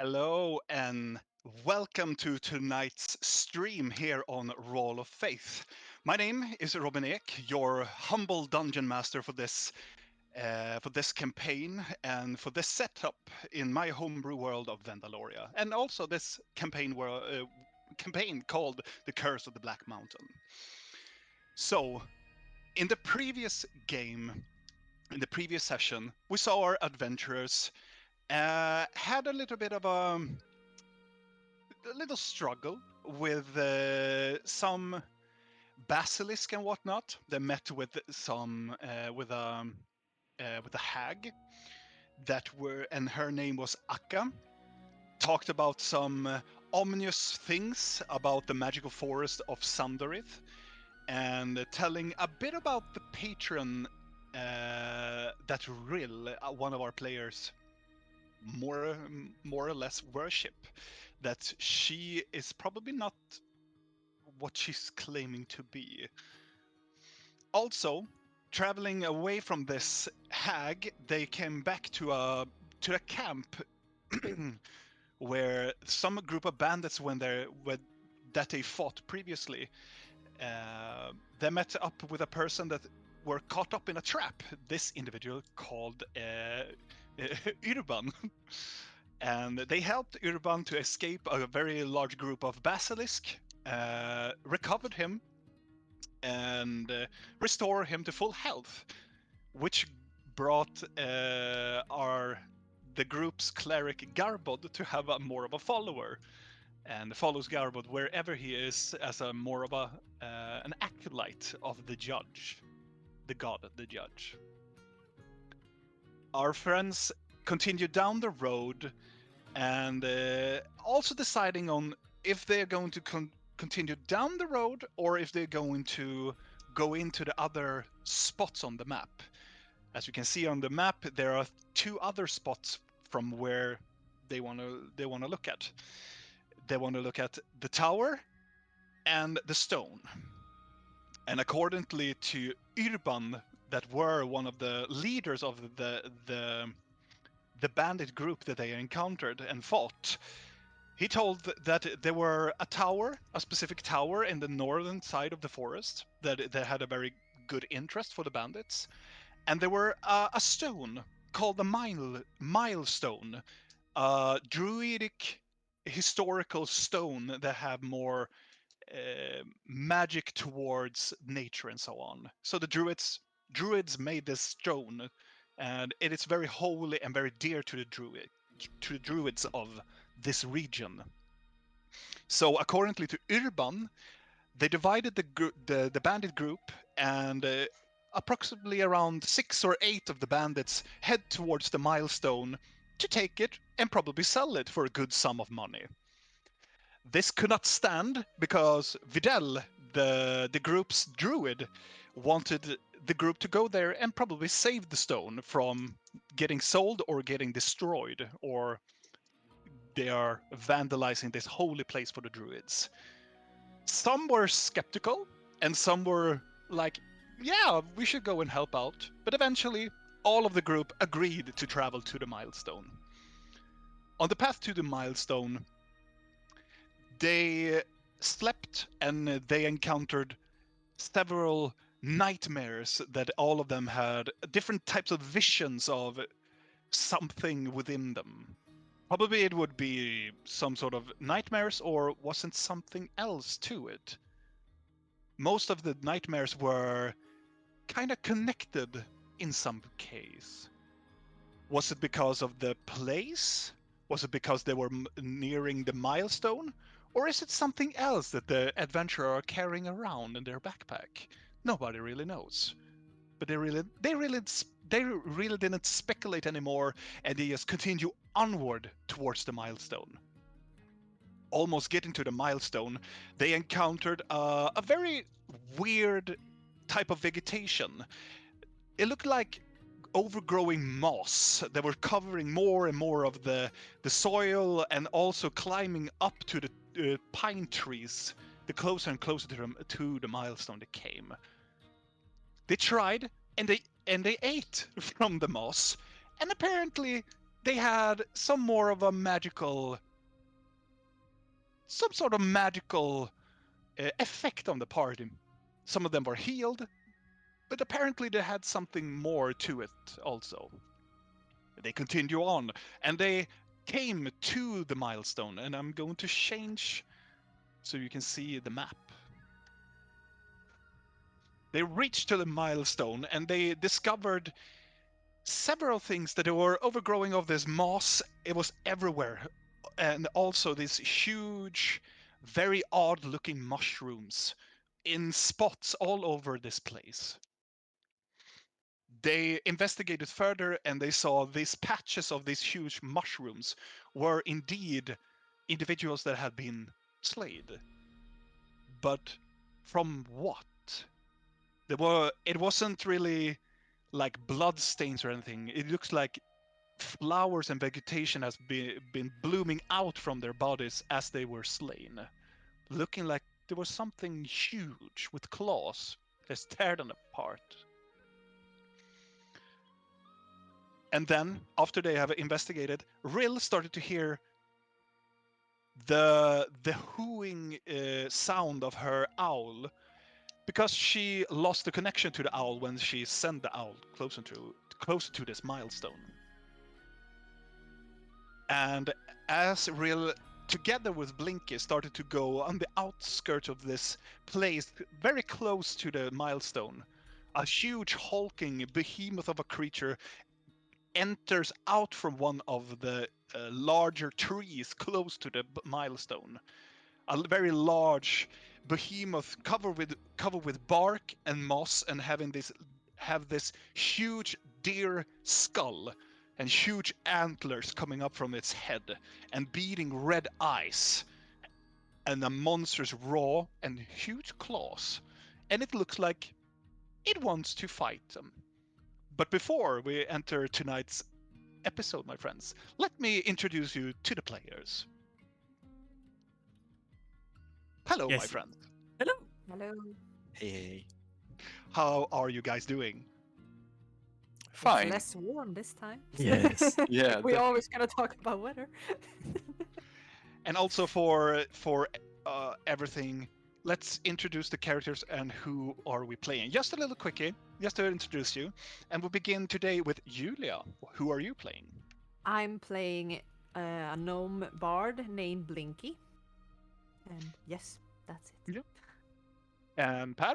Hello and welcome to tonight's stream here on Roll of Faith. My name is Robin Ek, your humble dungeon master for this campaign and for this setup in my homebrew world of Vendaloria, and also this campaign called The Curse of the Black Mountain. So, in the previous game, in the previous session, we saw our adventurers had a little bit of a little struggle with some basilisk and whatnot. They met with some with a hag and her name was Akka. Talked about some ominous things about the magical forest of Sandorith, and telling a bit about the patron that Rill, one of our players, more or less worship, that she is probably not what she's claiming to be. Also, traveling away from this hag, they came back to a camp where some group of bandits that they fought previously. They met up with a person that were caught up in a trap. This individual called Urban. And they helped Urban to escape a very large group of basilisk, recovered him, and restore him to full health, which brought the group's cleric Garbod to have more of a follower, and follows Garbod wherever he is as a more of an acolyte of the judge, the god, the judge. Our friends continue down the road, and also deciding on if they're going to continue down the road or if they're going to go into the other spots on the map. As you can see on the map, there are two other spots from where they want to look at. They want to look at the tower and the stone. And accordingly to Urban, that were one of the leaders of the bandit group that they encountered and fought, he told that there were a specific tower in the northern side of the forest that had a very good interest for the bandits, and there were a stone called the milestone, a druidic historical stone that have more magic towards nature and so on. So the druids made this stone, and it is very holy and very dear to the druids of this region. So accordingly to Urban, they divided the bandit group, and approximately around 6 or 8 of the bandits head towards the milestone to take it and probably sell it for a good sum of money. This could not stand because Videl, the group's druid, wanted the group to go there and probably save the stone from getting sold or getting destroyed, or they are vandalizing this holy place for the druids. Some were skeptical, and some were like, yeah, we should go and help out. But eventually, all of the group agreed to travel to the milestone. On the path to the milestone, they slept and they encountered several nightmares that all of them had different types of visions of something within them. Probably it would be some sort of nightmares, or wasn't something else to it. Most of the nightmares were kind of connected in some case. Was it because of the place? Was it because they were nearing the milestone? Or is it something else that the adventurer are carrying around in their backpack? Nobody really knows. But they really didn't speculate anymore, and they just continue onward towards the milestone. Almost getting to the milestone, they encountered a very weird type of vegetation. It looked like overgrowing moss that were covering more and more of the soil, and also climbing up to the pine trees the closer and closer to the milestone they came. They tried, and they ate from the moss, and apparently they had some sort of magical effect on the party. Some of them were healed, but apparently they had something more to it also. They continue on, and they came to the milestone, and I'm going to change so you can see the map. They reached to the milestone, and they discovered several things that were overgrowing of this moss. It was everywhere, and also these huge, very odd-looking mushrooms in spots all over this place. They investigated further, and they saw these patches of these huge mushrooms were indeed individuals that had been slayed. But from what? It wasn't really like blood stains or anything. It looks like flowers and vegetation has been blooming out from their bodies as they were slain, looking like there was something huge with claws that tear them apart. And then, after they have investigated, Rill started to hear the hooing sound of her owl, because she lost the connection to the owl when she sent the owl closer to this milestone. And as Rill, together with Blinky, started to go on the outskirts of this place, very close to the milestone, a huge hulking behemoth of a creature enters out from one of the larger trees close to the milestone. A very large behemoth covered with bark and moss, and have this huge deer skull and huge antlers coming up from its head, and beating red eyes, and a monstrous raw and huge claws. And it looks like it wants to fight them. But before we enter tonight's episode, my friends, let me introduce you to the players. Hello, Yes. my friends. Hello. Hello. Hey. How are you guys doing? It's Fine. less warm this time. Yes. Yeah. We always gonna talk about weather. And also for everything, let's introduce the characters and who are we playing. Just a little quickie, just to introduce you. And we'll begin today with Julia. Who are you playing? I'm playing a gnome bard named Blinky. And yes, that's it. And Per?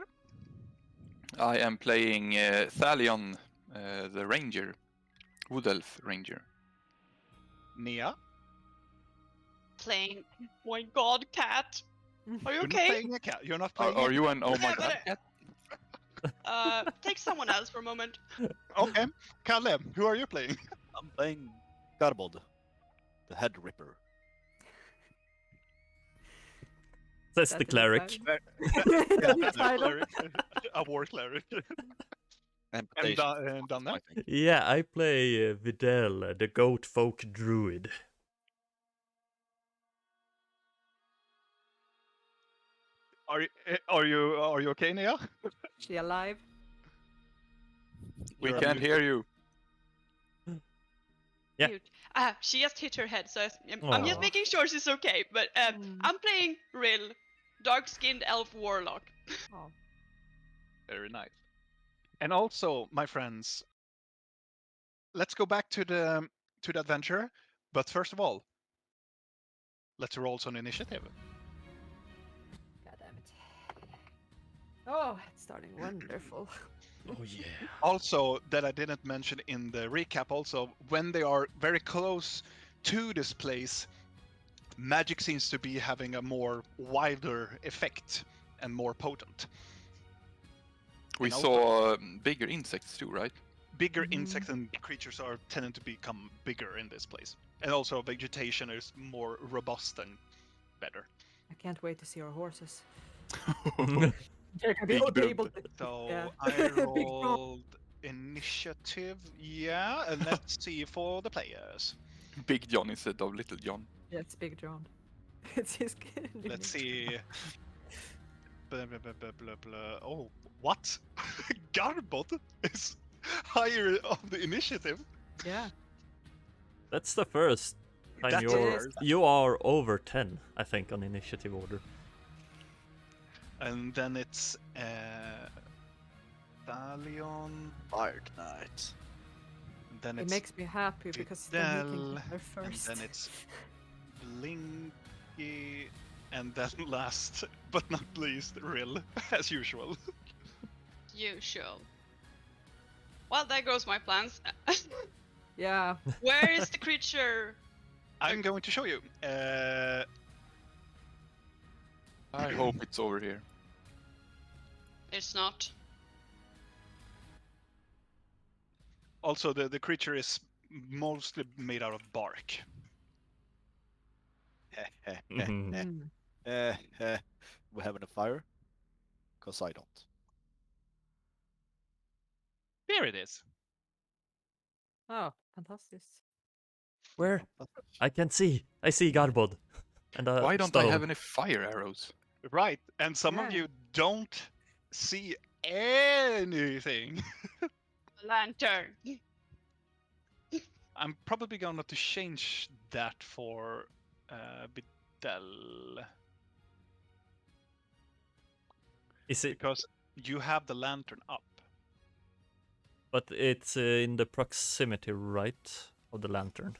I am playing Thalion, the ranger, wood elf ranger. Nia? Playing. Oh my god, cat. Are you You're not okay? playing a cat. You're not playing Are a you an oh my Yeah, god but, cat? Take someone else for a moment. Okay. Kalle, who are you playing? I'm playing Garbod, the head ripper. That's That the is cleric. the title. Cleric. A war cleric. And done I that? think. Yeah, I play Videl, the goat folk druid. Are you okay, Nia? She alive? We You're can't muted. hear you. Yeah. Cute. She just hit her head, so I'm just Aw. making sure she's okay. But I'm playing Rill, dark-skinned elf warlock. Oh. Very nice. And also, my friends, let's go back to the adventure. But first of all, let's roll some initiative. God damn it. Oh, it's starting wonderful. Oh yeah. Also, that I didn't mention in the recap, also, when they are very close to this place, magic seems to be having a more wider effect and more potent. We And also- saw bigger insects too, right? Bigger Mhm. insects and creatures are tending to become bigger in this place. And also vegetation is more robust and better. I can't wait to see our horses. Big They're gonna be able to. So Yeah. I Big drop. rolled initiative, yeah, and let's see for the players. Big John instead of Little John. Yeah, it's Big John. It's his kid. Let's see. Blah, blah, blah, blah, blah, blah. Oh, what? Garbod is higher on the initiative. Yeah. That's the first time That's you are over 10, I think, on initiative order. And then it's Thalion. Fire Knight. And then It it's makes me happy because then he can Videl, get there and first. then it's Blinky, and then last but not least, Rill, as usual. Usual. Well, there goes my plans. Yeah. Where is the creature? I'm going to show you. I hope it's over here. It's not. Also, the creature is mostly made out of bark. Mhm. Mm. We having a fire? Cause I don't. There it is. Oh, fantastic. Where? I can see. I see Garbod. And Why don't I have any fire arrows? Right, and some of Yeah. you don't see anything. Lantern. I'm probably going to change that for Bidel, Is it? because you have the lantern up. But it's in the proximity, right, of the lantern.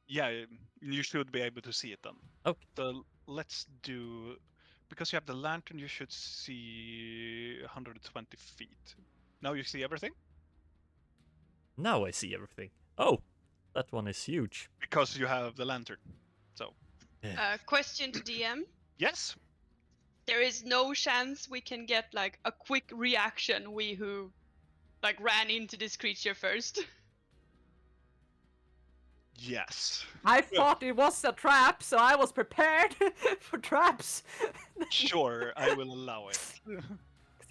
Yeah, you should be able to see it then. Okay. So let's do, because you have the lantern, you should see 120 feet. Now you see everything? Now I see everything. Oh, that one is huge. Because you have the lantern. So, Question to DM. yes, There is no chance we can get like a quick reaction, we who like ran into this creature first. yes. I thought it was a trap, so I was prepared for traps. Sure, I will allow it. 'Cause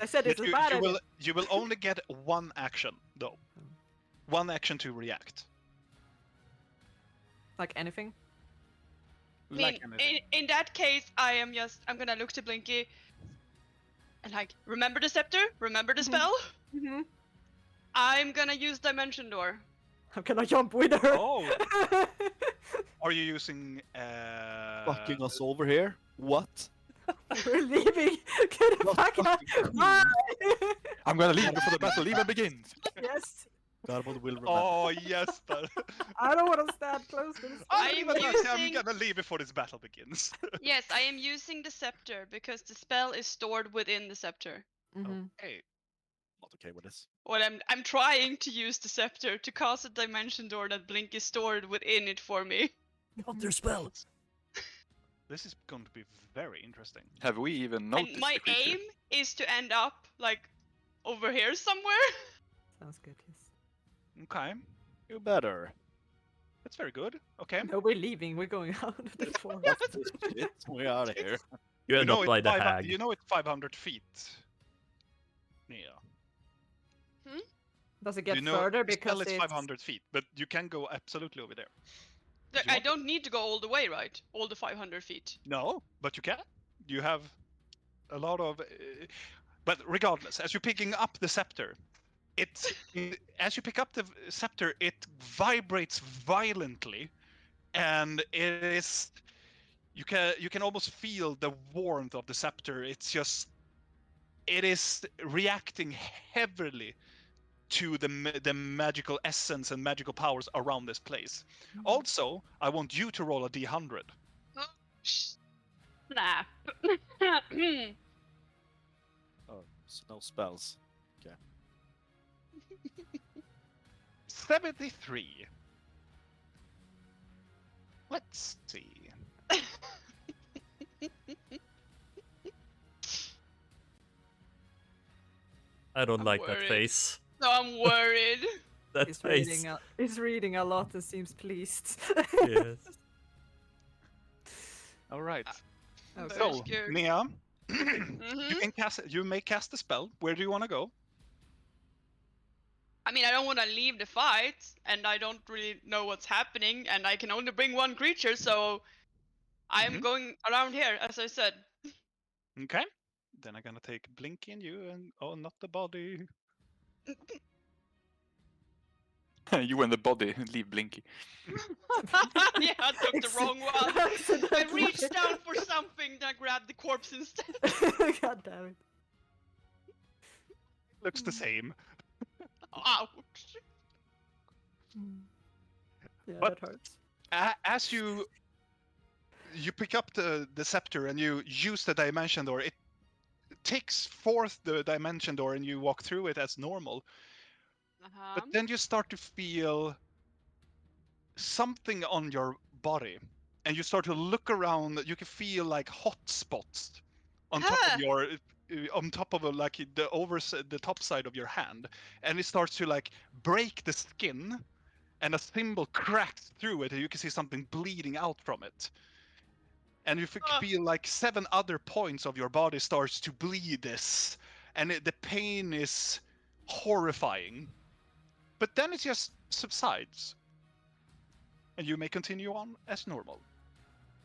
I said But it's a bad idea. you will only get one action, though. One action to react. Like anything. I mean, in that case, I'm gonna look to Blinky and like, remember the scepter? Remember the spell? Mm-hmm. I'm gonna use Dimension Door. How can I jump with her? Oh, are you using Fucking us over here? What? We're leaving. Get the fuck out. Bye. I'm gonna leave before the battle even begins. Yes. Garbod will remember. Oh yes, I don't want to stand close to this. I am I'm using- gonna leave before this battle begins. Yes, I am using the scepter because the spell is stored within the scepter. Mm-hmm. Okay. Not okay with this. Well, I'm trying to use the scepter to cast a Dimension Door that Blink is stored within it for me. Got their spell. This is going to be very interesting. Have we even noticed And my the creature? aim is to end up like over here somewhere. Sounds good. Yes. Okay, You better. that's very good. Okay. No, we're leaving. We're going out of the forest. Fuck this shit. We're out of here. You end up by the hag. You know it's 500 feet. Yeah. Does it get you know, further the spell because is it's 500 feet, but you can go absolutely over there. Look, you I want don't need to go all the way, right? All the 500 feet. No, but you can. You have a lot of. But regardless, as you're picking up the scepter, as you pick up the scepter, it vibrates violently, and it is. You can almost feel the warmth of the scepter. It is reacting heavily to the magical essence and magical powers around this place. Also, I want you to roll a d100. Snap. Oh, no spells. 73. Let's see. I don't I'm like that worried. face. So I'm worried. That he's face. he's reading a lot and seems pleased. Yes. All right. Okay. Very So, scared. Mia, Mhm. you may cast a spell. Where do you want to go? I mean, I don't want to leave the fight, and I don't really know what's happening, and I can only bring one creature, so I'm Mhm. going around here, as I said. Okay. Then I'm gonna take Blinky and you, and oh, not the body. You and the body leave Blinky. Yeah, I took the wrong one. I reached down for something, then I grabbed the corpse instead. God damn it. Looks the same. Ouch. Yeah, But- that hurts. As you pick up the scepter and you use the dimension door, it takes forth the dimension door and you walk through it as normal. But then you start to feel something on your body, and you start to look around. You can feel like hot spots on top of your, like the top side of your hand, and it starts to like break the skin, and a symbol cracks through it, and you can see something bleeding out from it. And you feel like 7 other points of your body starts to bleed this, and the pain is horrifying. But then it just subsides, and you may continue on as normal.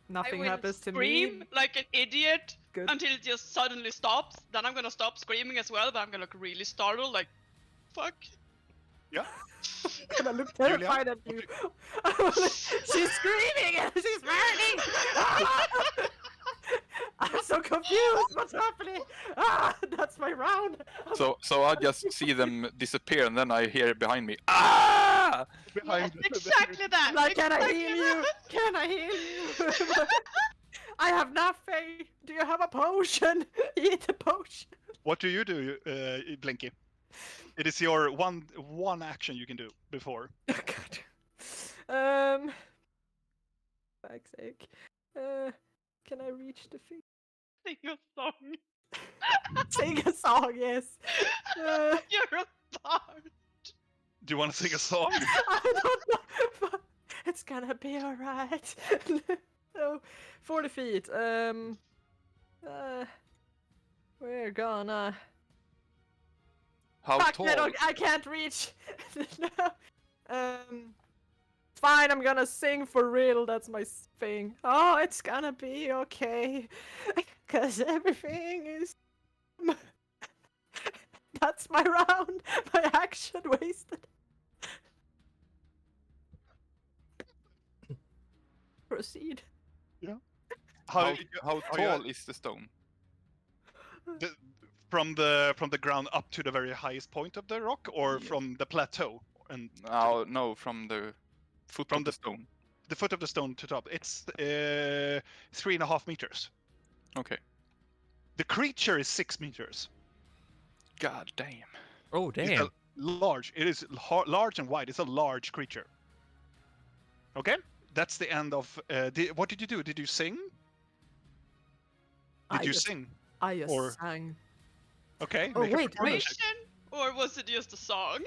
Nothing I will happens to scream me. like an idiot Good. until it just suddenly stops. Then I'm gonna stop screaming as well, but I'm gonna look really startled, like, fuck. Yeah. And I look terrified at you. She's screaming and she's burning! I'm so confused! What's happening? That's my round! So I just see them disappear, and then I hear behind me, ah! Behind Exactly that! Like, can I exactly heal you? that. Can I heal you? I have nothing! Do you have a potion? Eat a potion! What do you do, Blinky? It is your one action you can do before. Oh god. Fuck's sake. Can I reach the thing? Sing a song. Sing a song, yes. You're a bard. Do you want to sing a song? I don't know. But it's gonna be alright. So, 40 feet. We're gonna. How Fuck! tall? I can't reach. No. Fine. I'm gonna sing for real. That's my thing. Oh, it's gonna be okay, 'cause everything is. That's my round. My action wasted. Proceed. How how tall is the stone? From the ground up to the very highest point of the rock, or Yeah. from the plateau and No, from the foot From of the stone. the foot of the stone to top? It's 3.5 meters. Okay. The creature is 6 meters. God damn. Oh It's damn! large. It is large and wide. It's a large creature. Okay, that's the end of. What did you do? Did you sing? Did you sing? I just Or- sang. Okay. Oh, make a wait, performance check. Mission? Or was it just a song?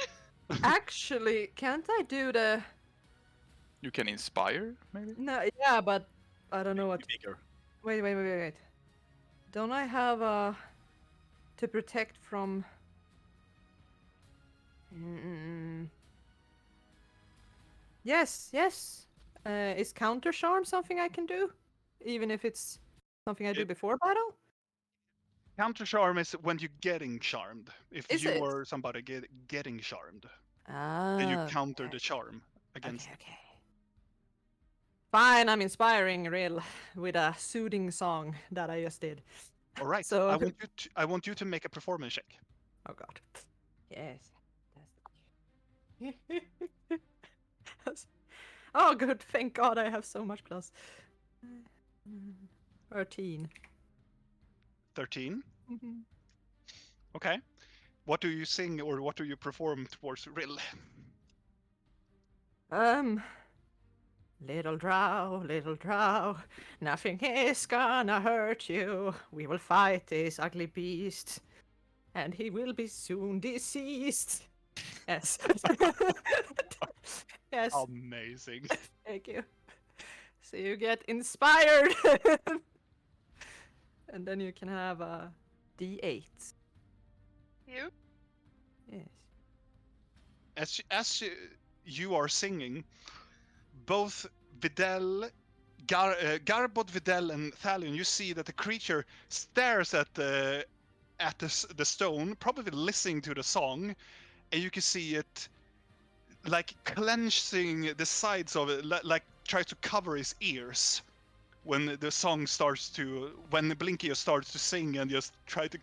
Actually, can't I do the? You can inspire, maybe? No, yeah, but I don't know what. Bigger. Wait. Don't I have to protect from? Yes. Is counter charm something I can do, even if it's something I do It- before battle? Counter charm is when you're getting charmed. If Is you it? or somebody getting charmed, Ah. then you counter the charm against. Okay. Fine, I'm inspiring real with a soothing song that I just did. All right. So- I want you to make a performance check. Oh god. Yes. Oh good, thank god I have so much plus. 13. 13. Okay. What do you sing or what do you perform towards Rill? Little drow, nothing is gonna hurt you. We will fight this ugly beast, and he will be soon deceased. Yes. Yes, Amazing. thank you. So you get inspired. And then you can have a D8. You? Yes. As you are singing, both Videl, Garbod, Videl, and Thalion, you see that the creature stares at the stone, probably listening to the song, and you can see it like clenching the sides of it, like tries to cover his ears when the song starts to, when Blinky starts to sing, and just try to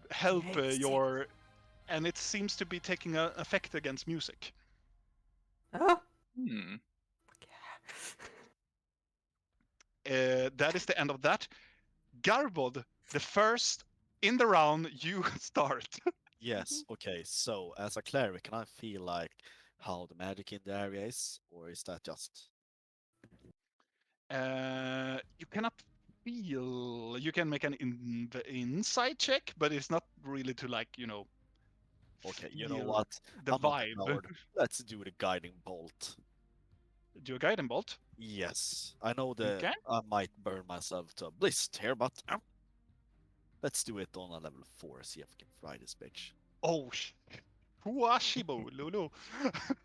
help Yes. your, and it seems to be taking an effect against music. Oh, Hmm. That is the end of that. Garbod, the first in the round, you start. Yes. Okay. So as a cleric, can I feel like how the magic in the area is, or is that just? You cannot feel. You can make an insight check, but it's not really to, like, Okay. You know feel what? the I'm not a vibe. coward. Let's do the guiding bolt. Do a guiding bolt. Yes. I know Okay. I might burn myself to a blist here, but let's do it on a level 4. See if we can fry this bitch. Oh, Huashibo, Lulu.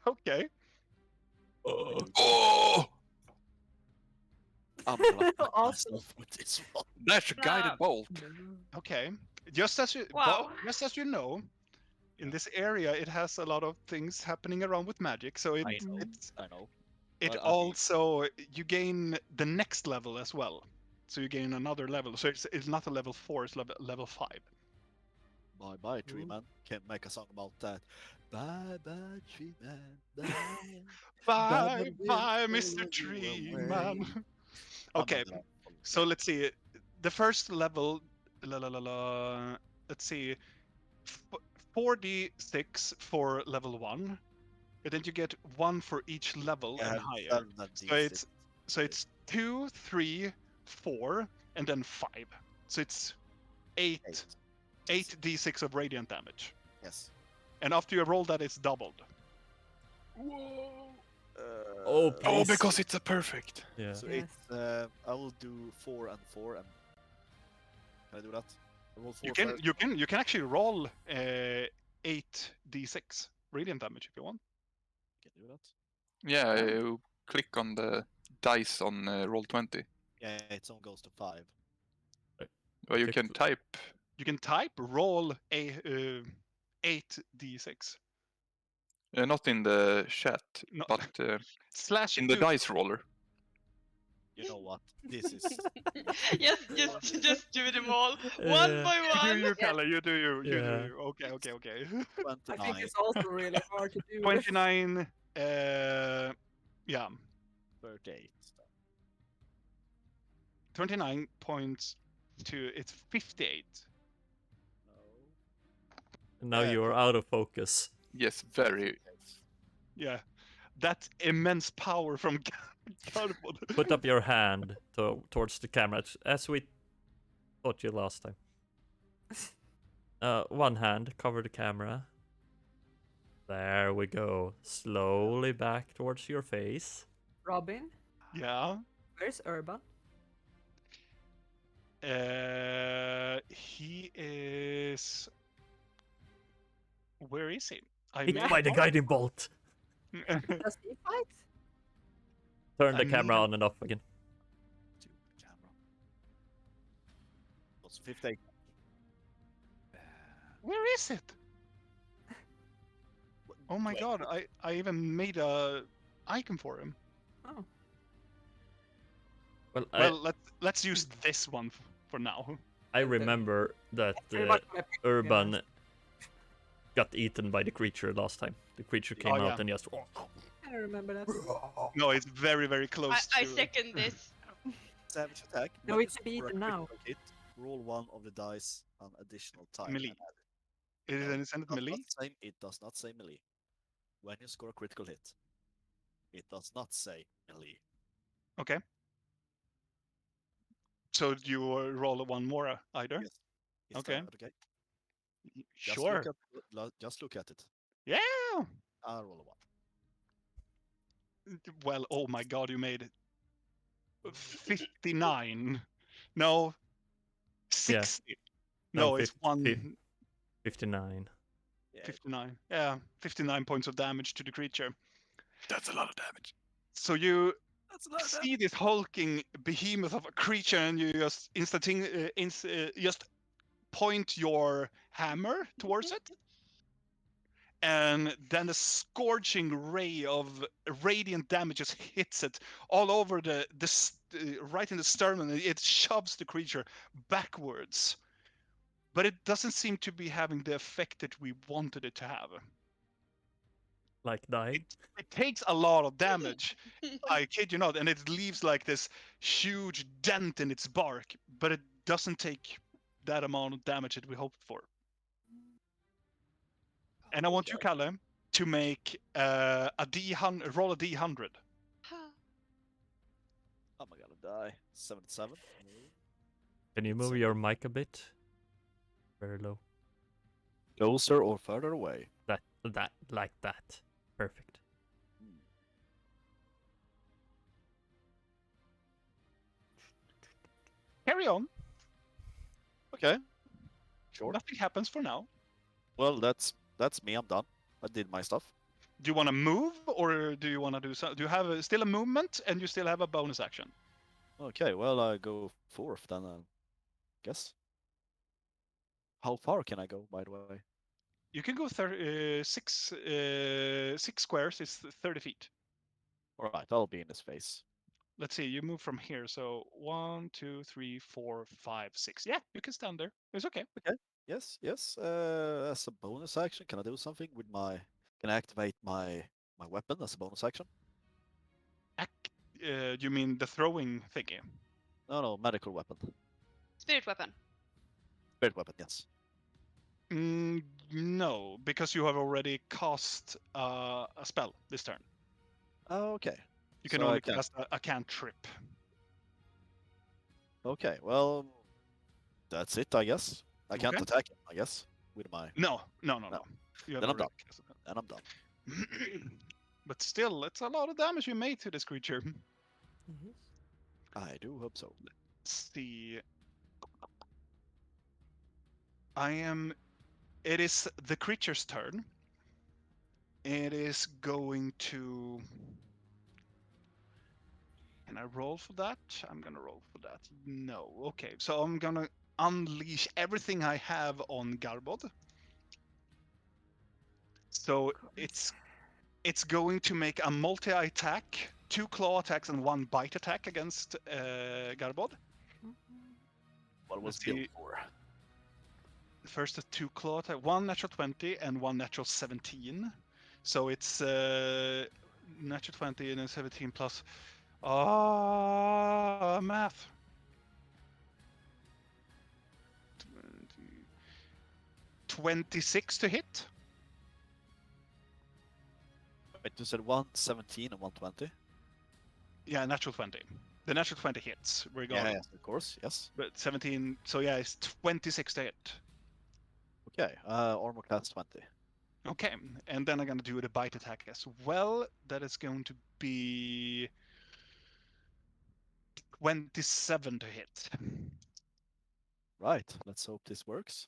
Okay. Oh, I'm gonna fuck Awesome. myself with this one. that's a guided bolt. Okay. Just as you, Wow. just as you know, in this area it has a lot of things happening around with magic, so I know. it's I know. it Well, I mean- also, you gain the next level as well. So you gain another level. So it's not a level 4, it's level 5. Bye bye, tree man. Can't make a song about that. Bye bye, tree man. Bye. Bye, That will bye, follow Mr. you Tree away. Man. I'm Okay, not gonna follow so you. let's see. The first level, let's see, 4d6 for level 1, and then you get 1 for each level I and have higher. 7 and So D6. it's 2, 3, 4, and then 5. So it's 8 d6 of radiant damage. Yes. And after you roll that, it's doubled. Oh, Uh, Oh, please. because it's a perfect. Yeah. So Yes. it's I will do 4 and 4 and can I do that? I roll 4 first. You can actually roll 8 d6 radiant damage if you want. Can do that. Yeah, Yeah. you click on the dice on Roll20. Yeah, its own goes to 5. Or you Click can type. You can type roll a 8 d6. Not in the chat, No, but slash in the 2. dice roller. You know what? This is Yes, just do them all one Yeah. by You one. do you, Kalle. You do you. You Yeah. do you. Okay. 29. I think it's also really hard to do. 29. Yeah. 38. 29 points to it's 58. No. Now you're out of focus. Yes, very. Yeah. That immense power from Garbod. Put up your hand towards the camera, as we taught you last time. One hand, cover the camera. There we go. Slowly back towards your face. Robin, Yeah. where's Urban? He is. Where is he? Hit by the guiding bolt. Does he fight? Turn the I'm camera not- on and off again. To the camera. What's 58? Where is it? Oh my Wait. god! I even made a icon for him. Oh, Well, Well, let's use this one for now. I remember that pretty much my pick, to be Urban honest. got eaten by the creature last time. The creature came Oh, out yeah. and just. I remember that. No, it's very, very close. I to... second this. Savage attack. No, When it's you score a beaten now. critical hit, roll 1 of the dice an additional time. Melee. and add Is No, it isn't it does melee? not say- It does not say melee. When you score a critical hit, it does not say melee. Okay. So do you roll one more either? Yes. Is Okay. that okay? Just Sure. Just look at it. Yeah. I'll roll a 1. Well, oh my god, you made 59. No. 60. No, No, it's 50. 59. Yeah, 59. Yeah, 59 points of damage to the creature. That's a lot of damage. So you that's not see this hulking behemoth of a creature, and you just just point your hammer towards it, and then a scorching ray of radiant damage just hits it all over right in the sternum, and it shoves the creature backwards. But it doesn't seem to be having the effect that we wanted it to have. Like dying. It takes a lot of damage, I kid you not, and it leaves like this huge dent in its bark, but it doesn't take that amount of damage that we hoped for. And I want you, Kalle, to make roll a D100. I'm gonna die. 77. Can you move your mic a bit? Very low. Closer or further away? That, like that. Perfect. Carry on. Okay. Sure. Nothing happens for now. Well, that's me. I'm done. I did my stuff. Do you want to move, or do you want to do something? Do you have still a movement, and you still have a bonus action? Okay, well, I go fourth then, guess. How far can I go, by the way? You can go 6 squares is 30 feet. All right, I'll be in his face. Let's see, you move from here. So 1, 2, 3, 4, 5, 6. Yeah, you can stand there. It's okay. Yes, yes. As a bonus action, can I do something with my? Can I activate my weapon as a bonus action? You mean the throwing thingy? No, medical weapon. Spirit weapon. Spirit weapon, yes. No, because you have already cast a spell this turn. Oh, okay. You can So I only can't- cast a cantrip. Okay, well, that's it, I guess. I can't Okay. attack him, I guess, with my. No. No. You have Then I'm already done. casted it. And I'm done. But still, it's a lot of damage you made to this creature. I do hope so. Let's see. It is the creature's turn. It is going to. Can I roll for that? I'm gonna roll for that. No. Okay, so I'm gonna unleash everything I have on Garbod. So it's going to make a multi-attack, 2 claw attacks and 1 bite attack against Garbod. What was Let's see. built for? First, a 2 claw attack, 1 natural 20 and 1 natural 17. So it's natural 20 and a 17 plus. Math. 26 to hit. Wait, you said 117 and 120? Yeah, natural 20. The natural 20 hits, regardless. Yes, of course, yes. But 17, so yeah, it's 26 to hit. Okay, armor class 20. Okay, and then I'm gonna do the bite attack as well. That is going to be 27 to hit. Right, let's hope this works.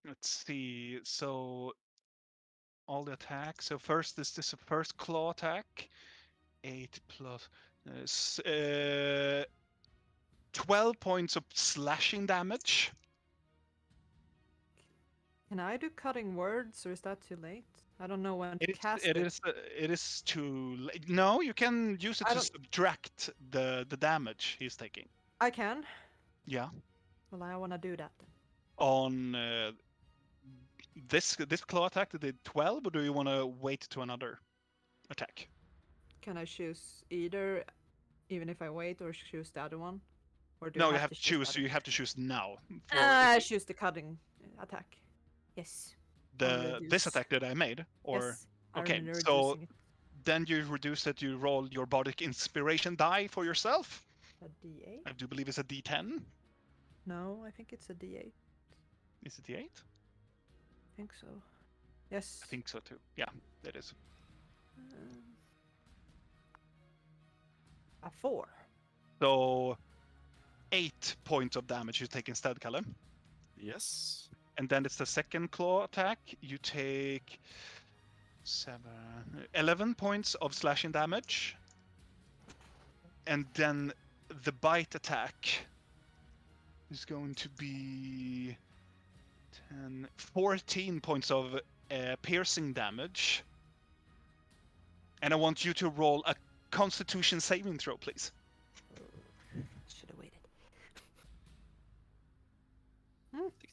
Let's see. So all the attacks. So first, this is a first claw attack. 8 plus 12 points of slashing damage. Can I do cutting words, or is that too late? I don't know when to cast It is too late. No, you can use it I to don't- subtract the damage he's taking. I can. Yeah. Well, I want to do that then. On this claw attack, that did 12, or do you want to wait to another attack? Can I choose either, even if I wait, or choose the other one? Or do No, I you have to choose. the You have to choose now. I choose the cutting attack. Yes. This reduce. attack that I made, or Yes, I'm okay, reducing so it. then you reduce it. You roll your bardic inspiration die for yourself. A D8? I do believe it's a D10. No, I think it's a D8. Is it D8? I think so. Yes. I think so too. Yeah, it is. A 4. So 8 points of damage you take instead, Kalle. Yes. And then it's the second claw attack. You take 11 points of slashing damage. And then the bite attack is going to be 14 points of piercing damage. And I want you to roll a Constitution saving throw, please. Should have waited.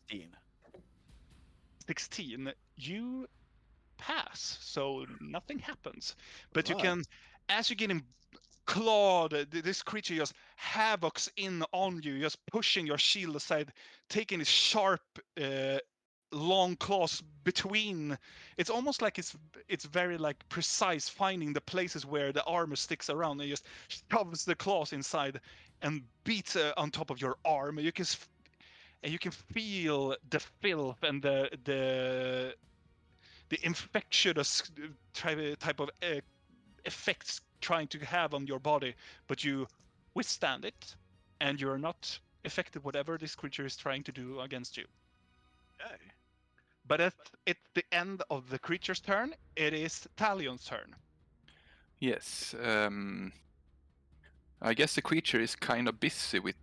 16. 16. You pass, so nothing happens. But you Right. can, as you're getting clawed, this creature just havocs in on you, just pushing your shield aside, taking its sharp, long claws between. It's almost like it's very like precise, finding the places where the armor sticks around, and just shoves the claws inside and beats on top of your arm. You can and you can feel the filth and the infectious type of effects trying to have on your body, but you withstand it, and you're not affected whatever this creature is trying to do against you. Okay. But at the end of the creature's turn, it is Talion's turn. Yes. I guess the creature is kind of busy with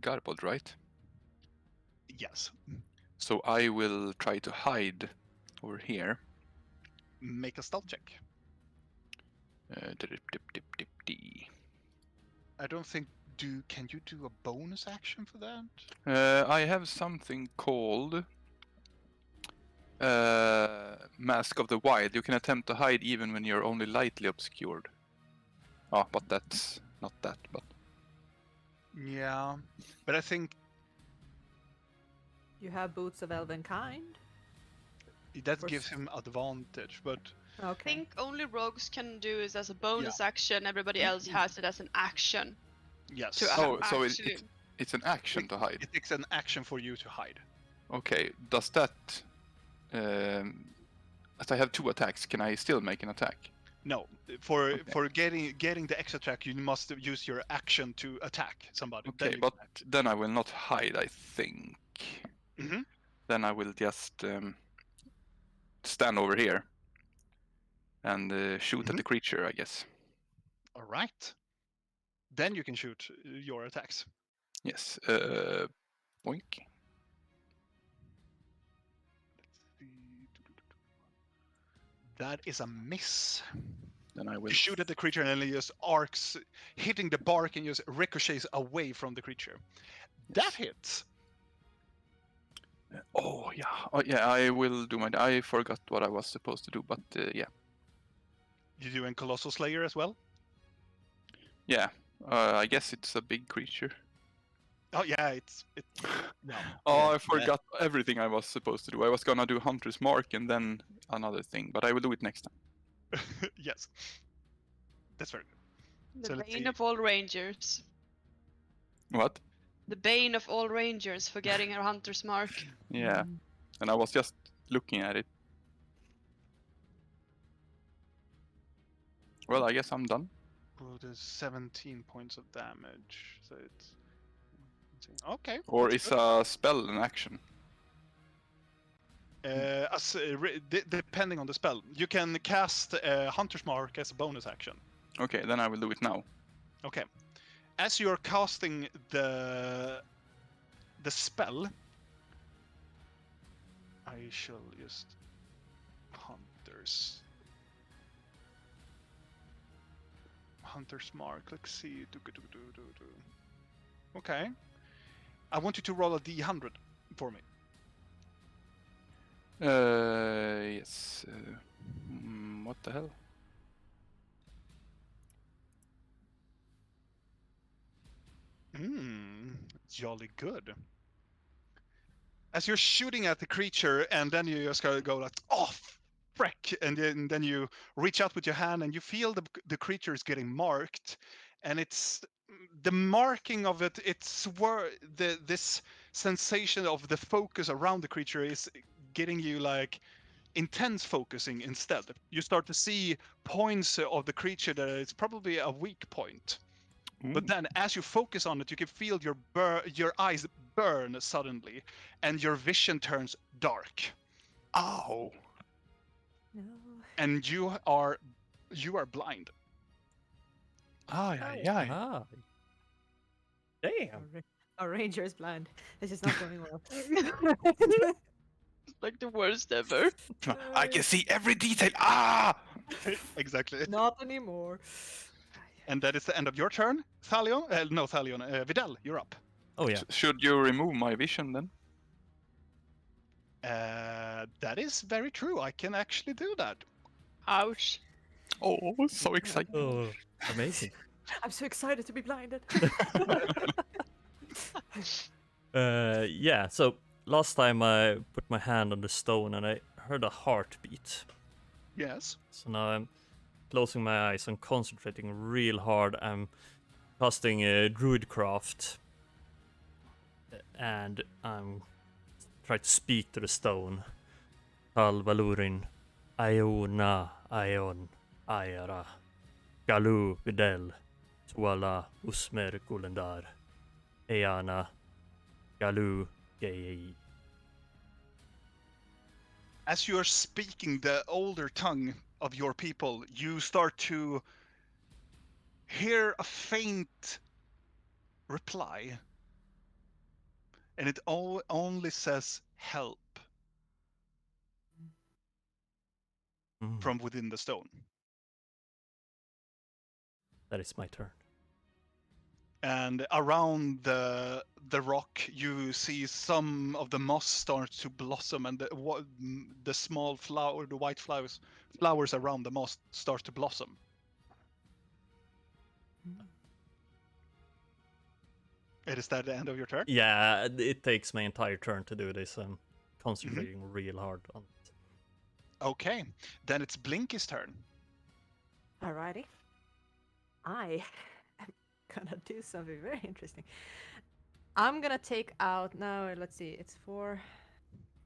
Garbold, right? Yes. So I will try to hide over here. Make a stealth check. Dip. I don't think can you do a bonus action for that? I have something called Mask of the Wild. You can attempt to hide even when you're only lightly obscured. Oh, but that's not that, but... Yeah, but I think You have Boots of Elven Kind. that For gives s- him advantage, but I Okay. think only rogues can do it as a bonus action. Everybody else has it as an action. yes. To Oh, so actually. it's an action to hide. It takes an action for you to hide. Okay, does that... as I have 2 attacks, can I still make an attack? No, for getting the extra attack, you must use your action to attack somebody. Then Okay, you but can act. then I will not hide, I think. Mhm. Then I will just stand over here and shoot at the creature, I guess. All right. Then you can shoot your attacks. Yes. Boink. That is a miss. Then I will You shoot at the creature and then it just arcs, hitting the bark and just ricochets away from the creature. That hits. Oh yeah. Oh yeah. I will do my. I forgot what I was supposed to do, but yeah. You doing Colossal Slayer as well? Yeah. I guess it's a big creature. Oh yeah, it's no. Oh, Yeah, I forgot everything I was supposed to do. I was gonna do Hunter's Mark and then another thing, but I will do it next time. Yes. That's very good. The So let's bane see. of all rangers. What? The bane of all rangers for getting a hunter's mark. Yeah. And I was just looking at it. Well, I guess I'm done. Oh, there's 17 points of damage. So it's okay. Or that's is good. a spell an action? Depending on the spell, you can cast Hunter's Mark as a bonus action. Okay, then I will do it now. Okay. As you're casting the spell, I shall just Hunter's Mark. Let's see. Okay. I want you to roll a D100 for me. Yes. What the hell? Jolly good. As you're shooting at the creature, and then you just go like, oh, frick, and then you reach out with your hand, and you feel the creature is getting marked, and it's the marking of it. It's where this sensation of the focus around the creature is getting you like intense focusing instead. You start to see points of the creature that it's probably a weak point. But then, as you focus on it, you can feel your eyes burn suddenly, and your vision turns dark. Ow! No. And you are blind. Ay, ay, ay. Ah. Damn. Our ranger is blind. This is not going well. like the worst ever. I can see every detail. Ah! Exactly. Not anymore. And that is the end of your turn, Thalion. No, Thalion. Vidal, you're up. Oh yeah. Should you remove my vision then? That is very true. I can actually do that. Ouch. Oh, so exciting. Oh, amazing. I'm so excited to be blinded. Yeah. So last time I put my hand on the stone and I heard a heartbeat. Yes. So now I'm closing my eyes and concentrating real hard. I'm casting Druidcraft, and I'm trying to speak to the stone. Talvalurin, Iona, Ion, Ayara, Galu, Videl, Tuala, Usmer, Gulendar, Eana, Galu, Gei. As you're speaking the older tongue of your people, you start to hear a faint reply. And it only says help from within the stone. That is my turn. And around the rock, you see some of the moss start to blossom, and the small flower, the white flowers around the moss start to blossom. Is that the end of your turn? Yeah, it takes my entire turn to do this. I'm concentrating real hard on it. Okay, then it's Blinky's turn. Alrighty. I am gonna do something very interesting. I'm gonna take out now. Let's see. It's 4.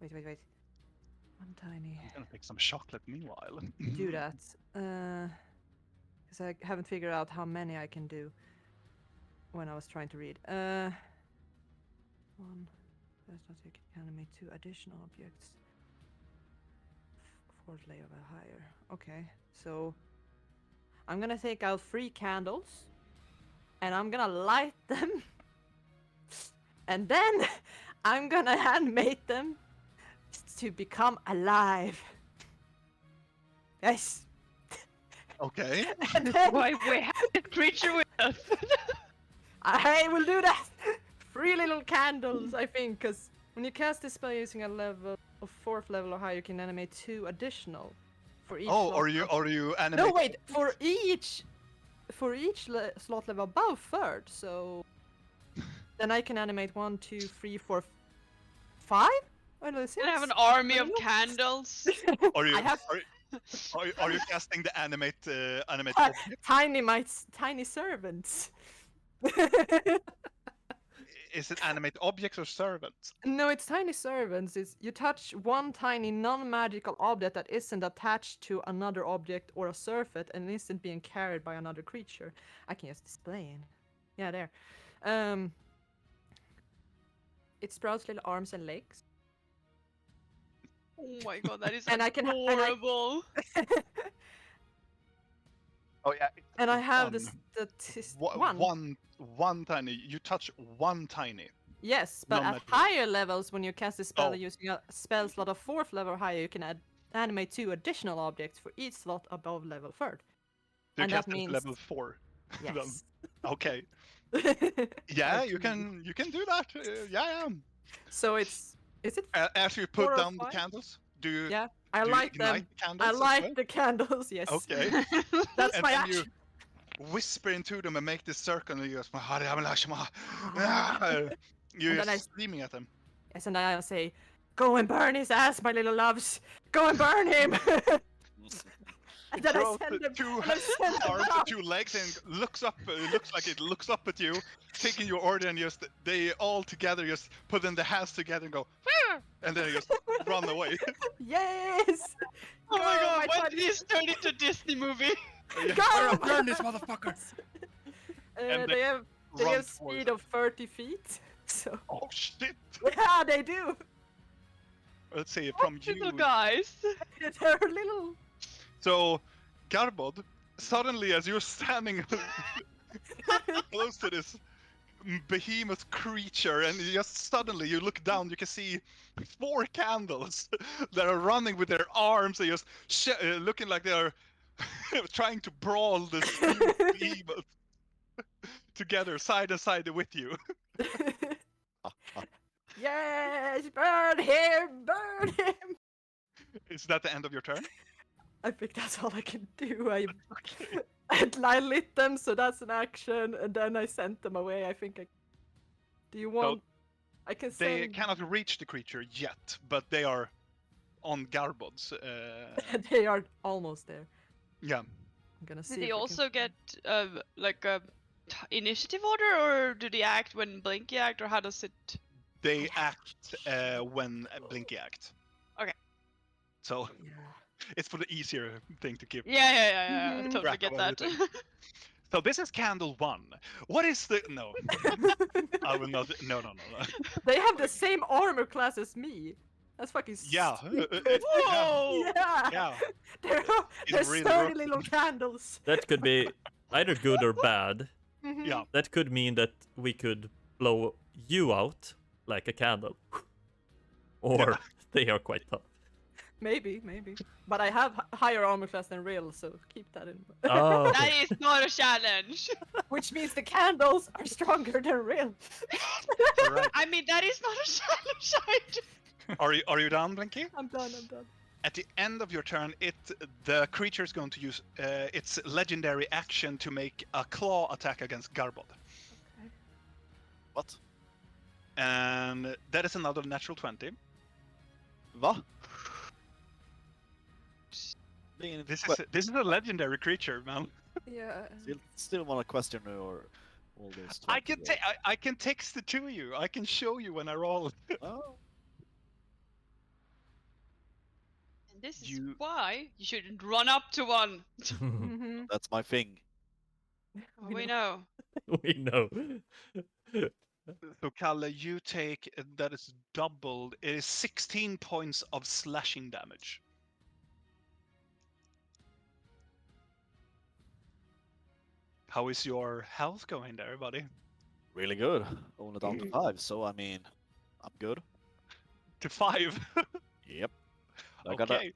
Wait. One tiny. I'm gonna take some chocolate meanwhile. Do that. Because I haven't figured out how many I can do when I was trying to read. 1. That's not you can animate 2 additional objects. 4th layer or higher. Okay, so I'm gonna take out 3 candles and I'm gonna light them and then I'm gonna animate them to become alive. Yes. Okay. And then Why we have a creature with us? I will do that. 3 little candles, I think, because when you cast this spell using a level of 4th level or higher, you can animate 2 additional for each. Oh, slot are you animating? No, wait. For each slot level above 3rd, so then I can animate 1, 2, 3, 4, 5. What is it? I have an army of candles. Are you I have- are you casting the animate tiny servants. Is it animate objects or servants? No, it's tiny servants. It's you touch one tiny non-magical object that isn't attached to another object or a surface and isn't being carried by another creature. I can just display it. Yeah, there. It sprouts little arms and legs. Oh my god, that is And I can horrible. Oh yeah. And I have one tiny. You touch one tiny. Yes, but at non-magical. higher levels, when you cast a spell Oh. using a spell slot of 4th level or higher, you can animate 2 additional objects for each slot above level 3rd. You And that cast it means- level 4. Yes. Okay. Yeah, you can do that. Yeah. So is it? After you put 4 or down the 5? candles, do you? Yeah, I do you light them. ignite the candles I as light well? the candles. Yes. Okay. That's And my then action. you whisper into them and make this circle, and you just you're And then just screaming at them. Yes, and I say, "Go and burn his ass, my little loves. Go and burn him." And then I Throw send the them. 2 and I send them arms down. and 2 legs, and looks up. Looks like it looks up at you, taking your order, and just they all together just put in the hands together and go, "Ah!" And then just run away. Yes. Oh my Go, god, my when tiny- did this turn into Disney movie? Go, Burn this motherfucker! And they have run speed towards of 30 feet. So Oh shit! yeah, they do. Let's see from Little you. guys. They're little. So, Garbod, suddenly as you're standing close to this behemoth creature, and just suddenly you look down, you can see 4 candles that are running with their arms and just looking like they are trying to brawl this huge behemoth together, side to side with you. Yes, burn him, burn him. Is that the end of your turn? I think that's all I can do. I lit them, so that's an action, and then I sent them away. I think I. Do you want? I can They send. cannot reach the creature yet, but they are on Garbods. They are almost there. Yeah. I'm gonna see. Do they if I also can... get like a initiative order, or do they act when Blinky act, or how does it? They act when Blinky act. Okay. So Yeah. it's for the easier thing to keep. Yeah. I Mhm. totally Track get of that. everything. So this is candle 1. What is the no? I will not. No. They have the same armor class as me. That's fucking Yeah. stupid. Whoa! Yeah. Yeah. They're It's really sturdy rough. little candles. That could be either good or bad. Mhm. Yeah. That could mean that we could blow you out like a candle. Or they are quite tough. Maybe. But I have higher armor class than real, so keep that in mind. Oh, That is not a challenge. Which means the candles are stronger than real. Right. I mean, that is not a challenge either. Are you done, Blinky? I'm done. At the end of your turn, the creature is going to use its legendary action to make a claw attack against Garbod, What? and that is another natural 20. Va? This is a legendary creature, man. Yeah. Still want to question your all those. I can 20 I can text it to you. I can show you when I roll. Oh, And this is You- why you shouldn't run up to one. Mhm. that's my thing. We know. we know. So Kalle, you take that is doubled. It is 16 points of slashing damage. How is your health going there, buddy? Really good. Only down to 5, so I mean, I'm good. To 5. Yep. I got that. Okay.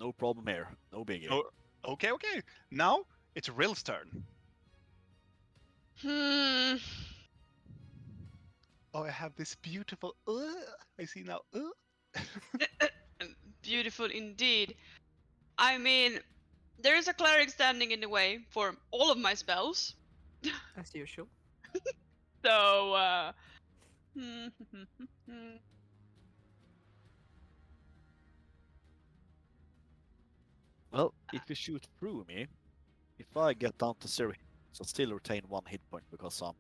No problem here. No biggie. Oh. Okay. Now it's Rill's turn. Oh, I have this beautiful. I see now. Beautiful indeed. I mean, there is a cleric standing in the way for all of my spells. As usual. So, Well, if you shoot through me, if I get down to 0 hits, I still retain 1 hit point because I'm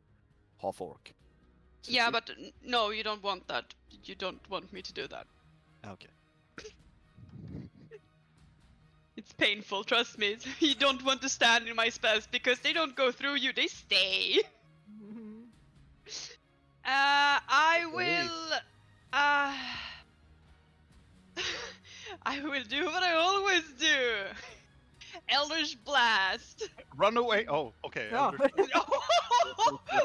half orc. So yeah, if- but no, you don't want that. You don't want me to do that. Okay. It's painful, trust me. You don't want to stand in my spells because they don't go through you, they stay. Mhm. I Okay. will. I will do what I always do. Eldritch Blast. Run away. Oh, okay. Yeah.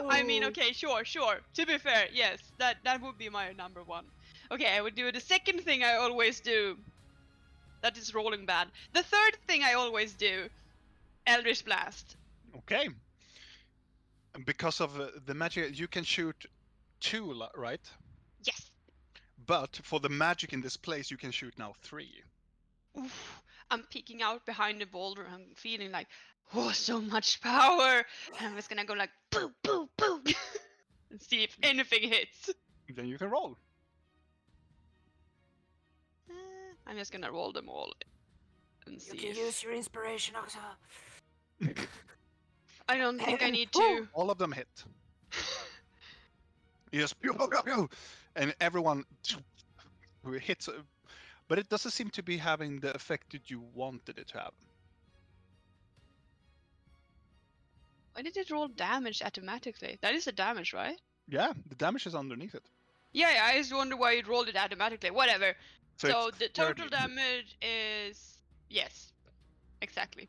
I mean, okay, sure. To be fair, yes, that would be my number 1. Okay, I would do the second thing I always do. That is rolling bad. The third thing I always do, Eldritch Blast. Okay. And because of the magic, you can shoot 2, right? Yes. But for the magic in this place, you can shoot now 3. Oof. I'm peeking out behind the boulder. I'm feeling like, oh, so much power. And I'm just gonna go like, boom, boom, boom, and see if anything hits. Then you can roll. I'm just gonna roll them all and see. You can if- use your inspiration also. I don't think I need to. All of them hit. You just pew, pew, pew, pew, and everyone who hits, but it doesn't seem to be having the effect that you wanted it to have. Why did it roll damage automatically? That is the damage, right? Yeah, the damage is underneath it. Yeah, I just wonder why it rolled it automatically. Whatever. So it's the total 30. damage is yes, exactly.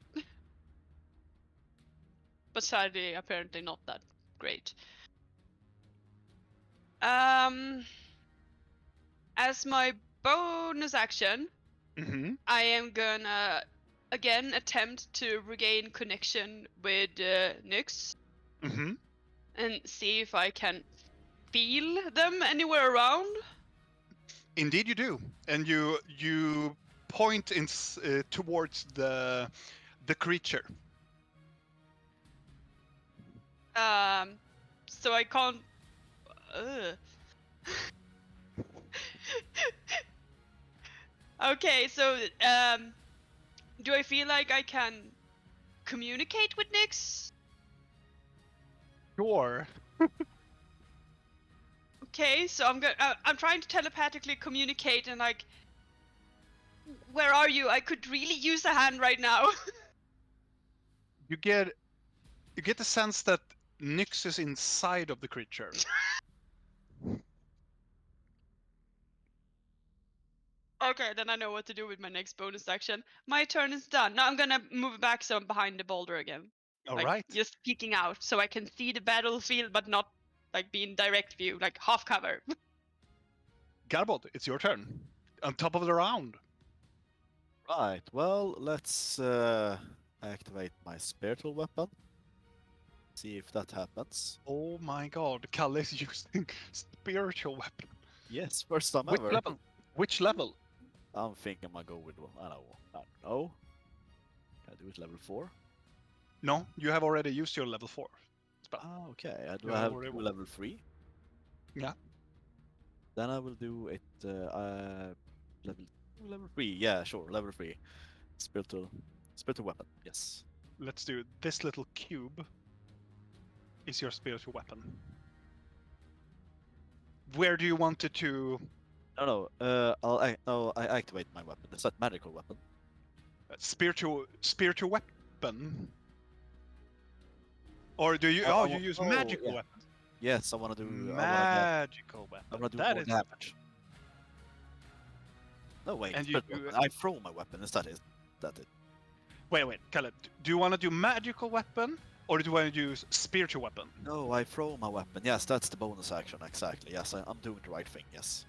But sadly, apparently not that great. As my bonus action, Mm-hmm. I am gonna again attempt to regain connection with Nyx Mm-hmm. and see if I can feel them anywhere around. Indeed, you do, and you point towards the creature. So I can't. Ugh. Okay, so do I feel like I can communicate with Nyx? Sure. Okay, so I'm trying to telepathically communicate and like, where are you? I could really use a hand right now. You get the sense that Nyx is inside of the creature. Okay, then I know what to do with my next bonus action. My turn is done. Now I'm gonna move back so I'm behind the boulder again. All Like, right, just peeking out so I can see the battlefield, but not like be in direct view, like half cover. Garbod, it's your turn. On top of the round. Right. Well, let's activate my spiritual weapon. See if that happens. Oh my God, Kalle is using spiritual weapon. Yes, first time Which ever. level? Which level? I'm thinking I'm gonna go with one. I don't know. Can I do it level 4? No, you have already used your level 4 spell. Ah, okay. Do You I have already to won. level 3? Yeah. Then I will do it level 3. Yeah, sure, level 3. Spiritual weapon. Yes. Let's do it. This little cube is your spiritual weapon. Where do you want it to? No. I activate my weapon. Is that magical weapon? Spiritual weapon? Or do you? Oh, You use oh, magical yeah. weapon. Yes, I wanna do. Magical I weapon. wanna do That more is damage. No wait. And you spiritual do- weapon. I throw my weapon. Is that it? That it? Wait, Kalle. Do you want to do magical weapon or do you want to use spiritual weapon? No, I throw my weapon. Yes, that's the bonus action. Exactly. Yes, I'm doing the right thing. Yes.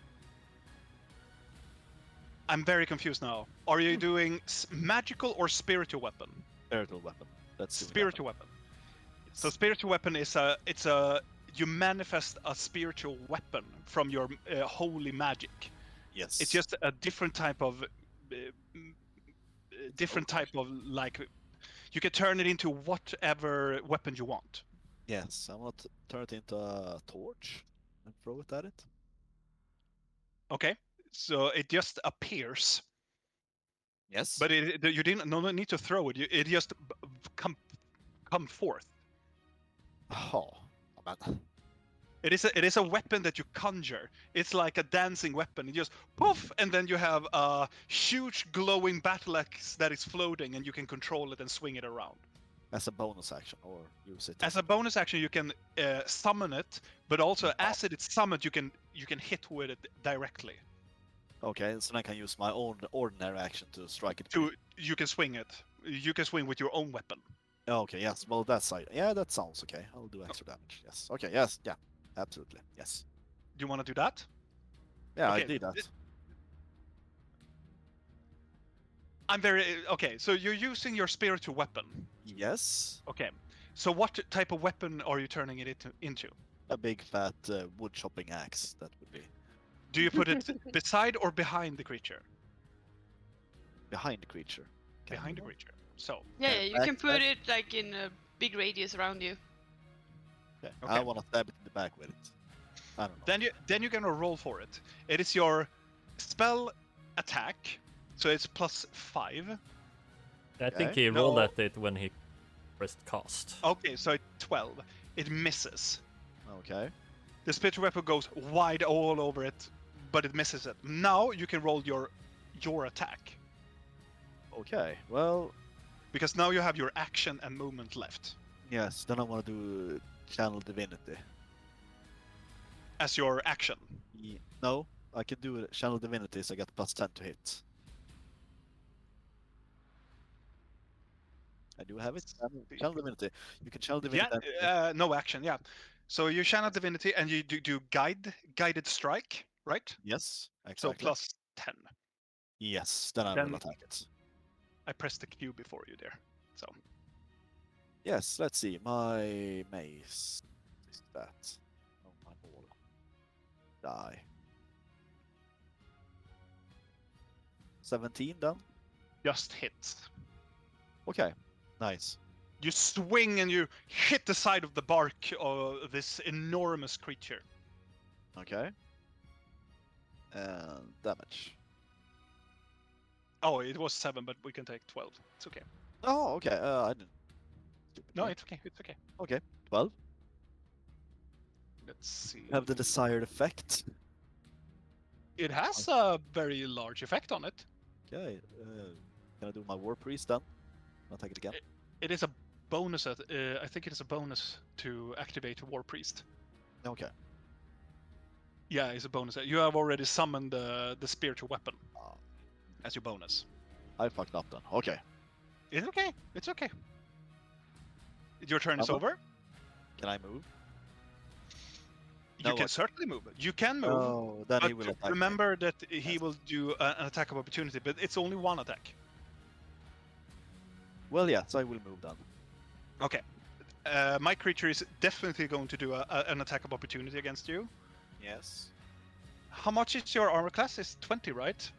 I'm very confused now. Are you doing magical or spiritual weapon? Spiritual weapon. That's doing that Spiritual one. weapon. So spiritual weapon is you manifest a spiritual weapon from your holy magic. Yes. It's just a different type of like you can turn it into whatever weapon you want. Yes, I want to turn it into a torch and throw it at it. Okay, so it just appears, Yes. but you didn't no need to throw it. It just come forth. Oh, man. It is a weapon that you conjure. It's like a dancing weapon. You just poof, and then you have a huge glowing battle axe that is floating, and you can control it and swing it around. As a bonus action, or use it As a bonus action, you can summon it, but also as it is summoned, you can hit with it directly. Okay, so then I can use my own ordinary action to strike it. You can swing it. You can swing with your own weapon. Okay, yes. Well, that's yeah, that sounds okay. I'll do extra damage. Yes. Okay. Yes. Yeah. Absolutely. Yes. Do you want to do that? Yeah, Okay, I did that. I'm very okay. So you're using your spiritual weapon. Yes. Okay. So what type of weapon are you turning it into? A big fat wood chopping axe. That would be Do you put it beside or behind the creature? behind the creature. Can Behind you the know? creature. So Yeah, you can back- put it like in a big radius around you. Okay. Okay. I want to stab it in the back with it. I don't know. then you're gonna roll for it. It is your spell attack, so it's +5. I think Okay. he rolled No. at it when he pressed cast. Okay, so it's 12. It misses. Okay. The spiritual weapon goes wide all over it, but it misses it. Now you can roll your attack, Okay. Well, because now you have your action and movement left yes. Then I want to do channel divinity. as your action. No, I can do channel divinity, so I get +10 to hit. I do have it. Channel divinity. You can channel divinity. Yeah, no action. Yeah. So you channel divinity and you do guided strike, right? Yes, So exactly. plus 10. Yes, then I Then- will attack it. I pressed the Q before you there. So Yes, let's see. My mace is that. Oh, my ball. Die. 17 then? just hits. Okay, nice. You swing and you hit the side of the bark of this enormous creature. Okay. And damage. Oh, it was 7, but we can take 12. It's okay. Oh, okay. I didn't. Stupid No, me. it's okay. It's okay. Okay, 12. Let's see. Have the desired effect. It has a very large effect on it. Okay. Can I do my War Priest then? I'll take it again. It is a bonus. I think it is a bonus to activate War Priest. Okay. Yeah, it's a bonus. You have already summoned the spiritual weapon Ah, as your bonus. I fucked up then. Okay. It's okay. It's okay. Your turn is Bubba? over. Can I move? You No, can I- certainly move. You can move. Oh, then he will But attack. me. remember that he will do an attack of opportunity, but it's only one attack. Well, yes, I will move then. Okay. My creature is definitely going to do an attack of opportunity against you. Yes. How much is your armor class? It's 20, right?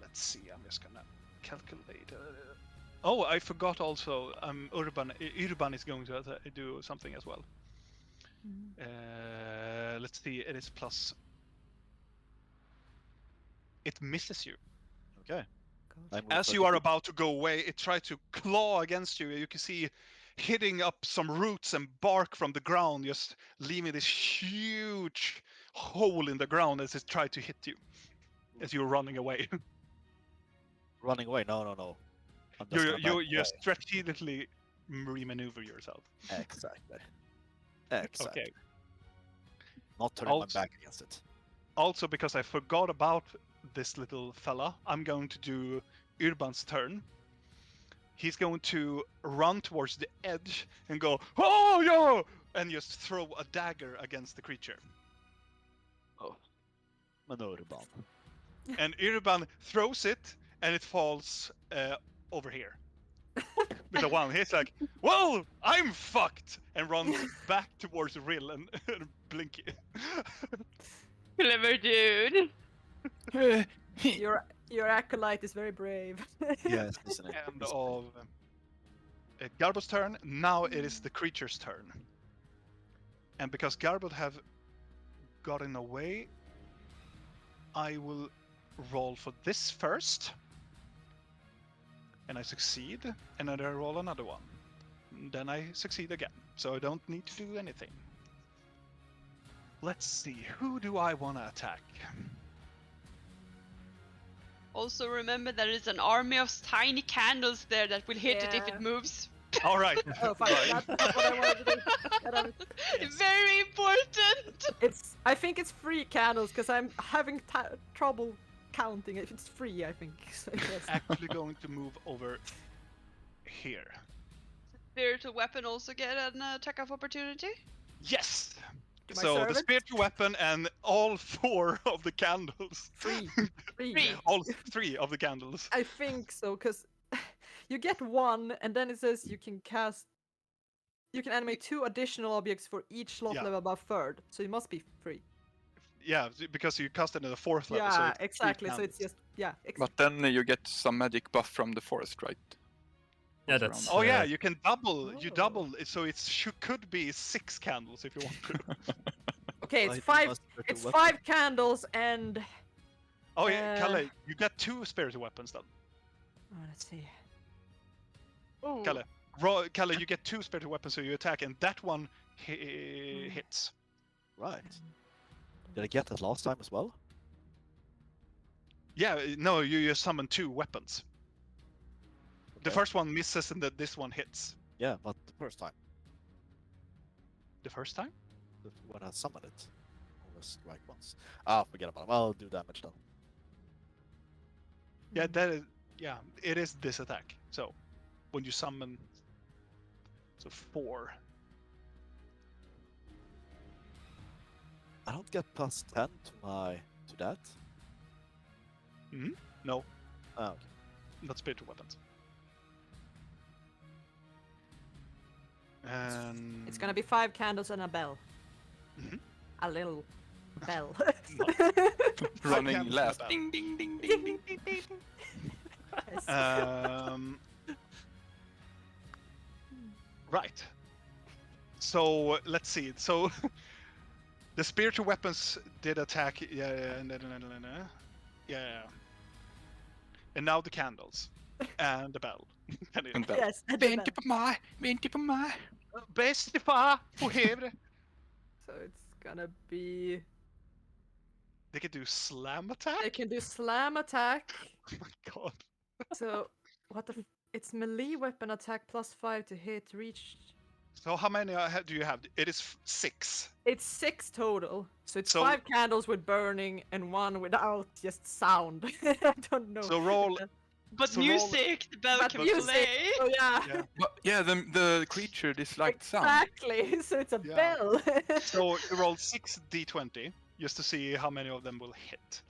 Let's see. I'm just gonna calculate. Oh, I forgot also. Urban is going to do something as well. Let's see. It is plus. It misses you. Okay. I move As 30 you are feet. about to go away, it tries to claw against you. You can see hitting up some roots and bark from the ground, just leaving this huge hole in the ground as it tries to hit you as you're running away. Running away? No, no, no. I'm just you gonna you back you away. strategically remaneuver yourself. Exactly. Exactly. Okay. Not turning Also- my back against it. Also, because I forgot about this little fella, I'm going to do Urban's turn. He's going to run towards the edge and go, oh, yo! And just throw a dagger against the creature. Oh. Manurban. And Urban throws it, and it falls over here. With a one, he's like, well, I'm fucked! And runs back towards Rill and Blinky. Clever dude. Your acolyte is very brave. Yes, isn't it? End of Garbo's turn. Now it is the creature's turn. And because Garbo have gotten away, I will roll for this first. And I succeed, and then I roll another one. Then I succeed again. So I don't need to do anything. Let's see, who do I want to attack? Also remember there is an army of tiny candles there that will hit it if Yeah. it moves. All right. Oh, fine. That's what I wanted to do. Yes. Very important. I think it's free candles because I'm having trouble counting. If it's free, I think. So yes. Actually going to move over here. Spiritual weapon also get an attack of opportunity. Yes. Do I So serve the it? spiritual weapon and all 4 of the candles. Free. Free. All 3 of the candles. I think so, because you get 1, and then it says you can animate 2 additional objects for each slot Yeah. level above 3rd, so it must be free. Yeah, because you cast it at the 4th level. so Yeah, it's 3 exactly. So it's candles. just But then you get some magic buff from the forest, right? Yeah, Goes that's. around. Oh yeah, you can double. You Oh. double. So it could be 6 candles if you want to. okay. I It's do 5. my spiritual It's weapon. 5 candles and. Oh yeah, Kalle, Uh, you got 2 spiritual weapons then. Oh, let's see. Ooh. Kalle, you get 2 spiritual weapons, so you attack, and that one hits. Right. Did I get that last time as well? Yeah, no, you summon 2 weapons. The Okay. first one misses, and this one hits. Yeah, but the first time. The first time? When I summoned it. Always strike once. Ah, forget about it. I'll do damage then. Yeah, that is. Yeah, it is this attack. So when you summon, so 4. I don't get plus 10 to that. No, Oh, okay. not spiritual weapons. And It's gonna be 5 candles and a bell. Mhm. A little bell. Running candles last. about. Ding ding ding ding ding. Yes. Right. So let's see. So the spiritual weapons did attack. Yeah. And now the candles and the bell. And bell. Yes, and the bell. Vänta på mig. Bäste far på helvete. So it's gonna be. They could do slam attack. They can do slam attack. Oh my god. So what the? It's melee weapon attack plus 5 to hit, reach. So how many do you have? It is 6. It's 6 total. So it's So- 5 candles with burning and 1 without just sound. I don't know. So roll. But So roll- music, the bell But can music. play. Oh yeah. Yeah. But yeah, the creature disliked sound. Exactly. So it's a Yeah. bell. So you roll 6 d20 just to see how many of them will hit.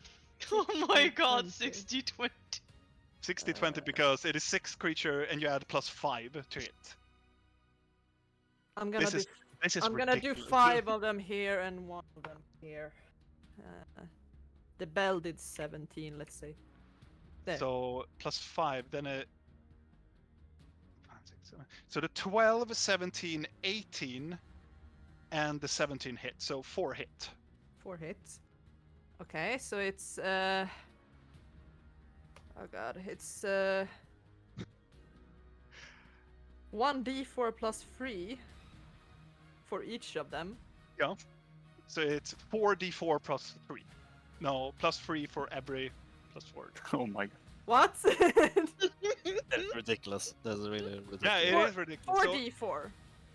Oh my god, 60, 60-20. 6 d20 because it is 6 creature and you add plus 5 to it. I'm gonna This do. is I'm gonna do ridiculous. 5 of them here and 1 of them here. The bell did 17, let's say. There. So plus 5, then a. 5, 6, 7. So the 12, 17, 18, and the 17 hit. So 4 hit. 4 hits. Okay, so it's oh god, it's 1d4 plus 3 for each of them. So it's 4d4 plus 3. No, plus 3 for every plus 4. Oh my god. What? That's ridiculous. That's really ridiculous. Yeah, it Four- is ridiculous. So 4d4.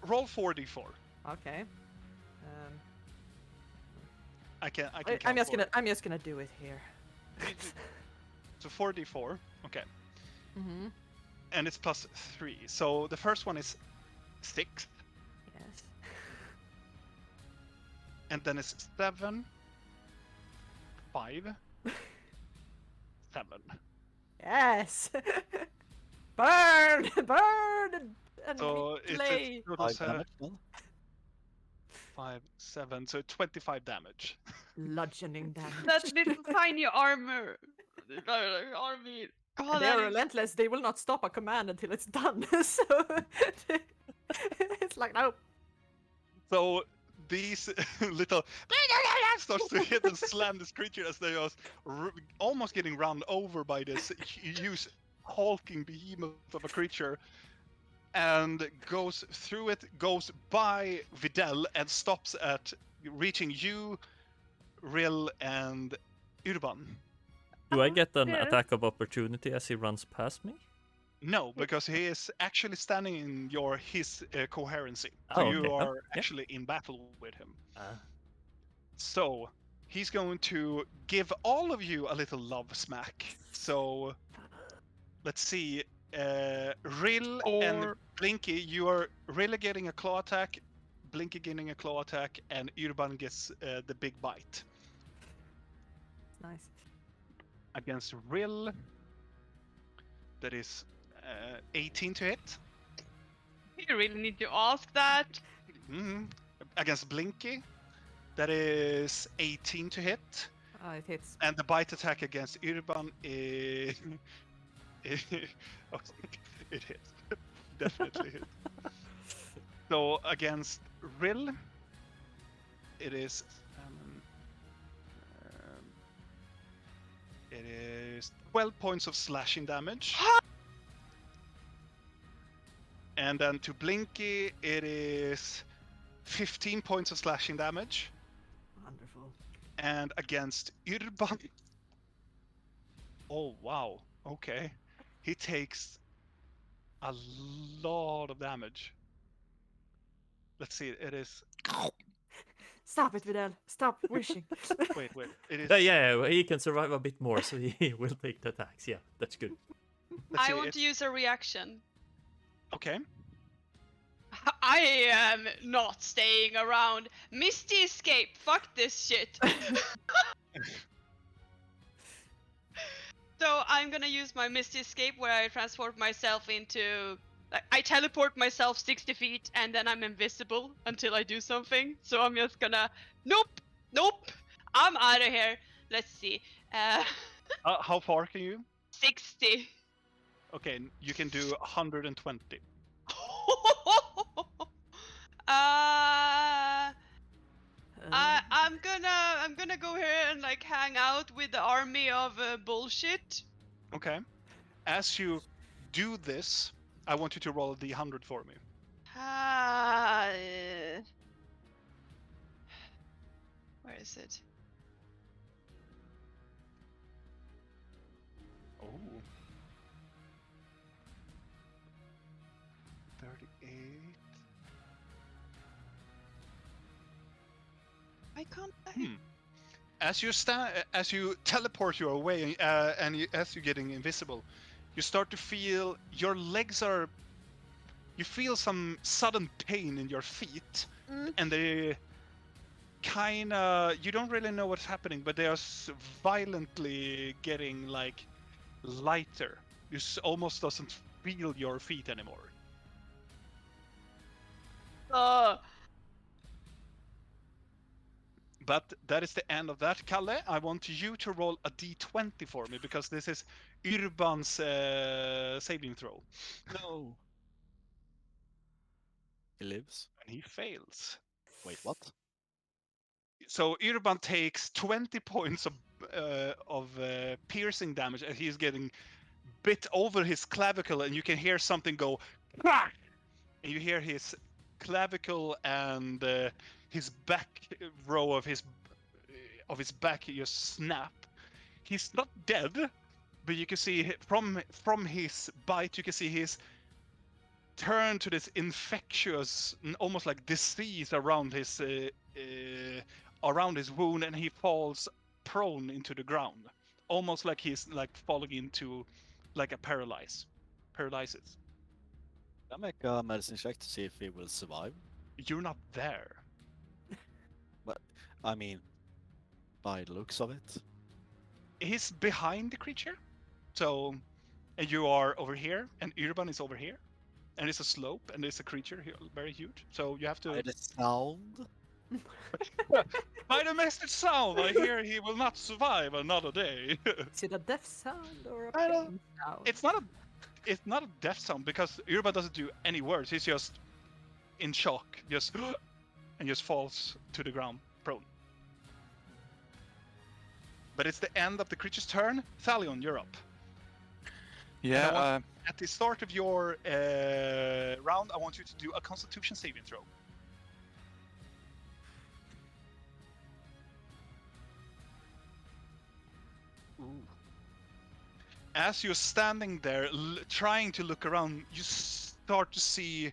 roll 4d4. Okay. I can I'm count just for gonna it. I'm just gonna do it here. So 4d4. Okay. Mm-hmm. And it's plus 3. So the first one is 6. Yes. And then it's 7, 5, 7. Yes. Burn! Burn! And So play. it's total 5 damage then? 5, 7, so 25 damage. Bludgeoning damage. That little tiny armor. Army. God, They're that is... relentless. They will not stop a command until it's done. So it's like no. So these little starts to hit and slam this creature as they are almost getting run over by this huge hulking behemoth of a creature, and goes through it, goes by Videl and stops at reaching you, Rill, and Urban. Do I get an Yes. attack of opportunity as he runs past me? No, because he is actually standing in his coherency. So Oh, you okay. Oh, are yeah. actually in battle with him. Ah. So he's going to give all of you a little love smack. So let's see. Rill and Or- Blinky, you are really getting a claw attack, Blinky getting a claw attack, and Urban gets the big bite. Nice. Against Rill, that is 18 to hit. You really need to ask that. Mhm. Against Blinky, that is 18 to hit. It hits. And the bite attack against Urban is. It hits. Definitely hit. So against Rill, it is. It is 12 points of slashing damage. And then to Blinky, it is 15 points of slashing damage. Wonderful. And against Urban. Oh, wow. Okay. He takes a lot of damage. Let's see. It is. Stop it, Vidal. Stop wishing. Wait. It is. Yeah, he can survive a bit more, so he will take the attacks. Yeah, that's good. Let's I see, want it's- to use a reaction. Okay. I am not staying around. Misty escape. Fuck this shit. So I'm gonna use my Misty escape where I transport myself into. I teleport myself 60 feet and then I'm invisible until I do something. So I'm just gonna. Nope! Nope! I'm out of here. Let's see. How far can you? 60. Okay, you can do 120. I'm gonna go here and like hang out with the army of bullshit. Okay. As you do this, I want you to roll a d100 for me. Where is it? Oh. 38. I can't. As you teleport your way, as you're getting invisible, you start to feel your legs are. You feel some sudden pain in your feet, and they you don't really know what's happening, but they are violently getting like lighter. You almost doesn't feel your feet anymore. But that is the end of that. Kalle, I want you to roll a d20 for me because this is Urban's saving throw. No. He lives. And he fails. Wait, what? So Urban takes 20 points of piercing damage, and he's getting bit over his clavicle, and you can hear something go, "Crack!" And you hear his clavicle and his back row of his back just snap. He's not dead, but you can see from his bite, you can see his turn to this infectious, almost like disease around his wound, and he falls prone into the ground, almost like he's like falling into like a paralysis. Can I make a medicine check to see if he will survive? You're not there. I mean, by the looks of it. He's behind the creature, so, and you are over here, and Urban is over here, and it's a slope, and there's a creature here, very huge. So you have to. By the sound. By the message sound, I hear he will not survive another day. Is it a death sound or a I don't- pain sound? It's not a death sound because Urban doesn't do any words. He's just in shock, just and just falls to the ground, prone. But it's the end of the creature's turn. Thalion, you're up. Yeah, At the start of your round, I want you to do a Constitution saving throw. Ooh. As you're standing there, trying to look around, you start to see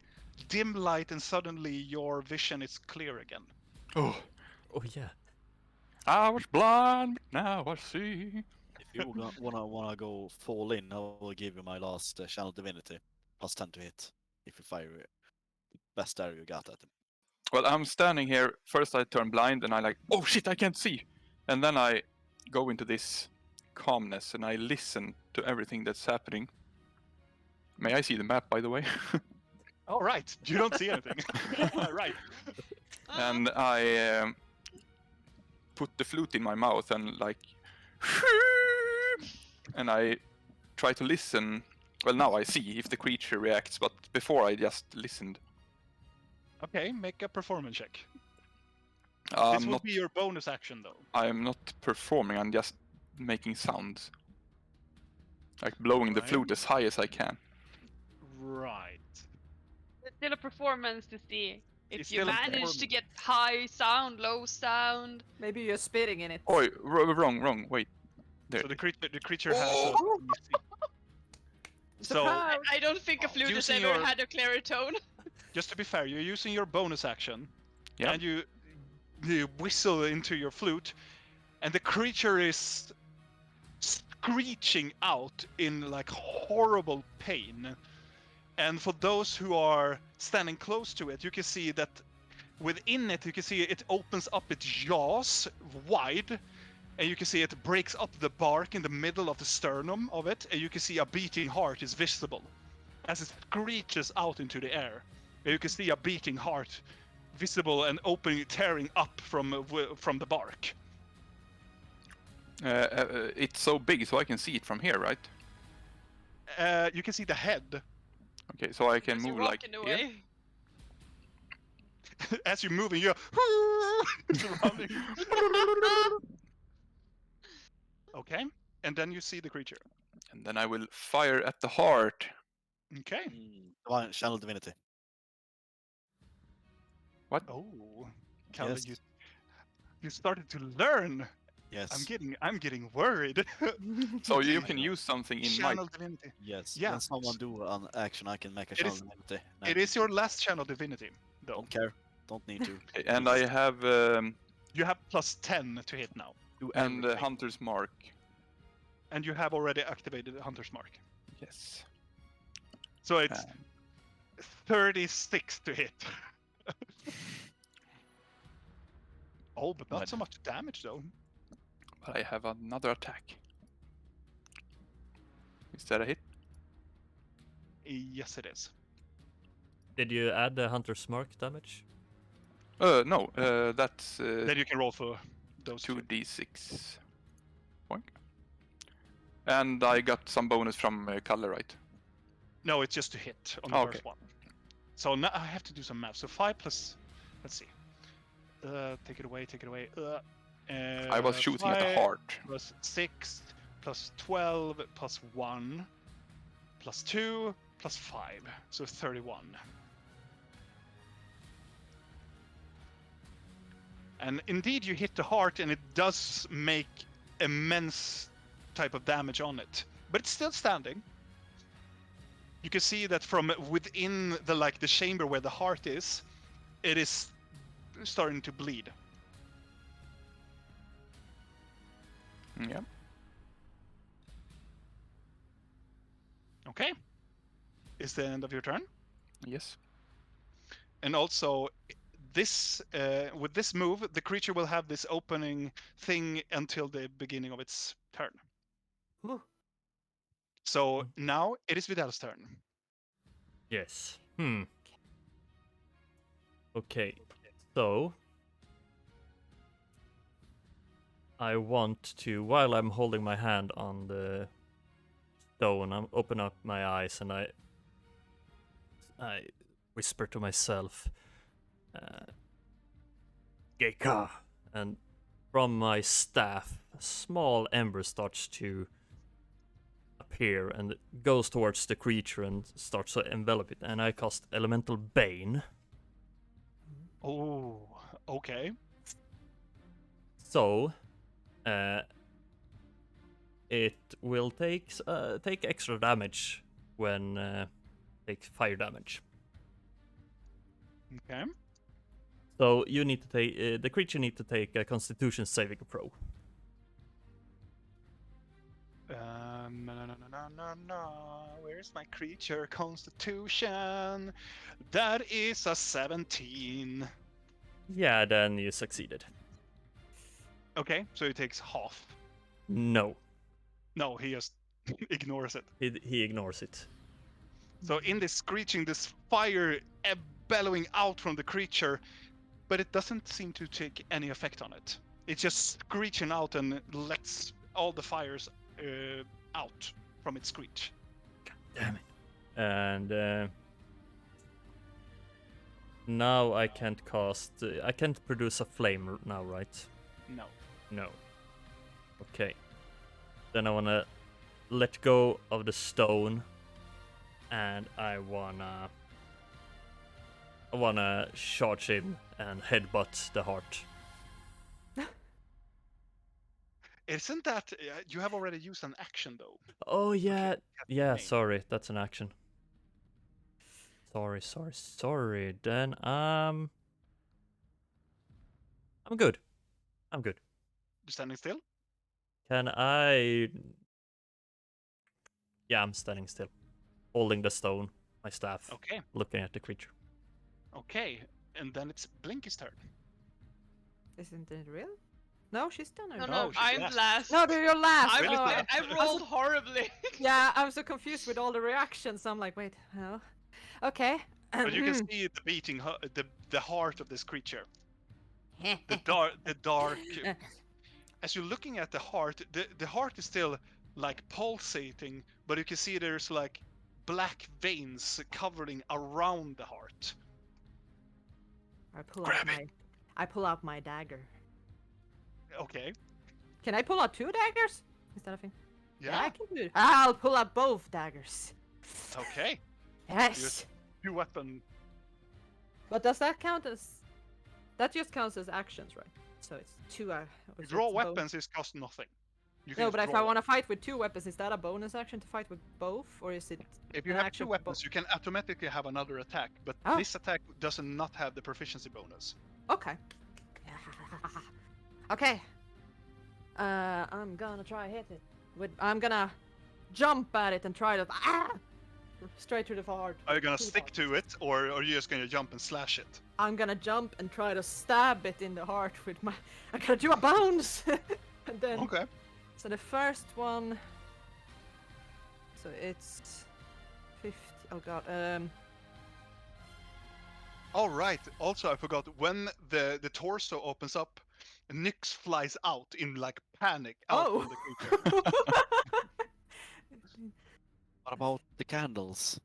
dim light, and suddenly your vision is clear again. oh, Oh yeah. I was blind, but now I see. If you wanna go fall in, I will give you my last channel divinity, +10 to hit. If you fire it, best arrow you got at him. Well, I'm standing here. First, I turn blind, and I like, oh shit, I can't see. And then I go into this calmness, and I listen to everything that's happening. May I see the map, by the way? All right, you don't see anything. Right. And I put the flute in my mouth and like, and I try to listen. Well, now I see if the creature reacts, but before I just listened. Okay, make a performance check. This I'm will not. be your bonus action, though. I'm not performing. I'm just making sounds, like blowing the Right. flute as high as I can. Right. It's still a performance to see if It's you still a manage to performance. get high sound, low sound. Maybe you're spitting in it. Oh, wrong. Wait. There. So the creature has a. So Surprise! I don't think a flute has Using ever your- had a clearer tone. just to be fair, you're using your bonus action, Yeah. and you whistle into your flute, and the creature is screeching out in like horrible pain, And for those who are standing close to it, you can see that within it, you can see it opens up its jaws wide, and you can see it breaks up the bark in the middle of the sternum of it, and you can see a beating heart is visible as it screeches out into the air. And you can see a beating heart visible and opening, tearing up from the bark. It's so big, so I can see it from here, right? You can see the head. Okay, so I can Because you're move like walking here. away. As you're moving, you're running. Okay, and then you see the creature. And then I will fire at the heart. Okay. Divine Channel Divinity. What? Oh, Calvin, Yes. you started to learn. Yes. I'm getting worried. So you can use something in my... Channel divinity. Yes. Yeah. When someone do an action, I can make a It Channel is- Divinity. It is your last channel divinity, though. Don't care. Don't need to. Okay, and I have You have +10 to hit now, Do and everything. Hunter's Mark. and you have already activated the Hunter's Mark. Yes. So it's 36 to hit. Oh, but not so much damage though. But I have another attack. Is that a hit? Yes, it is. Did you add the Hunter's Mark damage? No, that's Then you can roll for those two. 2d6. Boink. And I got some bonus from color, right? No, it's just to hit on the Okay. first one. So now I have to do some math. So 5 plus, let's see. Take it away, take it away. I was shooting at the 5 heart. Plus 6 plus 12 plus 1 plus 2 plus 5. So 31. And indeed you hit the heart and it does make immense type of damage on it. But it's still standing. You can see that from within the chamber where the heart is, it is starting to bleed. Yeah. Okay. Is the end of your turn? Yes. And also, this with this move, the creature will have this opening thing until the beginning of its turn. Ooh. So now it is Vidal's turn. Yes. Okay. So I want to, while I'm holding my hand on the stone, I open up my eyes and I whisper to myself, Geika, and from my staff, a small ember starts to appear and it goes towards the creature and starts to envelop it. And I cast Elemental Bane. Oh, okay. So, it will take extra damage when take fire damage. Okay. So you need to take the creature need to take a Constitution saving throw. No. Where's my creature constitution? That is a 17. Yeah, then you succeeded. Okay, so he takes half. No, No, he just ignores it. he ignores it. So in this screeching, this fire bellowing out from the creature, but it doesn't seem to take any effect on it. It's just screeching out and lets all the fires out from its screech. Damn it. And now I can't cast. I can't produce a flame now, right? No. No. Okay. Then I wanna let go of the stone, and I wanna charge him and headbutt the heart. Isn't that you have already used an action though? Oh yeah, Okay, yeah. name. Sorry, that's an action. Sorry. Then I'm good. I'm good. You standing still? Can I? Yeah, I'm standing still, holding the stone. my staff, Okay. looking at the creature. Okay. And then it's Blinky's turn. Isn't it real? No, she's done it. No, No, no, she's I'm last. last. No, you're last. I, Really Oh, last. I rolled horribly. yeah, I'm so confused with all the reactions. I'm like, wait, no. Okay. But you can see the beating, the heart of this creature. The dark. As you're looking at the heart is still like pulsating, but you can see there's like black veins covering around the heart. I pull out my dagger. Okay. Can I pull out 2 daggers? Is that a thing? Yeah. I can do it. I'll pull out both daggers. Okay. Yes. Two weapon. But does that count as? That just counts as actions, right? So it's 2. Or is Draw it weapons is cost nothing. You can No, just but if draw I want to fight with 2 weapons, is that a bonus action to fight with both, or is it? If you an have action 2 for weapons, both? you can automatically have another attack, but Oh. this attack does not have the proficiency bonus. Okay. Okay. I'm gonna try hit it. I'm gonna jump at it and try to straight to the heart. Are you gonna To the stick heart. to it, or are you just gonna jump and slash it? I'm gonna jump and try to stab it in the heart with my. I'm gonna do a bounce, and then. Okay. So the first one. So it's 50. Oh god. All right. Also, I forgot when the torso opens up, Nyx flies out in like panic out Oh. from the creature. What about the candles?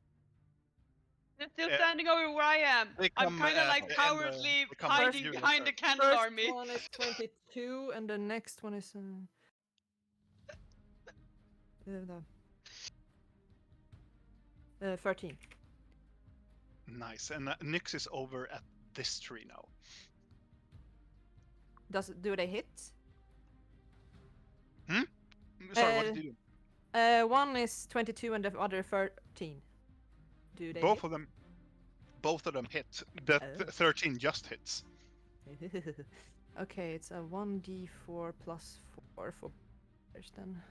They're still Yeah. standing over where I am. They I'm come, kind of uh, like in the- cowardly they come hiding first. behind the candle First army. one is 22, and the next one is. No. 13. Nice. And Nyx is over at this tree now. Do they hit? Sorry, what did you do? One is 22 and the other 13. Do they? Both of them hit. The Oh. 13 just hits. Hit? Okay, it's a 1d4 plus 4 for players then.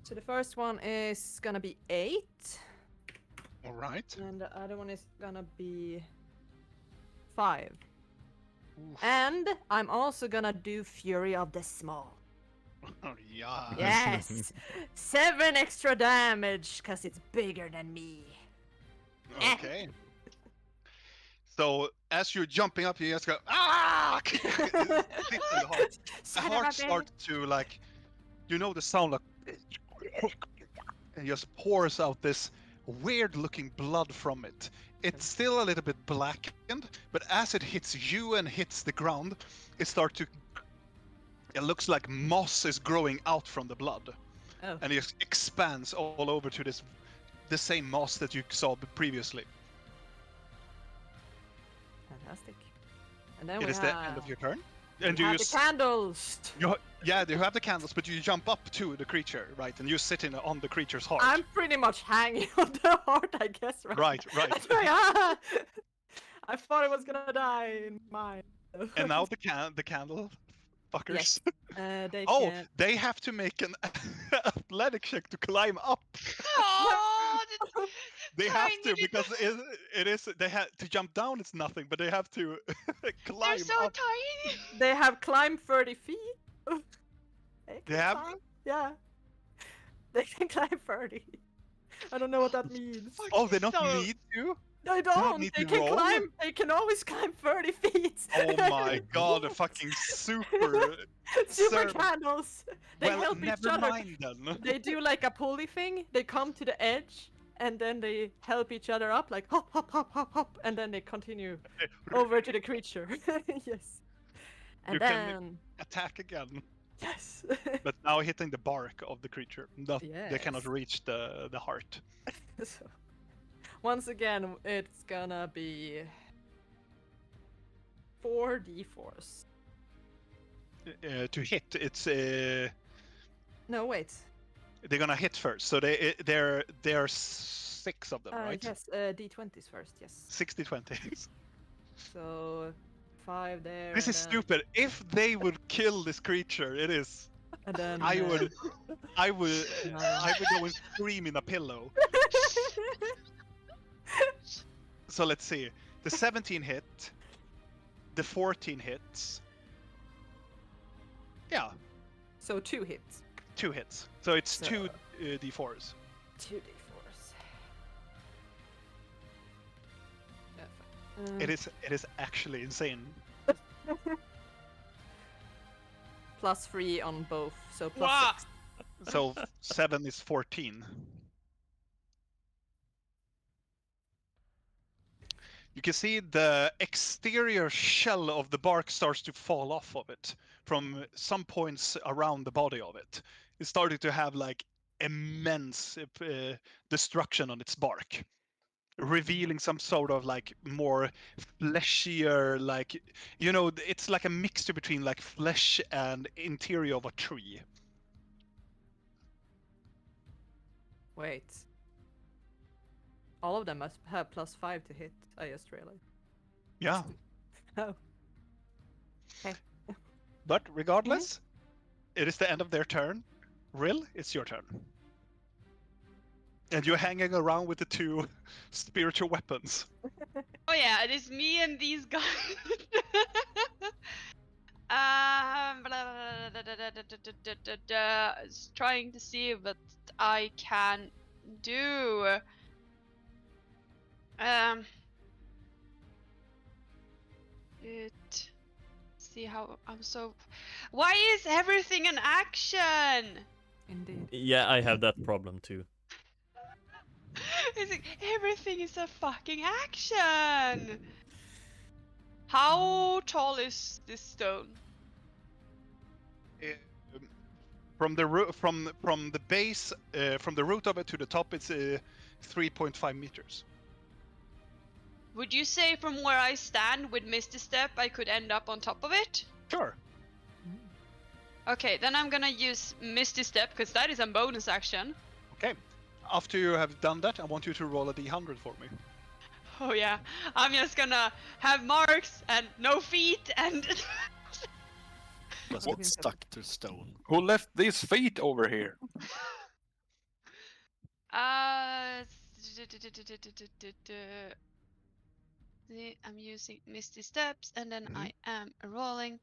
So the first one is gonna be 8, All right. and the other one is gonna be 5. Oof. And I'm also gonna do Fury of the Small. Oh, yeah. Yes! 7 extra damage, because it's bigger than me. Okay. So as you're jumping up, you just go ah! It hits in the heart. The Son of a heart bitch. starts to like, you know, the sound like, and just pours out this weird-looking blood from it. It's still a little bit blackened, but as it hits you and hits the ground, it starts to. It looks like moss is growing out from the blood, Oh. and it expands all over to the same moss that you saw previously. Fantastic. And then It we is have, the end of your turn, and we you have the just candles. you have the candles, but you jump up to the creature, right, and you sit on the creature's heart. I'm pretty much hanging on the heart, I guess, right? Right. That's like, ah! I thought it was gonna die in mine. And now the candle fuckers. They Oh, can. they have to make an athletic check to climb up. Oh, They have Tiny to little- because it is they have to jump down. It's nothing, but they have to they're climb so up. tiny. They have climbed 30 feet. They They can have? climb, yeah. They can climb 30. I don't know what that means. Oh, they don't So- need to. They don't don't. need They to can roll? climb. They can always climb 30 feet. Oh my god, a fucking super. Super Sir. candles. They Well, help each never other. mind then. They do like a pulley thing. They come to the edge, and then they help each other up, like hop, hop, hop, hop, hop, and then they continue over to the creature. Yes. And You can- then Attack again, yes. but now hitting the bark of the creature. They cannot Yes. reach the heart. So, once again, it's gonna be 4d4s. To hit, it's No, wait. they're gonna hit first. So there are 6 of them, right? Yes, d20s first. Yes. 60-20. So 5 there. This and is then- stupid. If they would kill this creature, it is And then I would Nice. go and scream in a pillow. So let's see. The 17 hit. The 14 hits. Yeah, So 2 hits. 2 hits. So it's So- 2 d4s. 2d4s. It is actually insane. Plus 3 on both, so plus Wow. 6. So 7 is 14. You can see the exterior shell of the bark starts to fall off of it from some points around the body of it. It's starting to have like immense destruction on its bark, revealing some sort of like more fleshier, like, you know, it's like a mixture between like flesh and interior of a tree. Wait. All of them must have plus 5 to hit, I just realized. Yeah. Oh. But regardless, it is the end of their turn. Rill, it's your turn. And you're hanging around with the 2 spiritual weapons. Oh yeah, it is me and these guys. Trying to see what I can do. See how I'm so. Why is everything an action? Indeed. Yeah, I have that problem too. It's like everything is a fucking action. How tall is this stone? From the from the base, from the root of it to the top, it's 3.5 meters. Would you say from where I stand with Misty Step I could end up on top of it? Sure. Okay, then I'm gonna use Misty Step because that is a bonus action. Okay. After you have done that, I want you to roll a d100 for me. Oh yeah, I'm just gonna have marks and no feet and Just get stuck to stone. Who left these feet over here? I'm using Misty Steps and then I am rolling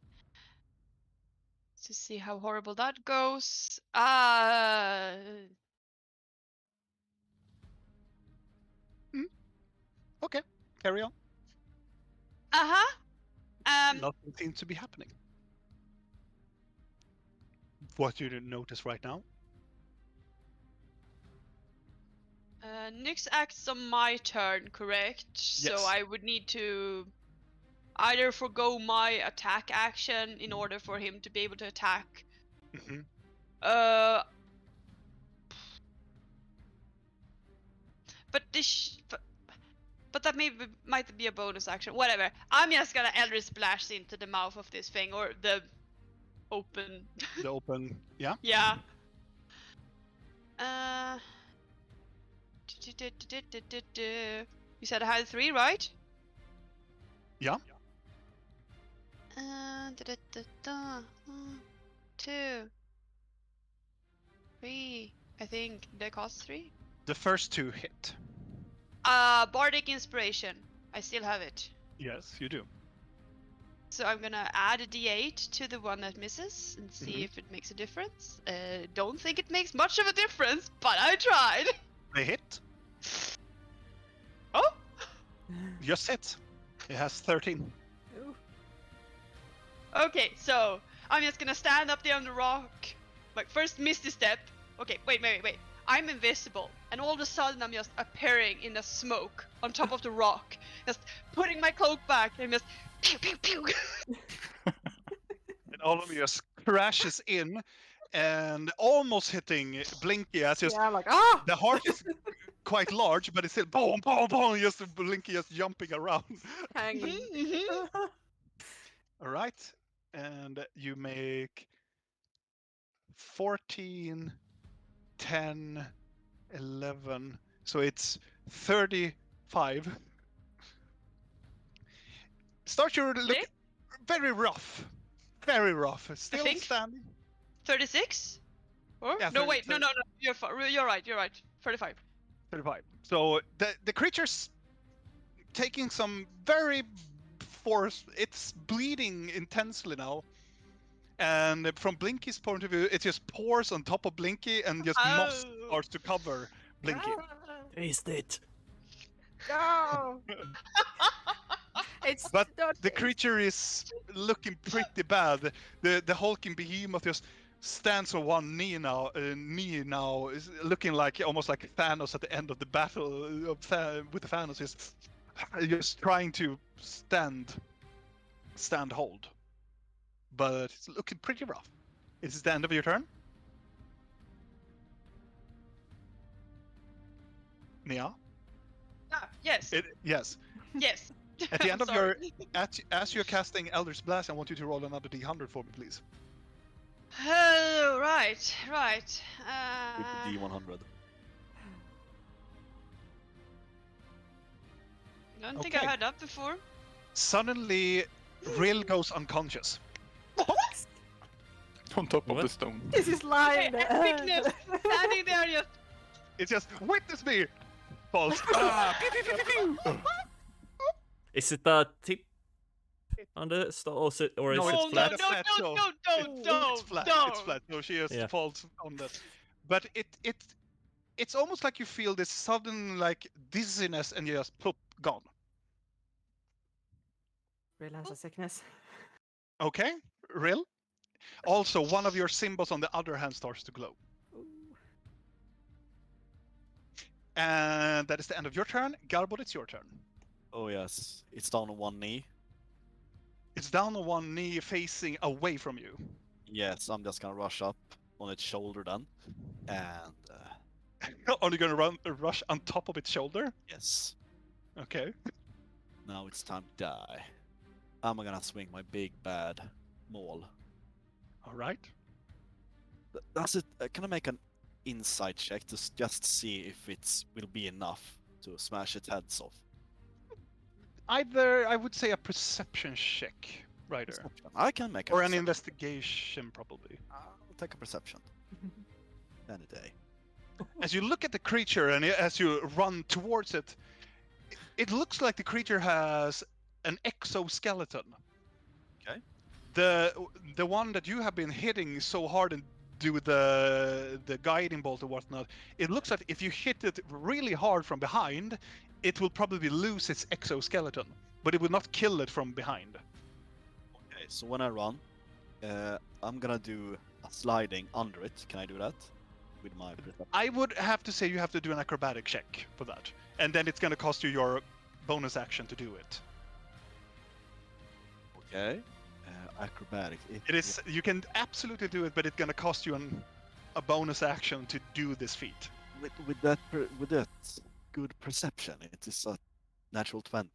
to see how horrible that goes. Okay, carry on. Nothing seems to be happening. What you didn't notice right now? Nyx acts on my turn, correct? So Yes. I would need to either forgo my attack action in order for him to be able to attack. Mm-hmm. But that might be a bonus action. Whatever. I'm just gonna Eldritch Splash into the mouth of this thing or the open. The open, yeah. Yeah. You said I had 3, right? Yeah. 2, 3. I think they cost 3. The first 2 hit. Bardic Inspiration. I still have it. Yes, you do. So I'm gonna add a d8 to the one that misses and see if it makes a difference. Don't think it makes much of a difference, but I tried. They hit. Oh! Just hit. It has 13. Ooh. Okay, so I'm just gonna stand up there on the rock. Like first Misty Step. Okay, wait. I'm invisible, and all of a sudden I'm just appearing in the smoke on top of the rock, just putting my cloak back and just pew pew pew. And all of you just crashes in and almost hitting Blinky as just Yeah, like the heart is quite large, but it's still boom, boom, boom, just Blinky just jumping around. hanging. All right, and you make 14, 10, 11, so it's 35. Start your look Okay. very rough, still think- standing. 36? Or? Yeah, No, 30 wait, no, no, no. You're right, you're right. 35. 35. So the creature's taking some very force. It's bleeding intensely now. And from Blinky's point of view, it just pours on top of Blinky and just moss Oh. starts to cover Blinky. Taste it. No! It's But not the creature is looking pretty bad. The hulking behemoth just stands on one knee now. Is looking like almost like Thanos at the end of the battle with Thanos. Is just trying to stand hold, but it's looking pretty rough. Is it the end of your turn? Nia? Ah, yes. Yes. Yes. At the end of Sorry. as you're casting Elder's Blast, I want you to roll another D100 for me, please. Oh, right. With the D100. I don't think I Okay. had that before. Suddenly, Rill goes unconscious. On top of What? the stone. This is lying. Hey, epicness! Standing there just... It's just, witness me! Falls. Ah, pew, pew, pew, pew, pew. Is it a tip on the stone, or is it No, No, it's no, flat. no, Flat, so- don't, It's flat. don't. It's flat. So she just Yeah. falls on that. But it's almost like you feel this sudden like dizziness and you just poof, gone. Real has a sickness. Okay, Rill. Also, one of your symbols on the other hand starts to glow. And that is the end of your turn. Garbod, it's your turn. Oh yes, it's down on one knee. It's down on one knee facing away from you. Yes, I'm just gonna rush up on its shoulder then. And Are you gonna rush on top of its shoulder? yes, Okay. now it's time to die. I'm gonna swing my big bad maul. All right. Does it? Can I make an insight check to just see if it will be enough to smash its heads off? Either I would say a perception check, Ryder, Perception. I can make a or an perception. investigation probably. I'll take a perception. Any day. As you look at the creature and as you run towards it, it looks like the creature has an exoskeleton. Okay. The one that you have been hitting so hard and do the guiding bolt or whatnot, it looks like if you hit it really hard from behind, it will probably lose its exoskeleton, but it will not kill it from behind. Okay, so when I run, I'm gonna do a sliding under it. Can I do that? With my perception? I would have to say you have to do an acrobatic check for that, and then it's gonna cost you your bonus action to do it. Okay. Acrobatic. It is, you can absolutely do it, but it's gonna cost you a bonus action to do this feat. With that good perception. It is a natural 20.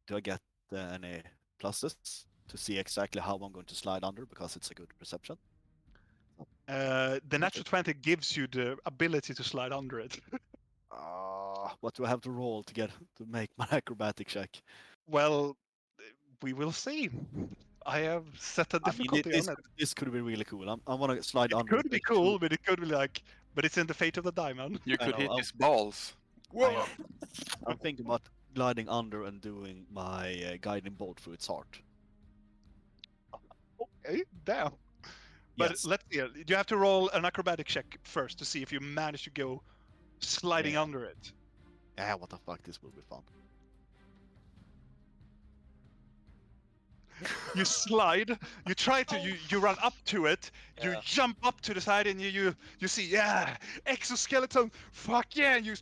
Do I get any pluses to see exactly how I'm going to slide under because it's a good perception? The natural 20 gives you the ability to slide under it. What do I have to roll to make my acrobatic check? Well, we will see. I have set a I mean, difficulty on it. this could be really cool. I want to slide It under. could be cool, but it could be like, but it's in the fate of the die, man. You I could know, hit I'll- his balls. Whoa! I'm thinking about gliding under and doing my guiding bolt through its heart. Okay, damn. But Yes. let's see. You have to roll an acrobatic check first to see if you manage to go sliding Yeah. under it. Yeah, what the fuck? This will be fun. You slide. You try to. You run up to it. You Yeah. jump up to the side, and you see, yeah, exoskeleton. Fuck yeah! You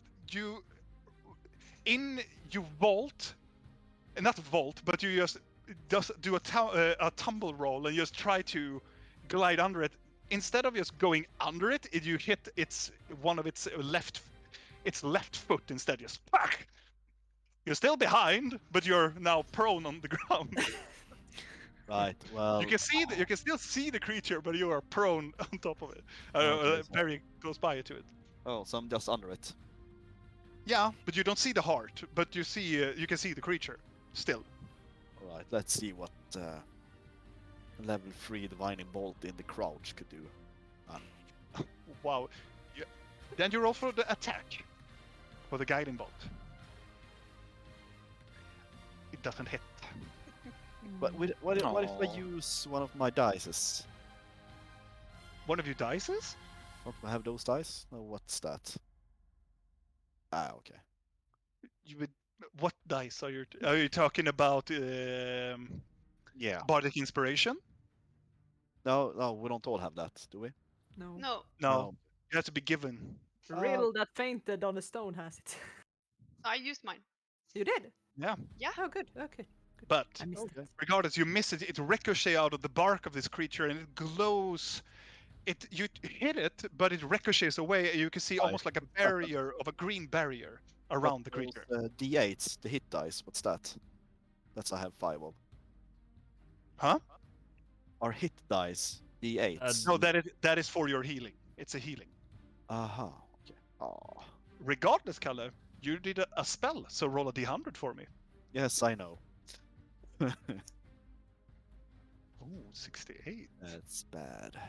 you vault, not vault, but you just do a tumble roll and just try to glide under it. Instead of just going under it, you hit one of its left foot instead. Just fuck. You're still behind, but you're now prone on the ground. Right. Well. You can still see the creature, but you are prone on top of it, Okay, so- very close by to it. Oh, so I'm just under it. Yeah, but you don't see the heart, but you see you can see the creature still. All right. Let's see what level 3 divining bolt in the crouch could do. Wow. Yeah. Then you roll for the attack. For the guiding bolt. It doesn't hit. But what if I Aw. use one of my dices? One of your dices? Don't I have those dice? No, what's that? Ah, okay. You would. What dice are you? Are you talking about Yeah. bardic inspiration? No, we don't all have that, do we? No. No, No. You have to be given. Riddle that fainted on a stone has it. I used mine. You did? Yeah. Yeah. Oh, good. Okay. But I missed Okay. it. regardless, you miss it. It ricochets out of the bark of this creature, and it glows. You hit it, but it ricochets away. And you can see Right. almost like a barrier of a green barrier around the creature. D8s, the hit dice, what's that? That's I have 5 of. Huh? Are hit dice D8s? No, that is for your healing. It's a healing. Aha. Okay. Oh. Regardless, Kalle, you did a spell, so roll a d100 for me. Yes, I know. Oh, 68. That's bad.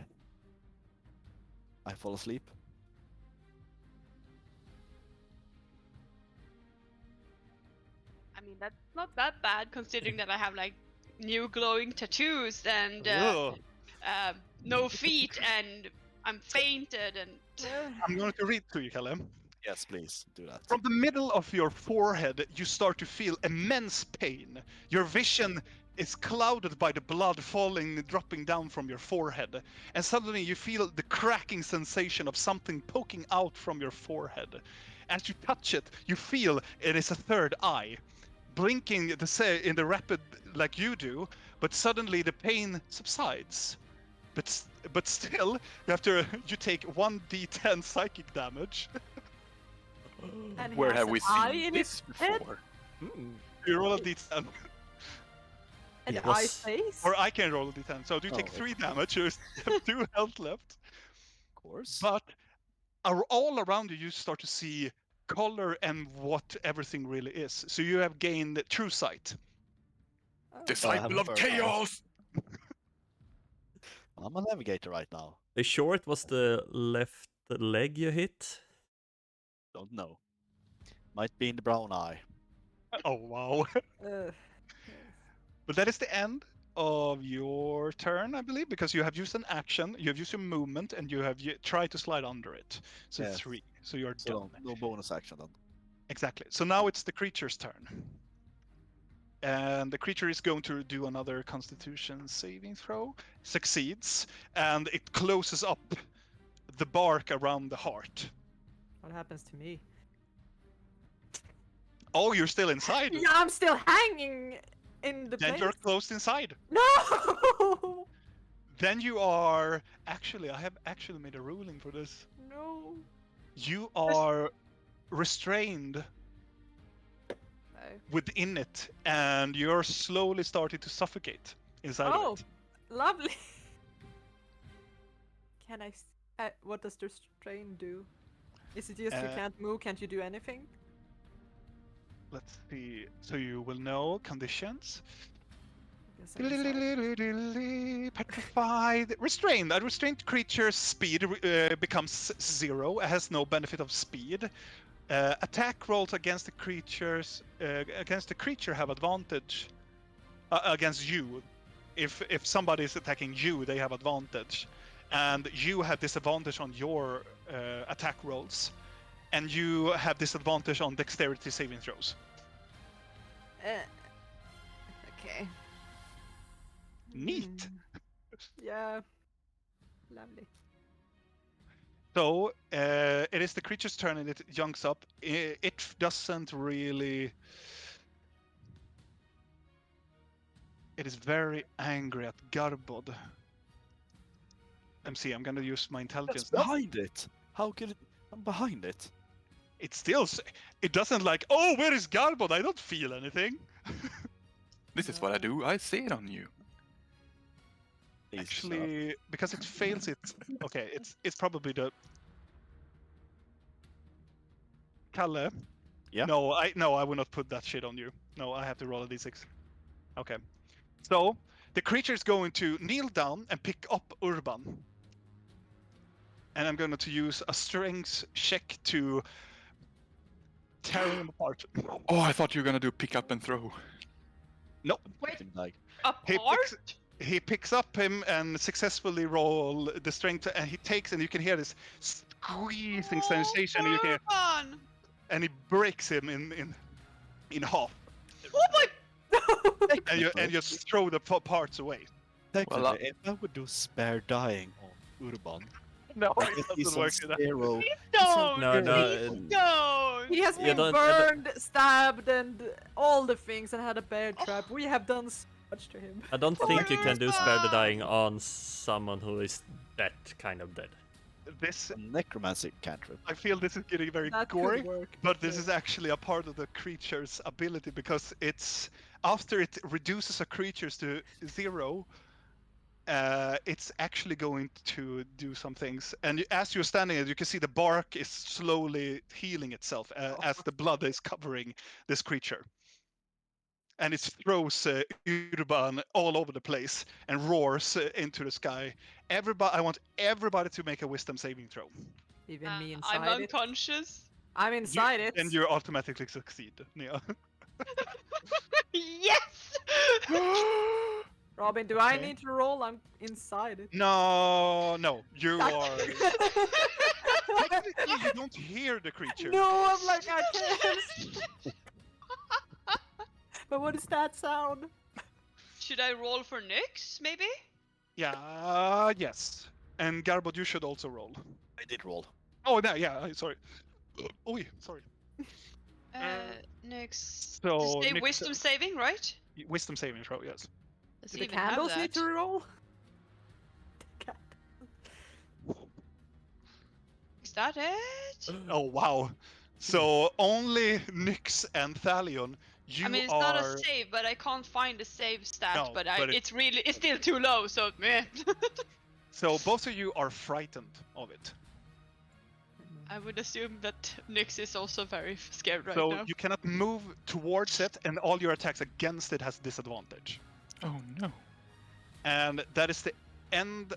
I fall asleep. I mean, that's not that bad considering that I have like new glowing tattoos and Ugh. no feet and I'm fainted and I'm going to read to you, Kalle. Yes, please do that. From the middle of your forehead, you start to feel immense pain. Your vision is clouded by the blood dropping down from your forehead. And suddenly you feel the cracking sensation of something poking out from your forehead. As you touch it, you feel it is a third eye, blinking in the rapid like you do, but suddenly the pain subsides. But still, you take 1d10 psychic damage. And he Where has have an we eye seen in this his head? before? You roll a d10. And It the eye was- face? Or I can roll a d10. So you take Oh. 3 damage, you have 2 health left. Of course. But all around you, you start to see color and what everything really is. So you have gained true sight. Oh. Disciple of third eye. chaos! I'm a navigator right now. Are you sure it was the left leg you hit? Don't know. Might be in the brown eye. Oh, wow. Ugh. But that is the end of your turn, I believe, because you have used an action, you have used your movement, and you have tried to slide under it. So Yes. 3. So you're So done. no bonus action then. Exactly. So now it's the creature's turn. And the creature is going to do another constitution saving throw. Succeeds. And it closes up the bark around the heart. What happens to me? Oh, you're still inside? Yeah, I'm still hanging in the Then place. you're closed inside. No! Then you are... Actually, I have actually made a ruling for this. No. You are restrained No. within it, and you're slowly starting to suffocate inside Oh, of it. lovely. Can I? What does the strain do? Is it just you can't move? Can't you do anything? Let's see. So you will know conditions. Guess I'm inside. Petrified. Restrained. A restrained creature's speed becomes 0. It has no benefit of speed. Attack rolls against the creature have advantage against you. If somebody is attacking you, they have advantage, and you have disadvantage on your attack rolls, and you have disadvantage on dexterity saving throws. Okay. Neat. Yeah. Lovely. So it is the creature's turn, and it junks up. It doesn't really. It is very angry at Garbod. MC, I'm gonna use my intelligence. That's behind it. How can it? I'm behind it. It still. It doesn't like. Oh, where is Garbod? I don't feel anything. This is what I do. I see it on you. Please shut up. Actually, because it fails it. Okay, it's probably the. Kalle. Yeah? No, I will not put that shit on you. No, I have to roll a d6. Okay. So The creature is going to kneel down and pick up Urban. And I'm going to use a strength check to tear him apart. Oh, I thought you were gonna do pick up and throw. Nope. Wait, Like, apart? He picks up him and successfully roll the strength, and he takes, and you can hear this squeezing sensation. And you can, Urban! and he breaks him in half, Oh my! and just throw the parts away. technically, Well, if I would do spare dying on Urban, No, I guess he's on zero. Don't! No, no, Please don't! He has You been don't- burned, stabbed, and all the things, and had a bear trap. We have done so much to him. I don't think you can do spare the Urban! dying on someone who is that kind of dead. This, A necromancy cantrip. I feel this is getting very That gory, could work. but this is actually a part of the creature's ability because it's after it reduces a creature to 0. It's actually going to do some things, and as you're standing there, you can see the bark is slowly healing itself as the blood is covering this creature, and it throws Urban all over the place and roars into the sky. Everybody, I want everybody to make a wisdom saving throw, Even me I'm inside it. unconscious. I'm inside it. and you automatically succeed. Yeah. Yes! Robin, do I Okay. need to roll? I'm inside it. No, you I- are. Technically, you don't hear the creature. No, I'm like, I can't. But what does that sound? Should I roll for Nyx, maybe? Yeah, yes. And Garbod, you should also roll. I did roll. Oh, no, yeah, sorry. Oh, sorry. Nyx. So, Just say Nyx- wisdom saving, right? Wisdom saving throw, yes. Does Do he the even have candles need that? to roll? Is that it? Oh, wow. So, only Nyx and Thalion, you I mean, it's are... not a save, but I can't find the save stat. No, but but it's still too low. So meh. So, both of you are frightened of it. I would assume that Nyx is also very scared right So, now. you cannot move towards it, and all your attacks against it has disadvantage. Oh no. And that is the end...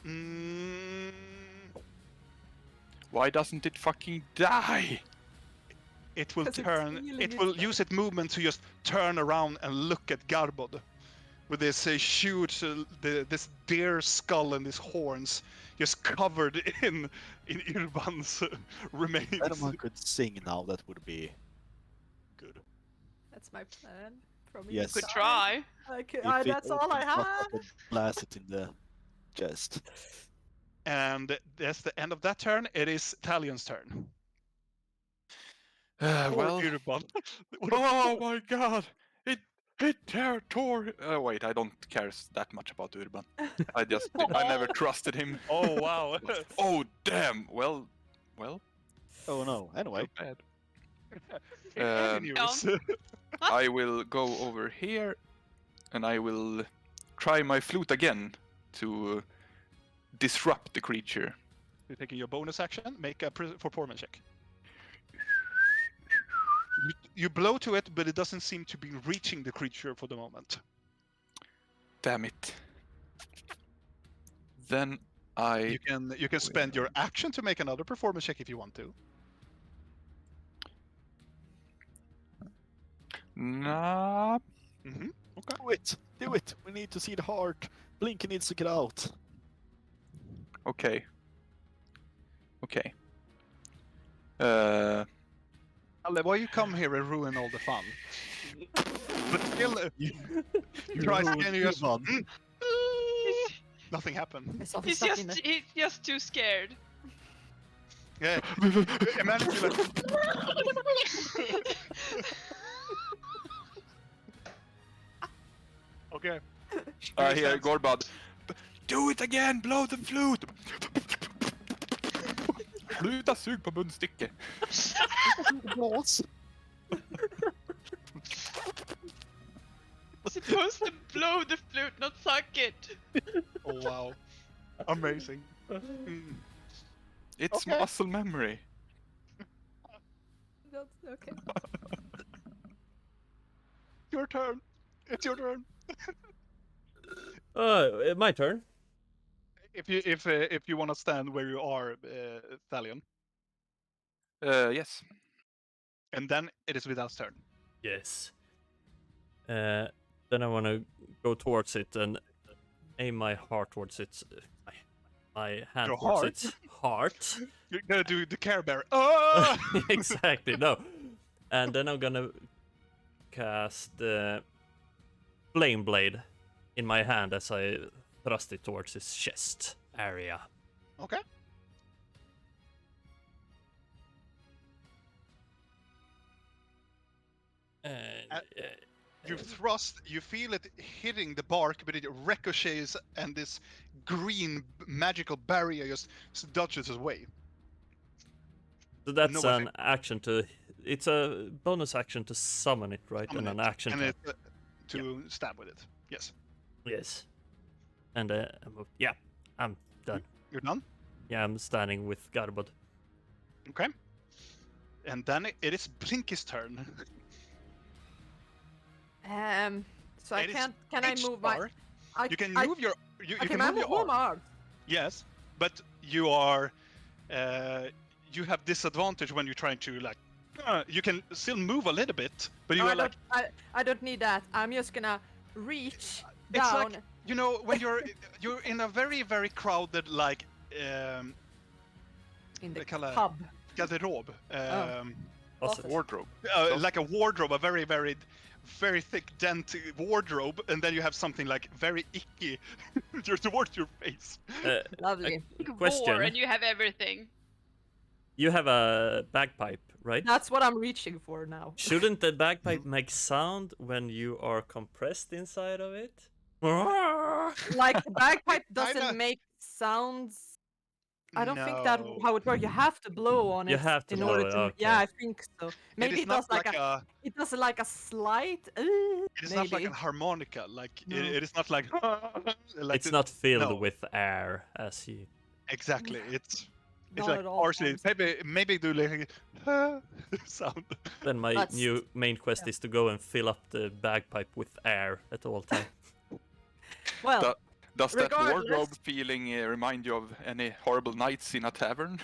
Why doesn't it fucking die? It will 'Cause it's turn. healing It will itself. use its movement to just turn around and look at Garbod, with this huge, this deer skull and these horns, just covered in Urban's remains. If anyone could sing now, that would be good. That's my plan. From Yes. Could inside. try. If it That's all I opens up, have. could blast it in the chest. And that's the end of that turn. It is Talion's turn. Poor Well. Urban. Oh my god! It tore. Wait, I don't care that much about Urban. I never trusted him. Oh wow. Oh damn! Well. Oh no. Anyway, Bad. Any news? I will go over here, and I will try my flute again to disrupt the creature. You're taking your bonus action. Make a performance check. You blow to it, but it doesn't seem to be reaching the creature for the moment. Damn it! Then I You can spend your action to make another performance check if you want to. nah. Mm-hmm. do it. Do it. We need to see the heart. Blinky needs to get out. Okay. Okay. Ale, why you come here and ruin all the fun? But still, try again. You just, Urban. nothing happened. I saw him He's stuck in he's just too scared. Yeah. Imagine you like. Okay. I hear Gorbad. Do it again! Blow the flute! Sluta sug på munstycke! Blås. Supposed to blow the flute, not suck it. Oh wow. Amazing. Mm. It's Okay. muscle memory. Okay. Your turn. It's your turn. My turn. If you want to stand where you are, Thalion, Yes. and then it is Vidal's turn. Yes. Then I want to go towards it and aim my heart towards its my hand Your towards heart? its heart. You're gonna do the Care Bear. Oh! Exactly. No. And then I'm gonna cast Flame Blade in my hand as I thrust it towards his chest area. Okay. And You thrust, you feel it hitting the bark, but it ricochets, and this green magical barrier just dodges away. so that's no an action to. It's a bonus action to summon it, right? Summon and it, an action and to. it, to stab with it. Yes. Yes. And yeah, I'm done. You're done? Yeah, I'm standing with Garbod. Okay. And then it is Blinky's turn. So I It is can't. Can I pitch move my? dark. I, You can I, move your. You okay, can I move your move my arm. arms. Yes, but you are. You have disadvantage when you're trying to like. You can still move a little bit, but you No, are like. I don't need that. I'm just gonna reach It's down. like, you know, when you're in a very crowded like in the kalla- pub. garderobe, Closet. Wardrobe. like a wardrobe, a very thick dent wardrobe, and then you have something like very icky towards your face. Lovely. Question. War and you have everything. You have a bagpipe, right? That's what I'm reaching for now. Shouldn't the bagpipe make sound when you are compressed inside of it? Like the bagpipe doesn't Kinda- make sounds. I don't think that how it works. You have to blow on You it have to in blow order it, to. okay. Yeah, I think so. Maybe it is it does not like a. It does like a slight. It is not like maybe. a harmonica. Like No. it is not like. like It's not filled no. with air as you. Exactly. It's Not like at all partially. times. Maybe do like sound. Then my That's- new main quest is to go and fill up the bagpipe with air at all times. Well, Does that Regardless- wardrobe feeling remind you of any horrible nights in a tavern?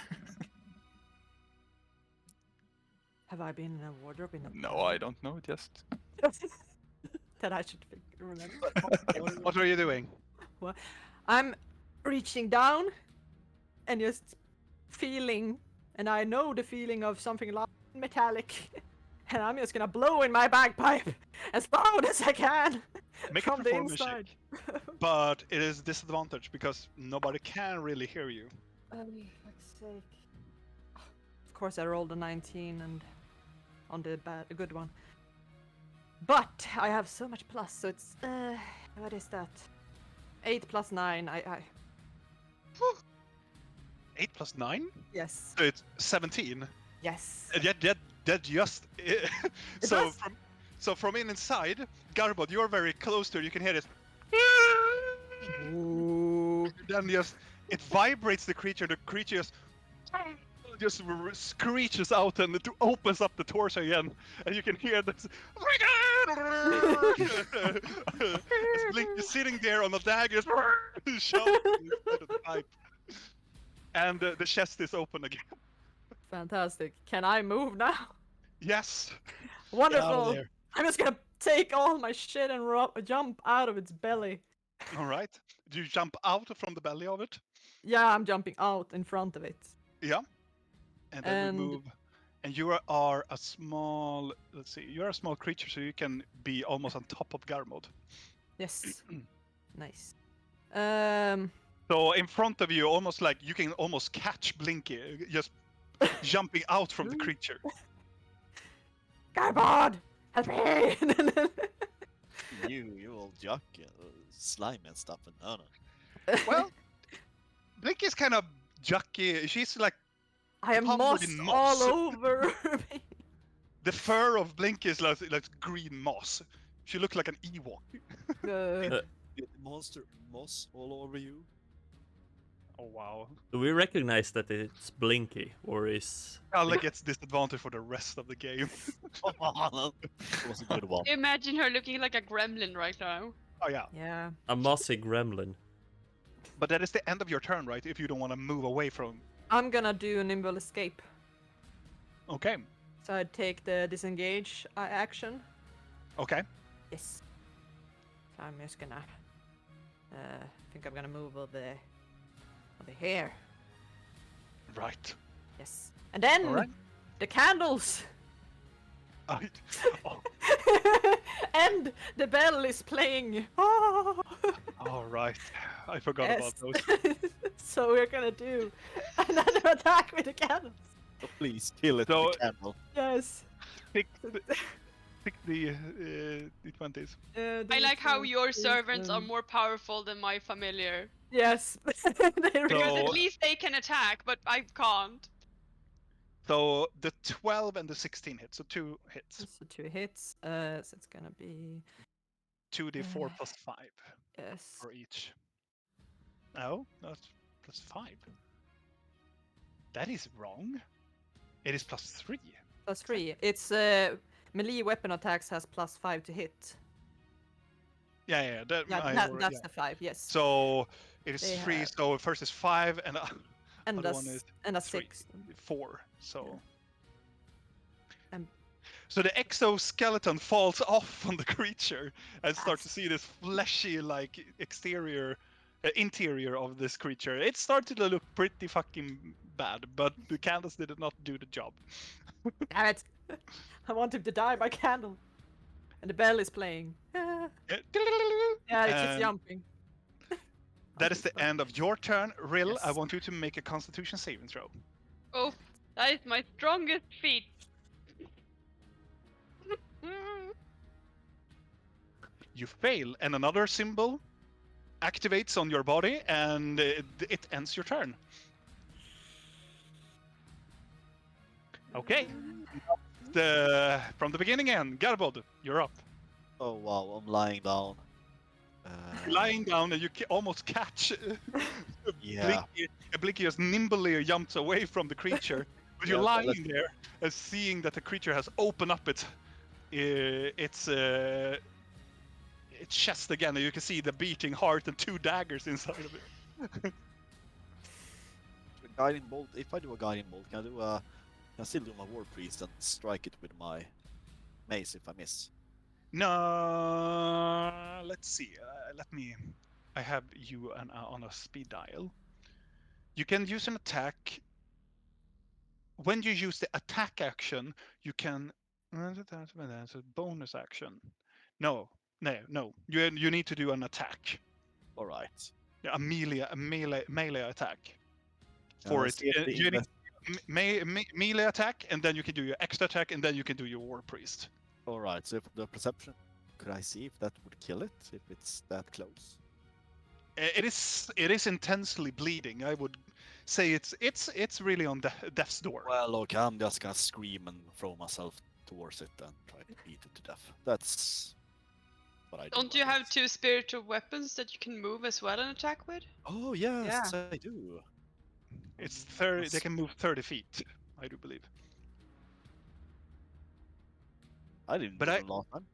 have I been in a wardrobe in a? No, I don't know. Just that I should remember. What are you doing? I'm reaching down and just feeling, and I know the feeling of something metallic, and I'm just gonna blow in my bagpipe as loud as I can Make a from the performance inside. check. But it is disadvantage because nobody can really hear you. Fuck's sake. Of course, I rolled a 19 and on the a good one. But I have so much plus, so it's what is that? 8 plus 9. I 8 plus 9? yes. So it's 17. Yes. And yet that just does. so from inside, Garbod, you're very close to it. You can hear it. Ooh. Then just it vibrates the creature. The creature just screeches out and it opens up the torso again, and you can hear this. It's Blink is sitting there on a dagger, shouting instead of the pipe, and the chest is open again. Fantastic. Can I move now? Yes. Wonderful. I'm just gonna take all my shit and jump out of its belly. All right. Do you jump out from the belly of it? Yeah, I'm jumping out in front of it. Yeah. And then And- we move. And you are a small. Let's see. You're a small creature, so you can be almost on top of Garmod. Yes. Nice. So in front of you, almost like you can almost catch Blinky, just jumping out from the creature. Garbod! Help me! You old jock, slime and stuff, and no. Well, Blinky's kind of jucky. She's like I am covered moss in all moss. over me. the fur of Blinky is like green moss. She looks like an Ewok. Get the monster moss all over you. Oh wow. Do we recognize that it's Blinky, or is Kalle gets disadvantage for the rest of the game. That was a good one. Imagine her looking like a gremlin right now. Oh yeah, Yeah. A mossy gremlin. but that is the end of your turn, right? If you don't want to move away from. I'm gonna do a nimble escape. Okay. So I'd take the disengage action. Okay. Yes. So I'm just gonna. I think I'm gonna move over here. Right. Yes. And then All right. the candles. Oh, And the bell is playing. Oh. all right. I forgot about those. So we're gonna do another attack with the candles. So please kill it So- with the candle. Yes. Pick the d20s. I like how your servants are more powerful than my familiar. Yes. They Because really- at So- least they can attack, but I can't. So the 12 and the 16 hits. So 2 hits. So 2 hits. So it's gonna be 2d4 plus 5 yes. for each. No, that's plus 5. That is wrong. It is plus 3. Plus 3. It's melee weapon attacks has plus 5 to hit. Yeah. Yeah, that's the 5. Yes. So it is They 3. have- So first is 5 and and other a one is and a 3. 6. 4. So. And- So the exoskeleton falls off on the creature and start to see this fleshy, like interior of this creature. It started to look pretty fucking bad, but the candles did not do the job. Damn it! I want him to die by candle. And the bell is playing. Yeah, it keeps And jumping. that is the end of your turn. Rill, I Yes. want you to make a Constitution saving throw. Oh, that is my strongest feat. You fail, and another symbol activates on your body, and it ends your turn. Okay. From the beginning again, Garbod, you're up. Oh wow, I'm lying down. Lying down, and you almost catch Yeah. Blinky just nimbly jumps away from the creature, but you're Yeah, but lying there and seeing that the creature has opened up its chest again, and you can see the beating heart and 2 daggers inside of it. Guiding bolt. If I do a guiding bolt, can I still do my war priest and strike it with my mace if I miss? No, let's see. I have you on a speed dial. You can use an attack. When you use the attack action, you can. That's a bonus action. No. You need to do an attack. All right. A melee attack. Uh, For it, see if the you need invest- melee attack, and then you can do your extra attack, and then you can do your war priest. All right. So if the perception, could I see if that would kill it if it's that close? It is intensely bleeding. I would say it's really on death's door. Well, okay. I'm just gonna scream and throw myself towards it and try to beat it to death. That's what I do. Don't I you have guess. 2 spiritual weapons that you can move as well and attack with? Oh yes, I do. It's 30. They That's- can move 30 feet. I do believe. I didn't But do I- it last time.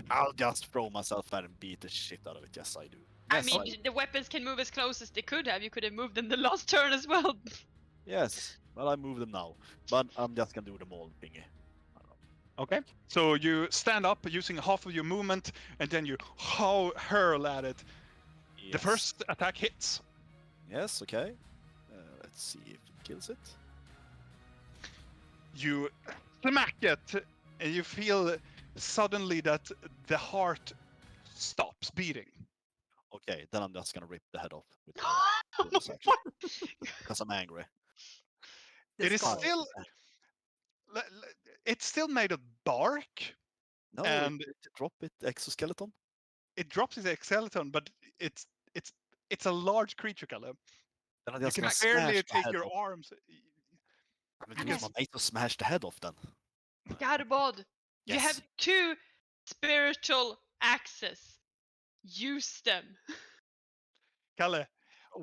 I'll just throw myself there and beat the shit out of it. Yes, I do. I Yes, mean, the weapons can move as close as they could have. You could have moved them the last turn as well. Yes. Well, I move them now, but I'm just gonna do them all thingy. Okay. So you stand up using half of your movement, and then you hurl at it. The Yes. first attack hits. Yes. Okay. Let's see if it kills it. You smack it, and you feel suddenly that the heart stops beating. Okay, then I'm just gonna rip the head off with my bonus action because I'm angry. It is skull. still. It's still made of bark. No, And- it drop it exoskeleton. It drops its skeleton, but it's a large creature, Kalle. Then I You just can gonna barely smash the take head your off. arms. I'm you gonna use can- my mate to smash the head off then. Garbod, you Yes. have 2 spiritual axes. Use them. Kalle,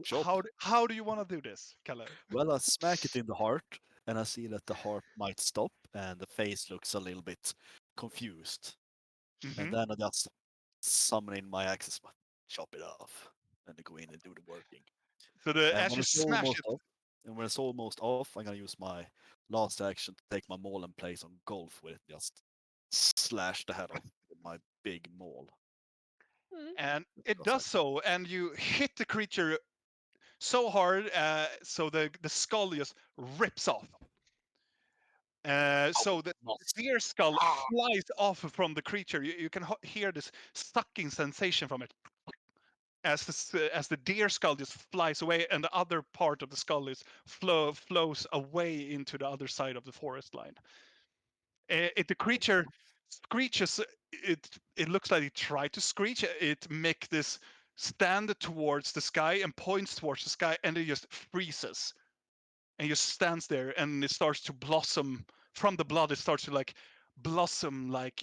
Chop. how do you want to do this, Kalle? Well, I smack it in the heart, and I see that the heart might stop, and the face looks a little bit confused. Mhm. And then I just summoning my axes, but chop it off, and go in and do the working. So And as when you it's smash almost it, off, I'm gonna use my last action to take my maul and play some golf with it. Just slash the head off with my big maul. and it Goes does like so, and you hit the creature so hard, so the skull just rips off. So the nuts. deer skull flies off from the creature. You can hear this sucking sensation from it as the deer skull just flies away, and the other part of the skull is flows away into the other side of the forest line. The creature screeches. It looks like it tried to screech. It make this stand towards the sky and points towards the sky, and it just freezes and just stands there, and it starts to blossom from the blood. It starts to like blossom like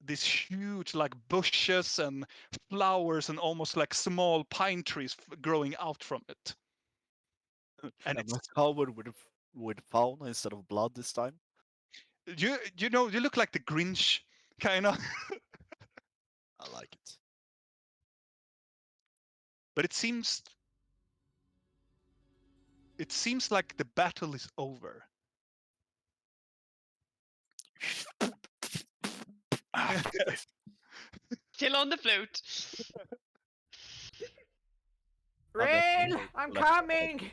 these huge like bushes and flowers and almost like small pine trees growing out from it. And Am I covered with fauna instead of blood this time? you know, you look like the Grinch kind of. I like it. But it seems like the battle is over. After this. Still on the flute. Rail, I'm coming.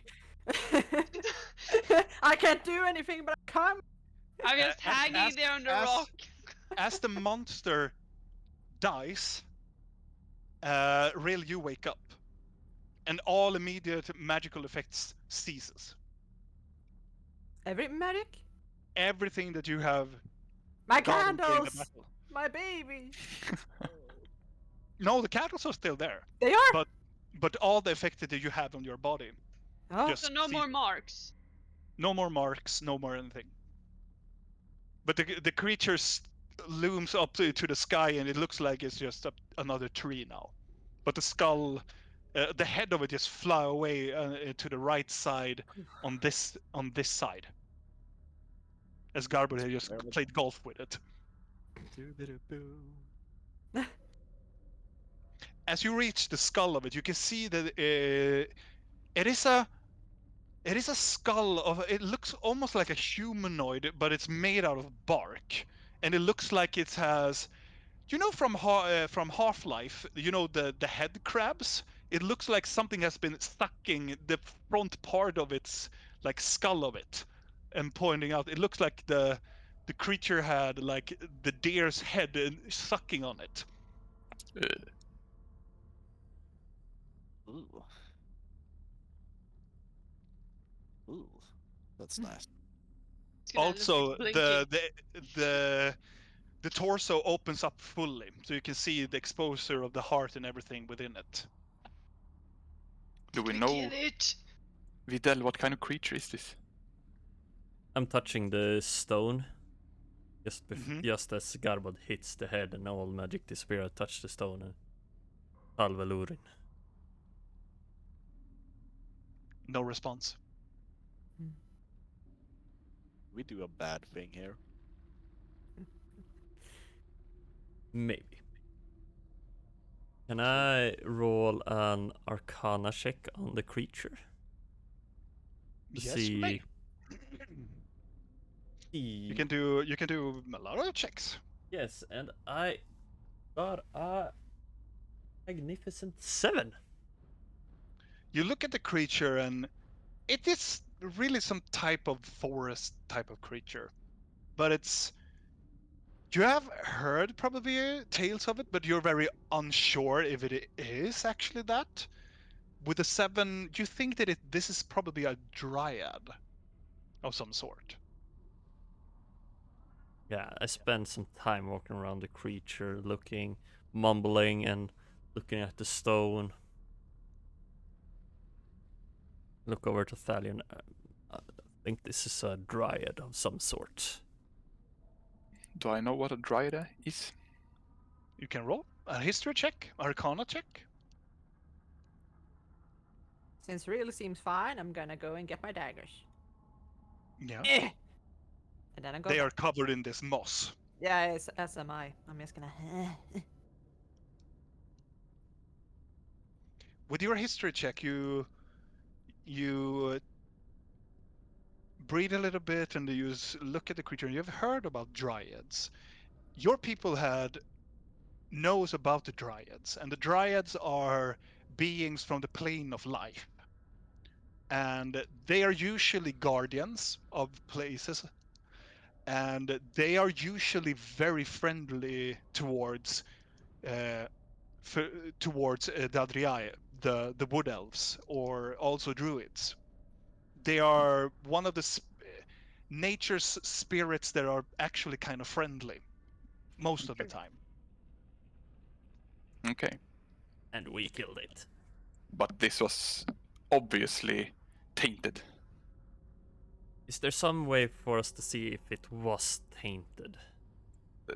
I can't do anything, but I'm coming. I'm just And hanging there on the rock. As the monster dies, Rill, you wake up, and all immediate magical effects ceases. Every magic? Everything that you have My done during the candles! battle. My baby! No, the candles are still there, They are? but all the effects that you have on your body Oh, just So no more cease. marks. No more marks, no more anything. But the creature looms up to the sky, and it looks like it's just another tree now. But the skull, the head of it just fly away to the right side on this side. As Garbo had just played golf with it. As you reach the skull of it, you can see that it is a skull of. It looks almost like a humanoid, but it's made out of bark, and it looks like it has. You know, from Half-Life, you know the head crabs. It looks like something has been sucking the front part of its like skull of it, and pointing out. It looks like the creature had like the deer's head and sucking on it. Ooh. Ooh. That's nice. It's gonna look Also, blinking. the torso opens up fully, so you can see the exposure of the heart and everything within it. Do we Did know, kill it? Videl, what kind of creature is this? I'm touching the stone. Mhm. Just as Garbod hits the head and all magic disappear, I touch the stone and Alvelurin. No response. We do a bad thing here. Maybe. Can I roll an Arcana check on the creature? To Yes, you may. You can do a lot of checks. Yes, and I got a magnificent 7. You look at the creature, and it is really some type of forest type of creature, but it's. You have heard probably tales of it, but you're very unsure if it is actually that. With a 7, you think that this is probably a dryad of some sort. Yeah, I spent some time walking around the creature, looking, mumbling, and looking at the stone. Look over to Thalion. I think this is a dryad of some sort. Do I know what a dryad is? You can roll a history check, arcana check. Since Real seems fine, I'm gonna go and get my daggers. Yeah. And then I go They back. are covered in this moss. Yeah, it's SMI. I'm just gonna. with your history check, you breathe a little bit and you look at the creature. And you've heard about dryads. Your people knows about the dryads, and the dryads are beings from the plane of life, and they are usually guardians of places, and they are usually very friendly towards uh, the Adriai, the wood elves, or also druids. They are one of the nature's spirits that are actually kind of friendly most of the time. Okay. And we killed it. But this was obviously tainted. Is there some way for us to see if it was tainted?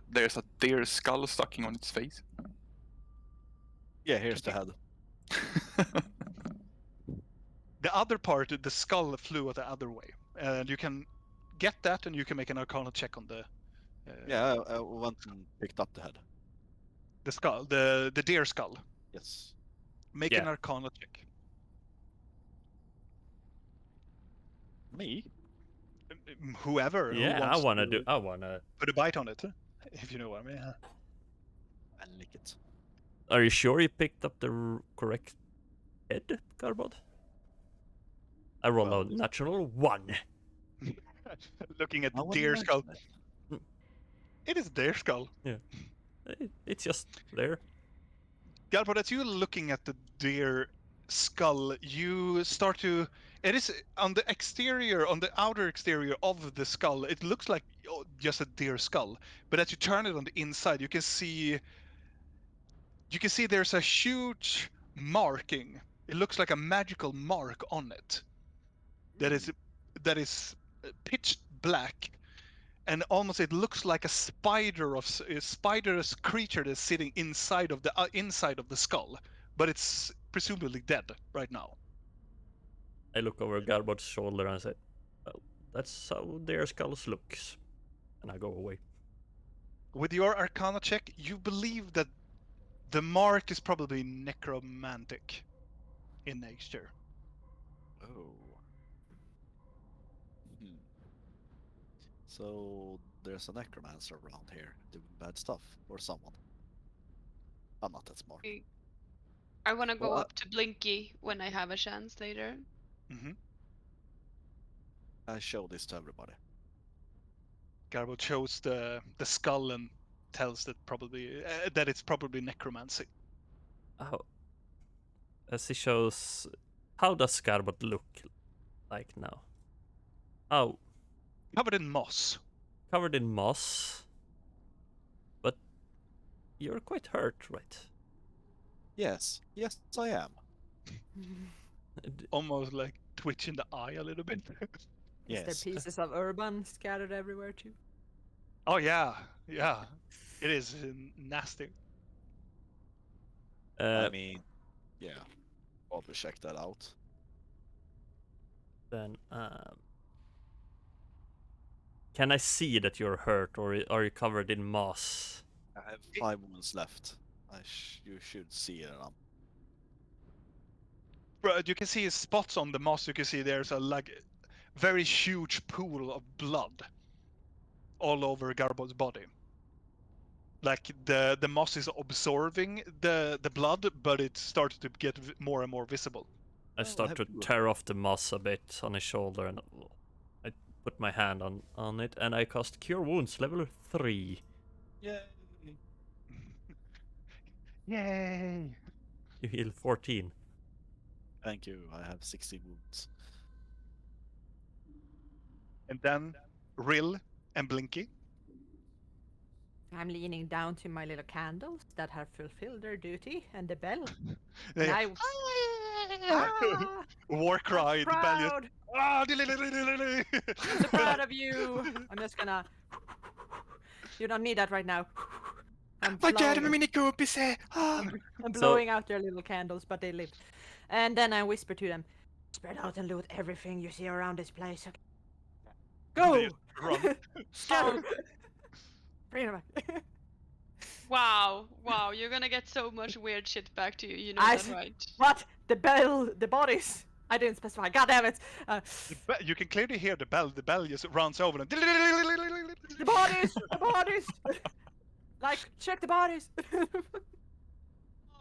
There's a deer skull stuck on its face. Yeah, here's the head. The other part, the skull flew the other way, and you can get that, and you can make an Arcana check on the. Yeah, I went and picked up the head. The skull, the deer skull. Yes. Make Yeah. an Arcana check. Me? Whoever. who Yeah, wants I wanna to do. I wanna. put a bite on it, if you know what I mean. I lick it. Are you sure you picked up the correct head, Garbod? I rolled Well, a natural 1. Looking at I the wouldn't deer mention skull. it. It is deer skull. It's just there. Galbert, as you looking at the deer skull, you start to. It is on the exterior, on the outer exterior of the skull. It looks like just a deer skull, but as you turn it on the inside, you can see. You can see there's a huge marking. It looks like a magical mark on it. That is pitch black, and almost it looks like a spider's creature that's sitting inside of the skull, but it's presumably dead right now. I look over Garbod's shoulder and say, "Well, that's how their skulls looks," and I go away. With your Arcana check, you believe that the mark is probably necromantic in nature. Oh. Hmm. So there's a necromancer around here doing bad stuff, or someone. I'm not that smart. I want to go Well, up to Blinky when I have a chance later. Mm-hmm. I show this to everybody. Garbo shows the skull and tells that it's probably necromancy. How? As he shows, how does Garbod look like now? Oh, Covered in moss. covered in moss. But you're quite hurt, right? Yes, I am. Almost like twitching the eye a little bit. Is Yes. there pieces of urban scattered everywhere too? Oh yeah. It is nasty. I mean, yeah. Probably check that out. Then, can I see that you're hurt, or are you covered in moss? I have 5 wounds left. You should see it. But you can see spots on the moss. You can see there's a very huge pool of blood all over Garbo's body. Like the moss is absorbing the blood, but it starts to get more and more visible. I start to tear off the moss a bit on his shoulder, and I put my hand on it, and I cast Cure Wounds, level 3. Yay! Yay! You heal 14. Thank you. I have 60 wounds. And then Rill and Blinky. I'm leaning down to my little candles that have fulfilled their duty, and the bell. They- And Ah, War cry, I'm rebellious. proud. Ah, I'm so proud of you. I'm just gonna. You don't need that right now. I'm blowing out their little candles, but they live. And then I whisper to them, "Spread out and loot everything you see around this place. Okay? Go! Run. Scatter! Bring it back." Wow, you're gonna get so much weird shit back to you, you know I that, s- right? What? the bodies. I didn't specify. God damn it! You can clearly hear the bell. The bell just runs over and. The bodies, the bodies. Like, check the bodies.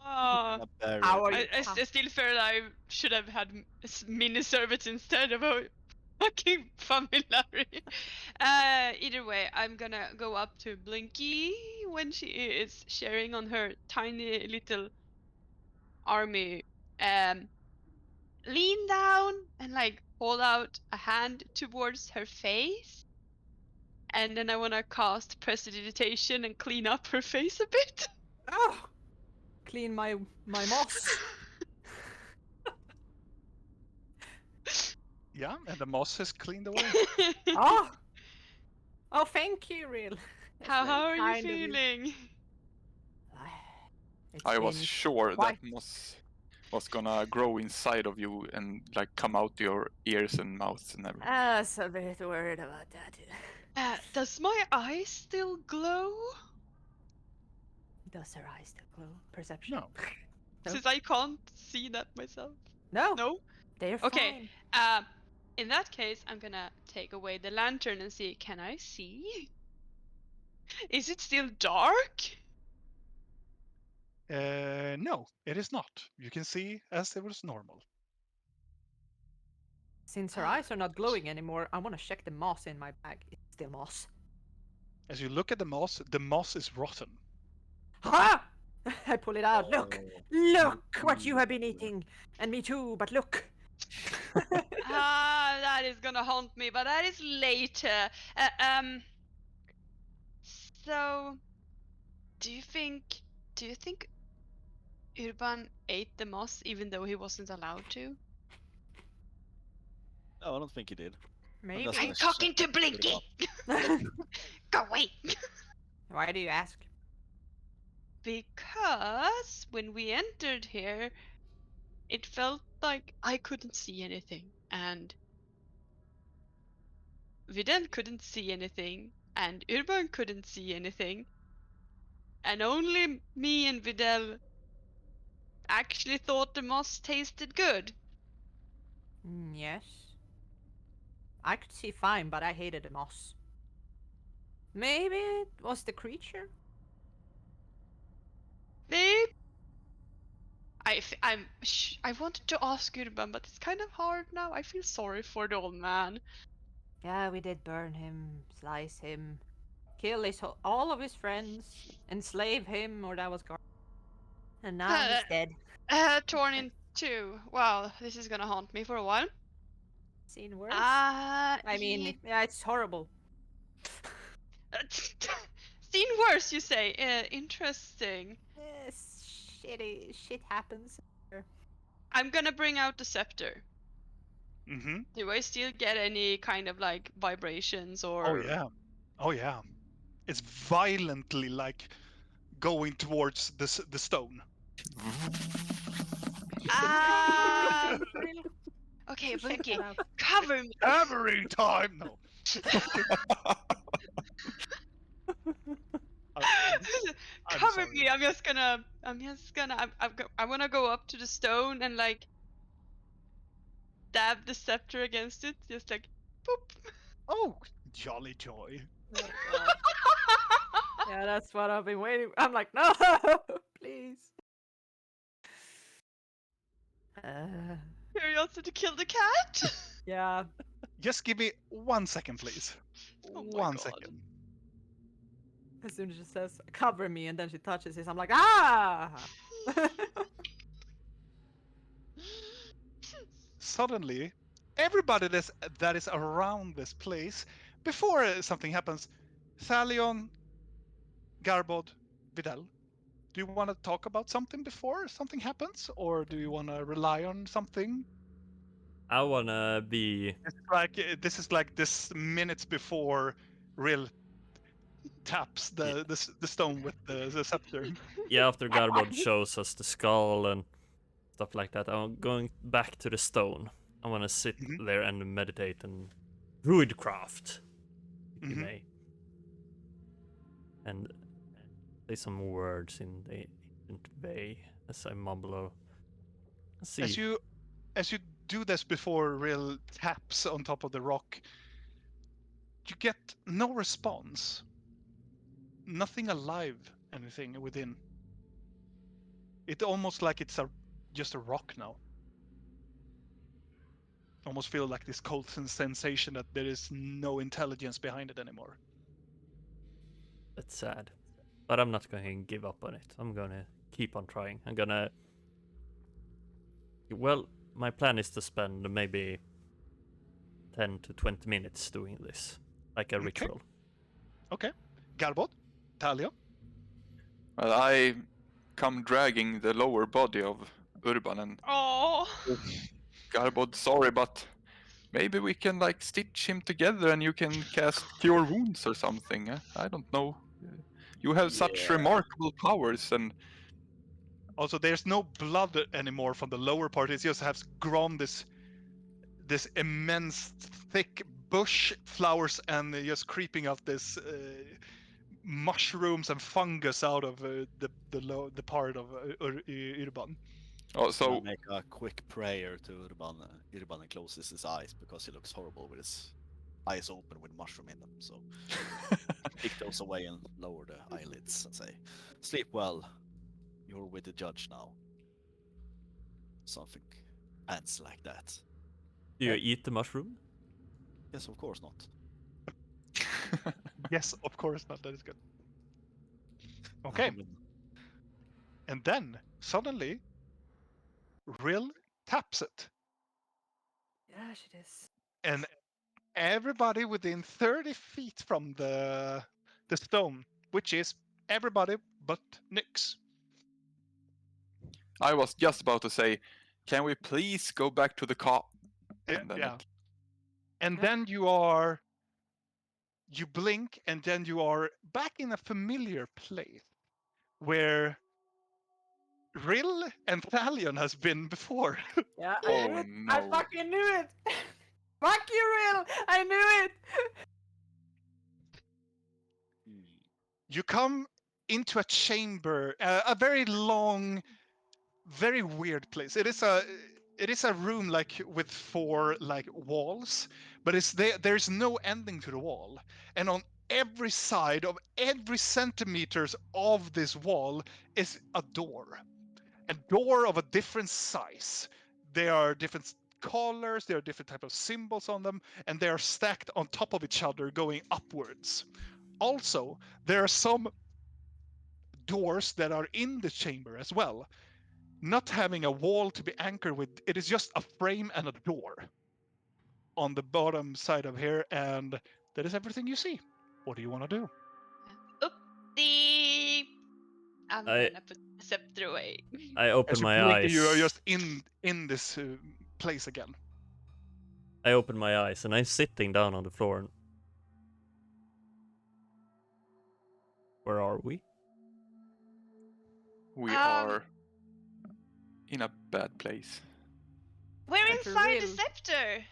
Oh, A berry. How are you? I still feel I should have had mini service instead of a fucking familiary. Either way, I'm gonna go up to Blinky when she is sharing on her tiny little army. Lean down and like hold out a hand towards her face, and then I wanna cast prestidigitation and clean up her face a bit. Oh, clean my moss. Yeah, and the moss is cleaned away. Oh, oh, thank you, real. That's How very are you kind of feeling? It's I was been sure quite- that moss was gonna grow inside of you and like come out to your ears and mouth and everything. I was a bit worried about that. Does my eyes still glow? Does her eyes still glow? Perception? No. No. Since I can't see that myself. No. No? They're Okay. fine. In that case, I'm gonna take away the lantern and see, can I see? Is it still dark? No, it is not. You can see as it was normal. Since her eyes are not glowing anymore, I want to check the moss in my bag. It's still moss. As you look at the moss is rotten. Ha! I pull it out. Look! Oh, Look what mm. you have been eating! And me too, but look! That is gonna haunt me, but that is later. So, do you think Urban ate the moss even though he wasn't allowed to? No, I don't think he did. Maybe. just I'm gonna talking to check it Blinky! up. Go away! Why do you ask? Because when we entered here, it felt like I couldn't see anything, and Videl couldn't see anything, and Urban couldn't see anything, and only me and Videl actually thought the moss tasted good. Yes. I could see fine, but I hated the moss. Maybe it was the creature? They... I wanted to ask Urban, but it's kind of hard now. I feel sorry for the old man. Yeah, we did burn him, slice him, kill all of his friends, enslave him, or that was garbage. And now he's dead. Torn in two. Wow, this is gonna haunt me for a while. Seen worse? I mean, yeah, it's horrible. Seen worse, you say? Interesting. Yes, shit happens. I'm gonna bring out the scepter. Mm-hmm. Do I still get any kind of like vibrations or? Oh yeah. Oh yeah. It's violently like going towards the stone. Ah. Okay, Blinky, cover me. Hammering time. No. I'm Cover sorry. me. I wanna go up to the stone and like dab the scepter against it, just like boop. Oh, jolly joy. Yeah, that's what I've been waiting. I'm like, no, please. Curiosity to kill the cat. Yeah. Just give me 1 second, please. Oh my 1 God. second. As soon as she says, cover me, and then she touches it, I'm like, ah! Suddenly, everybody that is around this place, before something happens, Thalion, Garbod, Videl, do you want to talk about something before something happens, or do you want to rely on something? I wanna be. This is like this minutes before Real taps the stone with the scepter. Yeah, after Garbod shows us the skull and stuff like that, I'm going back to the stone. I wanna sit Mhm. there and meditate and druidcraft, if you Mhm. may. And say some words in the ancient way as I mumble Let's see. As you do this before Rill taps on top of the rock, you get no response. Nothing alive, anything within. It almost like it's just a rock now. Almost feel like this cold sensation that there is no intelligence behind it anymore. That's sad. But I'm not going to give up on it. I'm going to keep on trying. I'm going to... Well, my plan is to spend maybe 10 to 20 minutes doing this. Like a ritual. Okay. Garbot? Talia? Well, I come dragging the lower body of Urban and Oh. Garbod, sorry, but maybe we can like stitch him together and you can cast Cure Wounds or something. I don't know. You have such remarkable powers, and Also, there's no blood anymore from the lower part. It just has grown this immense, thick bush, flowers, and just creeping out this mushrooms and fungus out of the part of Urban. oh, So so make a quick prayer to Urban. Urban closes his eyes because he looks horrible with his eyes open with mushroom in them. So take those away and lower the eyelids and say, "Sleep well. You're with the judge now." Something ends like that. Do you eat the mushroom? Yes, of course not. Yes, of course not. That is good. Okay. I mean, And then suddenly, Rill taps it, Yeah, she does. and everybody within 30 feet from the stone, which is everybody but Nyx. I was just about to say, can we please go back to the car? And then Yeah. it- And Yeah. then you blink, and then you are back in a familiar place where Rill and Thalion has been before. Yeah, I Oh, knew it. I no. fucking knew it. Fuck you, Real. I knew it. You come into a chamber, a very long, very weird place. It is a room like with four like walls, but there's no ending to the wall. And on every side of every centimeters of this wall is a door. A door of a different size. There are different colors, there are different type of symbols on them, and they are stacked on top of each other going upwards. Also, there are some doors that are in the chamber as well, not having a wall to be anchored with. It is just a frame and a door on the bottom side of here, and that is everything you see. What do you want to do? Oopsie. I'm I- gonna put the scepter away. I open As you my blink, eyes. you are just in this place again. I open my eyes and I'm sitting down on the floor. And... Where are we? we Um, are in a bad place. We're Like for inside the real. scepter.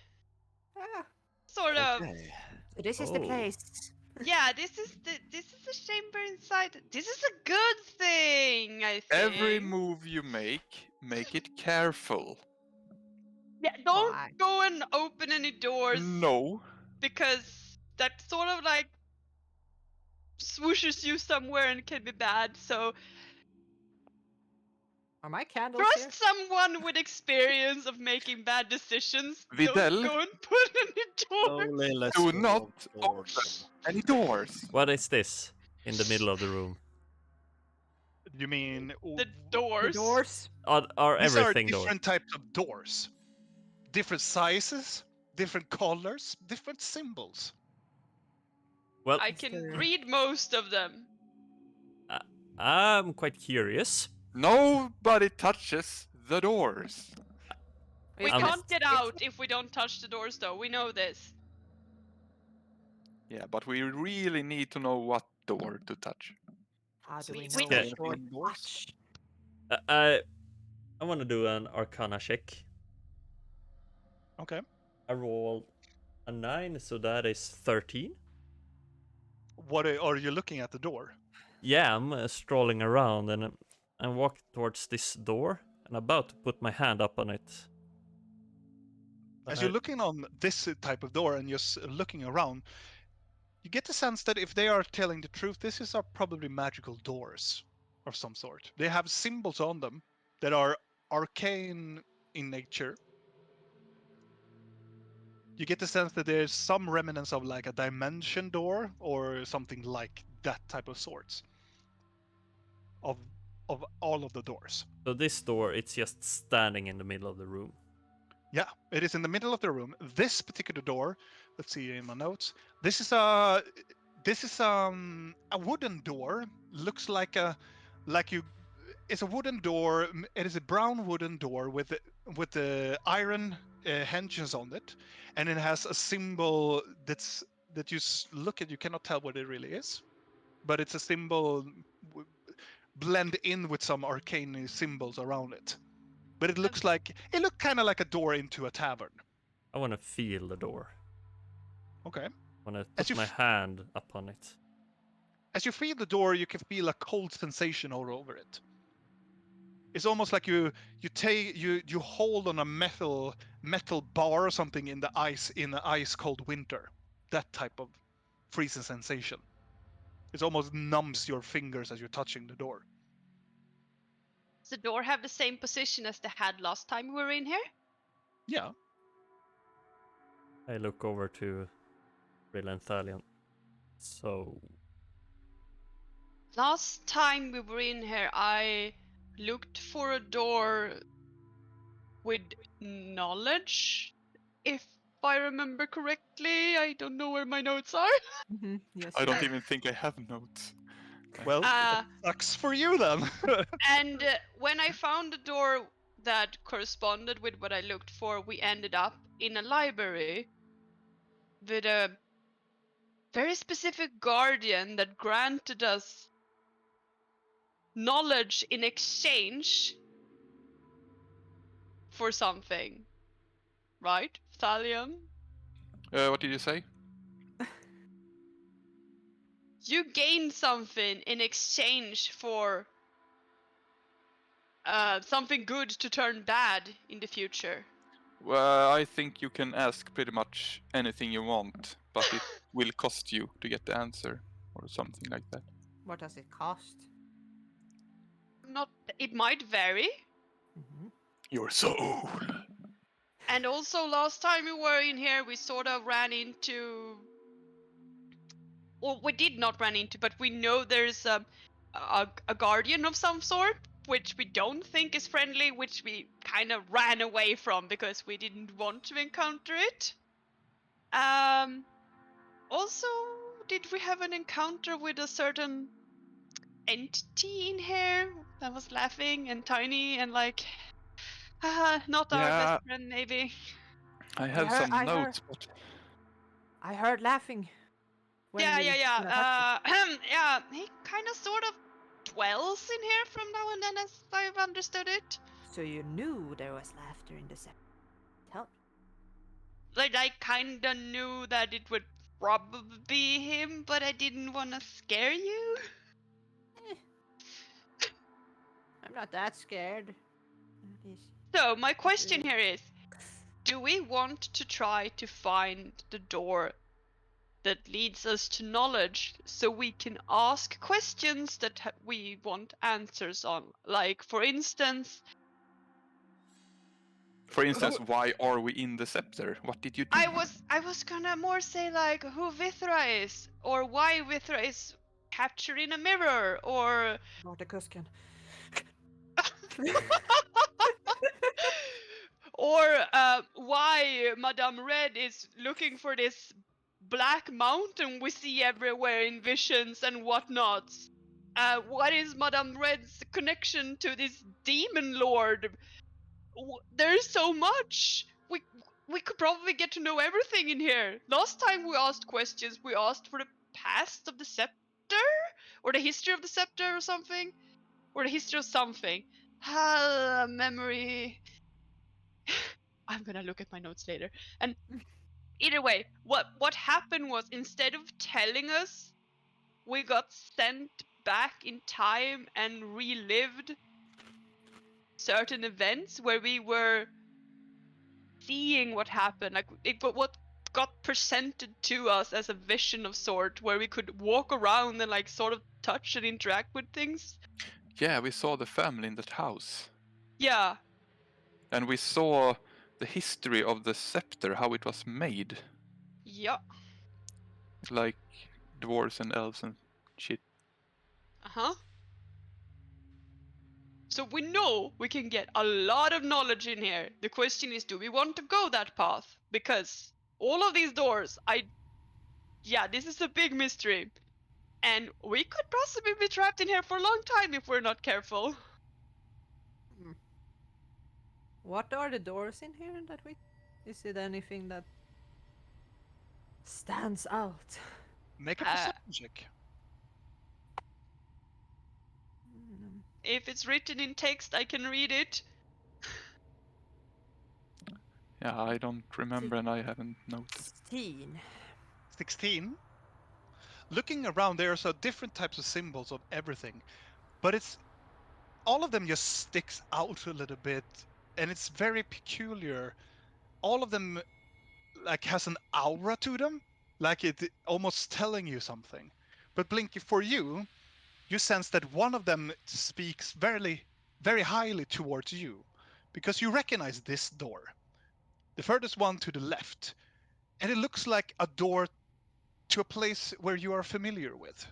Ah, Sort of. Okay. so this is the Oh. place. Yeah, this is the chamber inside. This is a good thing, I think. Every move you make it careful. Yeah, don't Why? go and open any doors No. because that sort of like swooshes you somewhere and can be bad. So Are my candles here? trust someone with experience of making bad decisions. Vidal? Don't go and put any doors. Slowly, let's Do go not towards open them. any doors. What is this in the middle of the room? You mean The The doors. doors. Are These are everything doors? different types of doors, different sizes, different colors, different symbols. Well, I can Mr. read most of them. I'm quite curious. Nobody touches the doors. We I'm- can't get out if we don't touch the doors, though. We know this. Yeah, but we really need to know what door to touch. How do we We- know we- which Yeah. door Indoors? touch? I want to do an Arcana check. Okay. I rolled a 9, so that is 13. What are you looking at the door? Yeah, I'm strolling around and I walk towards this door. and about to put my hand up on it. As I- you're looking on this type of door and you're looking around, you get the sense that if they are telling the truth, this are probably magical doors of some sort. They have symbols on them that are arcane in nature. You get the sense that there's some remnants of like a dimension door or something like that type of sorts of all of the doors. So this door, it's just standing in the middle of the room. Yeah, it is in the middle of the room. This particular door, let's see in my notes. This is a wooden door. Looks like it's a wooden door. It is a brown wooden door with the iron hinges on it, and it has a symbol that you look at. You cannot tell what it really is, but it's a symbol blend in with some arcane symbols around it. But it looks kind of like a door into a tavern. I want to feel the door. Okay. I want to As put you my hand upon it. As you feel the door, you can feel a cold sensation all over it. It's almost like you hold on a metal bar or something in the ice cold winter. That type of freezing sensation. It almost numbs your fingers as you're touching the door. Does the door have the same position as they had last time we were in here? Yeah. I look over to Thalion. So, Last time we were in here, I looked for a door with knowledge, if I remember correctly. I don't know where my notes are. Yes. I don't even think I have notes. Well, Uh, sucks for you then. and when I found a door that corresponded with what I looked for, we ended up in a library with a very specific guardian that granted us knowledge in exchange for something. Right, Thalion? What did you say? You gain something in exchange for something good to turn bad in the future. Well, I think you can ask pretty much anything you want, but it will cost you to get the answer, or something like that. What does it cost? Not, it might vary. Your soul. And also, last time we were in here, we sort of ran into. Well, we did not run into, but we know there's a guardian of some sort, which we don't think is friendly, which we kind of ran away from because we didn't want to encounter it. Also, did we have an encounter with a certain entity in here that was laughing and tiny and like, not our Yeah. best friend, maybe. I have heard- some I notes, but I heard laughing. when Yeah, we yeah, went up to- yeah. He kind of sort of dwells in here from now and then, as I've understood it. So you knew there was laughter in the set. Tell Like, I kind of knew that it would probably be him, but I didn't want to scare you. I'm not that scared. At least- So, my question here is, do we want to try to find the door that leads us to knowledge so we can ask questions that we want answers on? Like, for instance, why are we in the scepter? What did you do? I was gonna more say like who Vithra is, or why Vithra is captured in a mirror, or Vortekusken. or why Madame Red is looking for this black mountain we see everywhere in visions and whatnot. What is Madame Red's connection to this demon lord? There's so much. We could probably get to know everything in here. Last time we asked questions, we asked for the past of the scepter, or the history of the scepter, or something, or the history of something. Memory. I'm gonna look at my notes later. And either way, what happened was, instead of telling us, we got sent back in time and relived certain events where we were seeing what happened, like what got presented to us as a vision of sort, where we could walk around and like sort of touch and interact with things. Yeah, we saw the family in that house. Yeah. And we saw the history of the scepter, how it was made. Yeah. Like dwarves and elves and shit. Uh-huh. So we know we can get a lot of knowledge in here. The question is, do we want to go that path? Because all of these doors, yeah, this is a big mystery. And we could possibly be trapped in here for a long time if we're not careful. What are the doors in here that we... Is it anything that stands out? Make a perception check. If it's written in text, I can read it. Yeah, I don't remember and I haven't noted. 16. 16. Looking around, there are different types of symbols of everything, but it's all of them just sticks out a little bit, and it's very peculiar. All of them like has an aura to them, like it almost telling you something. But Blinky, for you sense that one of them speaks very, very highly towards you, because you recognize this door, the furthest one to the left, and it looks like a door to a place where you are familiar with.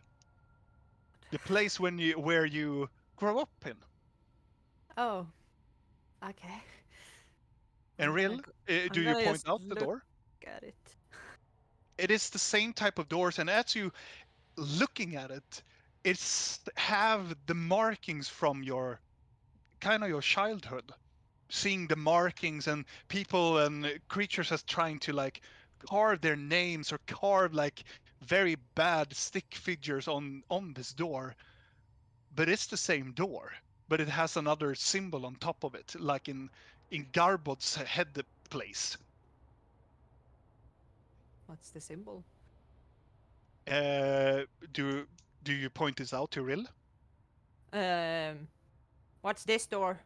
The place where you grow up in. Oh. Okay. And I'm Real, gonna do you gonna point just out the look door? at it. It is the same type of doors, and as you looking at it, it's have the markings from your kind of your childhood, seeing the markings and people and creatures as trying to like carve their names or carve like very bad stick figures on this door, but it's the same door, but it has another symbol on top of it, like in Garbod's head place. What's the symbol? uh do do you point this out to Rill? What's this door?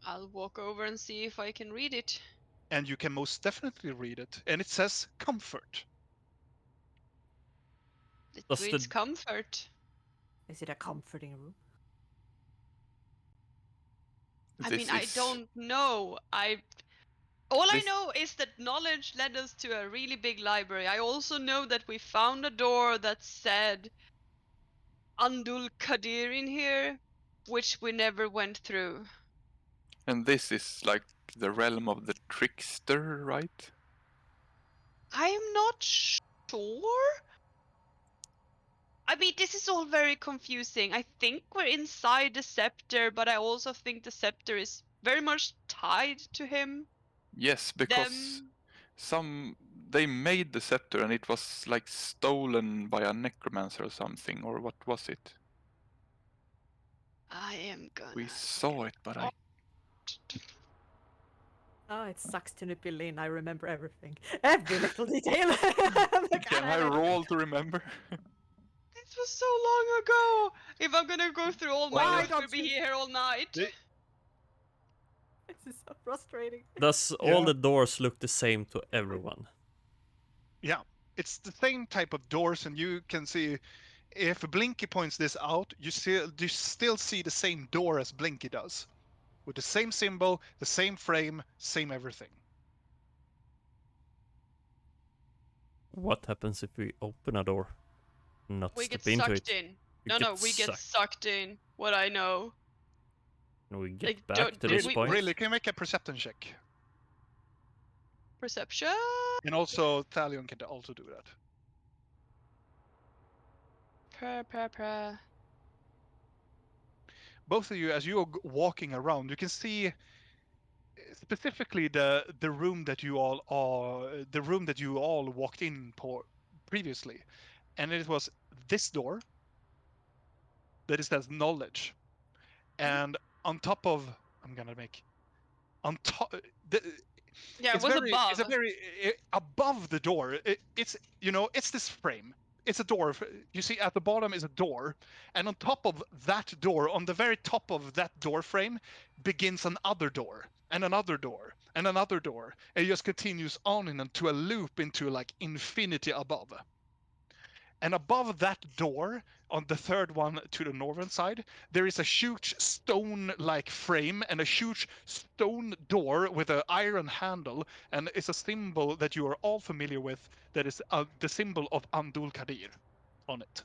I'll walk over and see if I can read it. And you can most definitely read it, and it says comfort. It Does reads the- comfort. Is it a comforting room? I This mean, I is- don't know. All I This- know is that knowledge led us to a really big library. I also know that we found a door that said Andul Kadir in here, which we never went through. And this is like the realm of the trickster, right? I'm not sure. I mean, this is all very confusing. I think we're inside the scepter, but I also think the scepter is very much tied to him. Yes, because they made the scepter and it was like stolen by a necromancer or something, or what was it? I am gonna. We saw it, but I Oh, it sucks to be Lynn. I remember everything. Every little detail. can I roll to remember? This was so long ago. If I'm gonna go through all my Why notes, we'll don't be you- here all night. They- This is so frustrating. Does all the doors look the same to everyone? Yeah, it's the same type of doors, and you can see if Blinky points this out, you still see the same door as Blinky does, with the same symbol, the same frame, same everything. What happens if we open a door? Not We get step into sucked it. in. We No, we get sucked in. What I know. And we get like, back don't- to did this we- point. Really, can you make a perception check? Perception. And also, Thalion can also do that. Both of you, as you're walking around, you can see specifically the room that you all are, the room that you all walked in previously, and it was this door that it says knowledge, and on top of, I'm gonna make on top. Yeah, it It's was very, above. it's a very above the door. It's it's this frame. it's a door. You see, at the bottom is a door, and on top of that door, on the very top of that door frame, begins another door, and another door, and another door. And it just continues on into a loop into like infinity above. And above that door, on the third one to the northern side, there is a huge stone-like frame and a huge stone door with an iron handle, and it's a symbol that you are all familiar with. That is the symbol of Andul Kadir on it.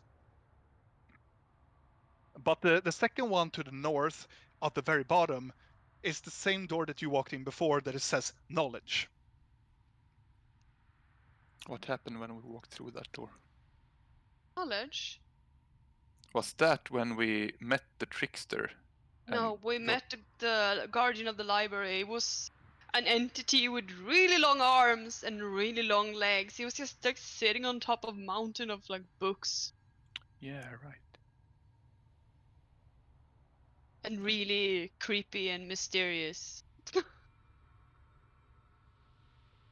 But the second one to the north, at the very bottom, is the same door that you walked in before. That it says knowledge. What happened when we walked through that door? Knowledge? Was that when we met the trickster? No, and we got- met the guardian of the library. It was an entity with really long arms and really long legs. He was just like sitting on top of a mountain of like books Yeah, right. and really creepy and mysterious.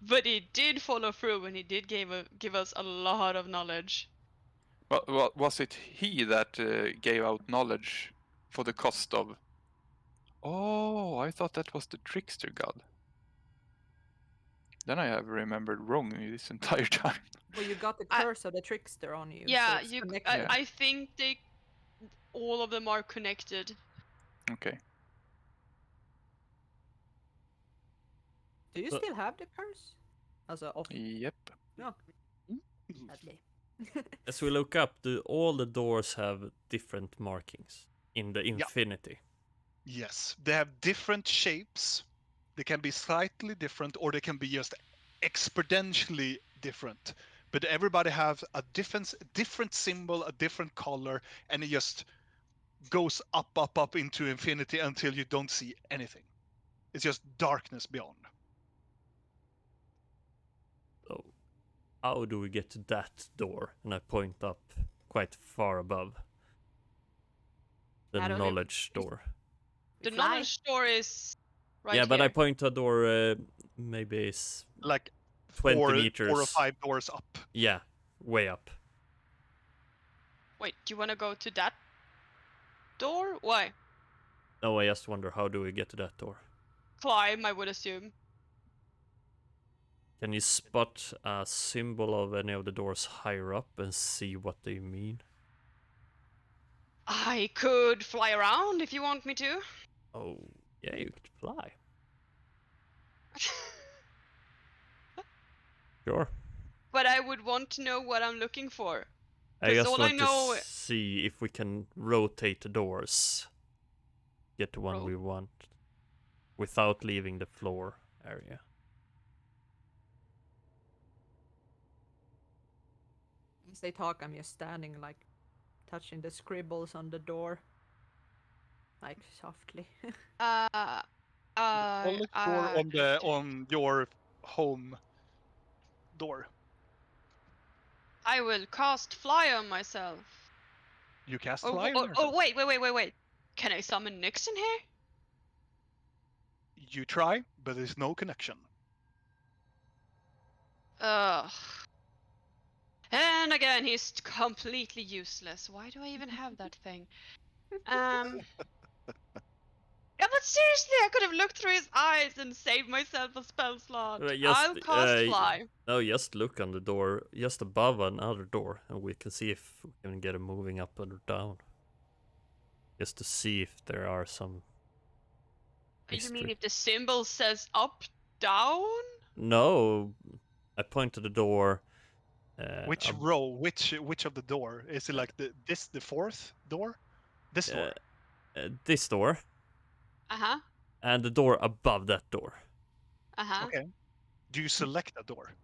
But he did follow through and he did give us a lot of knowledge. Well, was it he that gave out knowledge for the cost of? Oh, I thought that was the trickster god. Then I have remembered wrong this entire time. Well, you got the I- curse of the trickster on you. Yeah, so it's you. connected. I think all of them are connected. Okay. Do you So- still have the curse? As a off? Yep. No. Sadly. As we look up, do all the doors have different markings in the infinity? Yes, they have different shapes. They can be slightly different, or they can be just exponentially different. But everybody has a different symbol, a different color, and it just goes up into infinity until you don't see anything. It's just darkness beyond. So, how do we get to that door? And I point up quite far above the I don't know. knowledge door. The Fly. knowledge door is right yeah, but I here. point to a door maybe it's Like 20 4 meters. or 5 doors up. Yeah, way up. Wait, do you want to go to that door? Why? No, I just wonder, how do we get to that door? Climb, I would assume. Can you spot a symbol of any of the doors higher up and see what they mean? I could fly around if you want me to. Oh, yeah, you could fly. Sure. But I would want to know what I'm looking for. I 'Cause just all I want know- to see if we can rotate the doors. Get the one we want. Without leaving the floor area. As they talk, I'm just standing, like, touching the scribbles on the door. Like, softly. Only door on your home door. I will cast fly on myself. You cast Oh, fly on oh, yourself. wait. Can I summon Nyx in here? You try, but there's no connection. Ugh. And again, he's completely useless. Why do I even have that thing? Yeah, but seriously, I could have looked through his eyes and saved myself a spell slot. I'll cast fly. No, just look on the door, just above another door, and we can see if we can get it moving up or down. Just to see if there are some You mean mystery. if the symbol says up, down? No, I point to the door. Which row? Which of the door? Is it like the fourth door? This door. This door, Uh-huh. and the door above that door. Uh-huh. Okay. Do you select a door?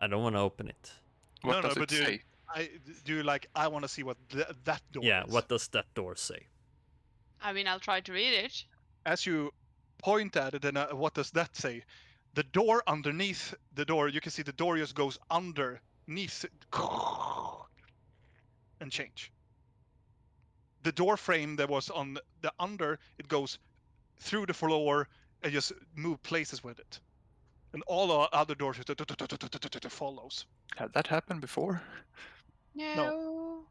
I don't want to open it. What does but it say? do you like? I want to see what that door Yeah, is. what does that door say? I mean, I'll try to read it. As you point at it, and what does that say? The door underneath the door, you can see the door just goes underneath and change. The door frame that was on the under, it goes through the floor and just move places with it. And all the other doors follows. Had that happened before? No.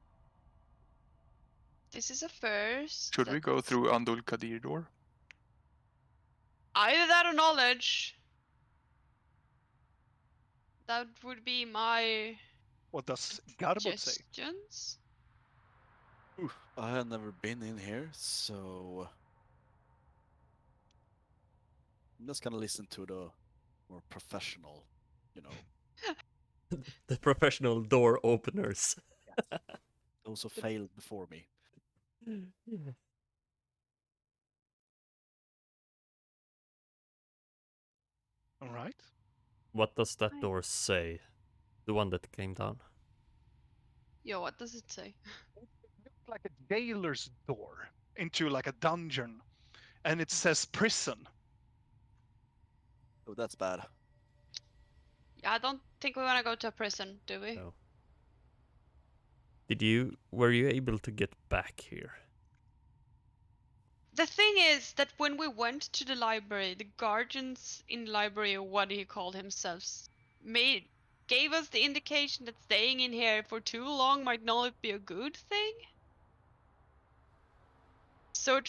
This is a first. Should we go through Andul Kadir door? Either that or knowledge. That would be my What does Garbot say? suggestions. Ooh, I have never been in here, so I'm just gonna listen to the more professional, you know, The professional door openers. those who failed before me. Yeah. All right. What does that Hi. door say? The one that came down. Yo, what does it say? It looks like a jailer's door into like a dungeon, and it says prison. Oh, that's bad. Yeah, I don't think we want to go to a prison, do we? No. Were you able to get back here? The thing is that when we went to the library, the guardians in the library, or what he called himself, gave us the indication that staying in here for too long might not be a good thing. So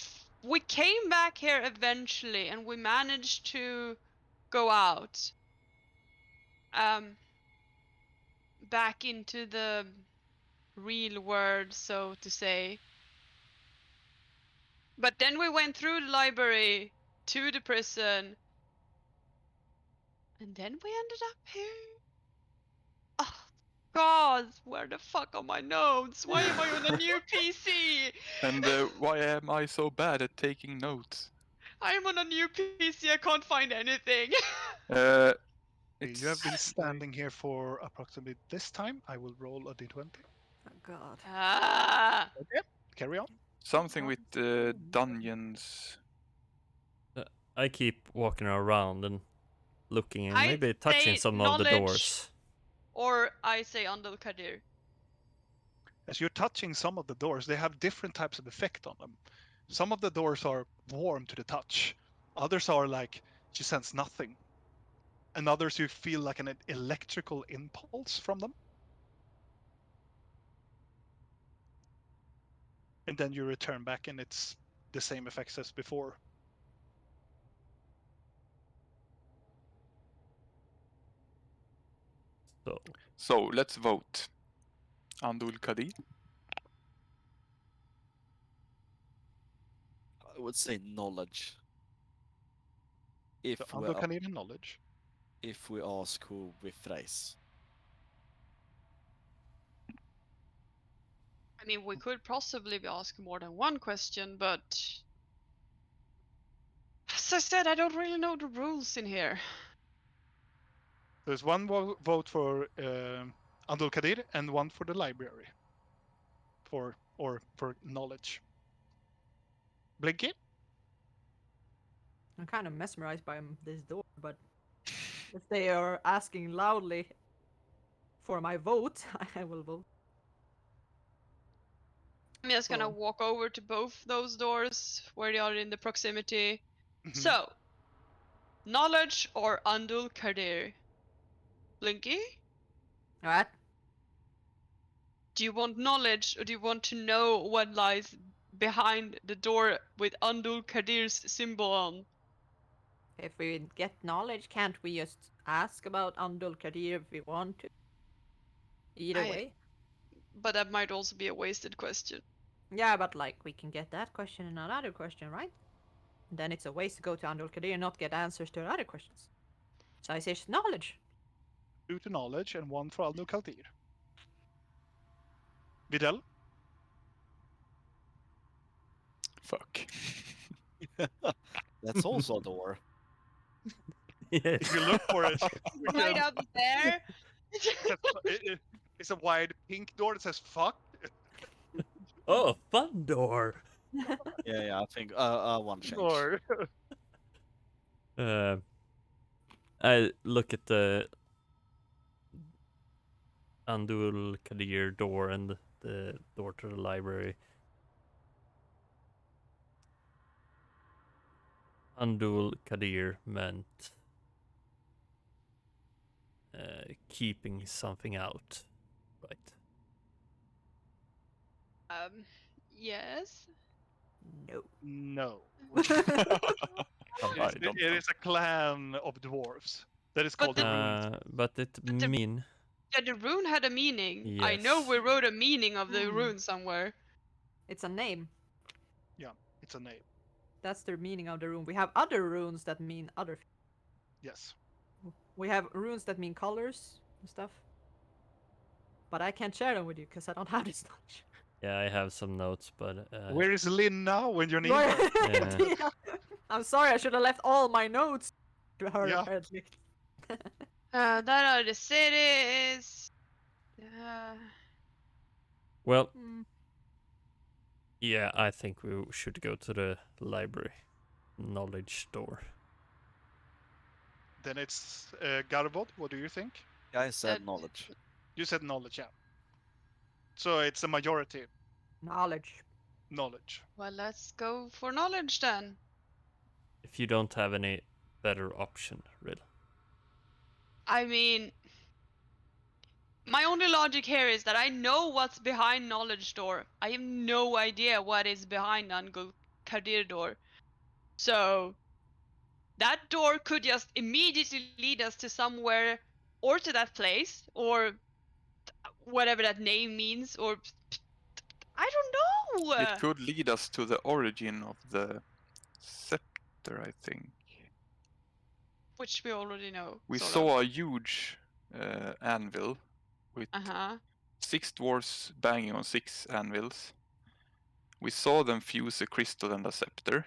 we came back here eventually, and we managed to go out, back into the real world, so to say. But then we went through the library to the prison, and then we ended up here. Oh, God, where the fuck are my notes? Why am I on a new PC? And why am I so bad at taking notes? I'm on a new PC, I can't find anything. You have been It's standing here for approximately this time. I will roll a d20. Oh God. Ah, Okay, carry on. something with dungeons. I keep walking around and looking and I maybe touching say some of the knowledge. doors. Or I say Andal Kadir. As you're touching some of the doors, they have different types of effect on them. Some of the doors are warm to the touch. Others are like you sense nothing. And others you feel like an electrical impulse from them. And then you return back and it's the same effects as before. So let's vote. Andul Kadir. I would say knowledge. If So we under Canadian knowledge. if we ask who we phrase. I mean, we could possibly be asking more than one question, but as I said, I don't really know the rules in here. There's one vote for Abdul Kadir and one for the library. For knowledge. Blinky? I'm kind of mesmerized by this door, but if they are asking loudly for my vote, I will vote. I'm just gonna Sure. walk over to both those doors where they are in the proximity. Mhm. So, knowledge or Andul Kadir? Blinky? Alright. Do you want knowledge or do you want to know what lies behind the door with Andul Kadir's symbol on? If we get knowledge, can't we just ask about Andul Kadir if we want to? Either way. But that might also be a wasted question. Yeah, but like we can get that question and another question, right? And then it's a waste to go to Andul Kadir and not get answers to other questions. So I say knowledge. 2 to knowledge and 1 for Abdul Kadir. Vidal? Fuck. That's also a door. Yes. If you look for it, Right up there. it's a wide pink door that says fuck. Oh, fun door. Yeah, I think one change. Or I look at the Andul Kadir door and the door to the library. Andul Kadir meant keeping something out, right? Yes. No. No. Oh, It is a clan of dwarves that is But called the- the Runes. but it the- mean Yeah, the rune had a meaning. I know Yes. we wrote a meaning of the Hmm. rune somewhere. It's a name. Yeah, it's a name. That's the meaning of the rune. We have other runes that mean other. Yes. We have runes that mean colors and stuff. But I can't share them with you because I don't have this knowledge. Yeah, I have some notes, but Where is Lynn now when you need her? Yeah. I'm sorry, I should have left all my notes to her Yeah. apparently. That are the cities. well, Hmm. yeah, I think we should go to the library knowledge door. Then it's Garbod. What do you think? I said That- knowledge. You said knowledge, yeah. So it's a majority Knowledge. knowledge. Well, let's go for knowledge then. If you don't have any better option, really. I mean, my only logic here is that I know what's behind knowledge door. I have no idea what is behind Angul Kadir door. So that door could just immediately lead us to somewhere or to that place or whatever that name means or I don't know. It could lead us to the origin of the scepter, I think. Which we already know. We sort saw a huge anvil with of. Uh-huh. 6 dwarfs banging on 6 anvils. We saw them fuse a crystal and a scepter.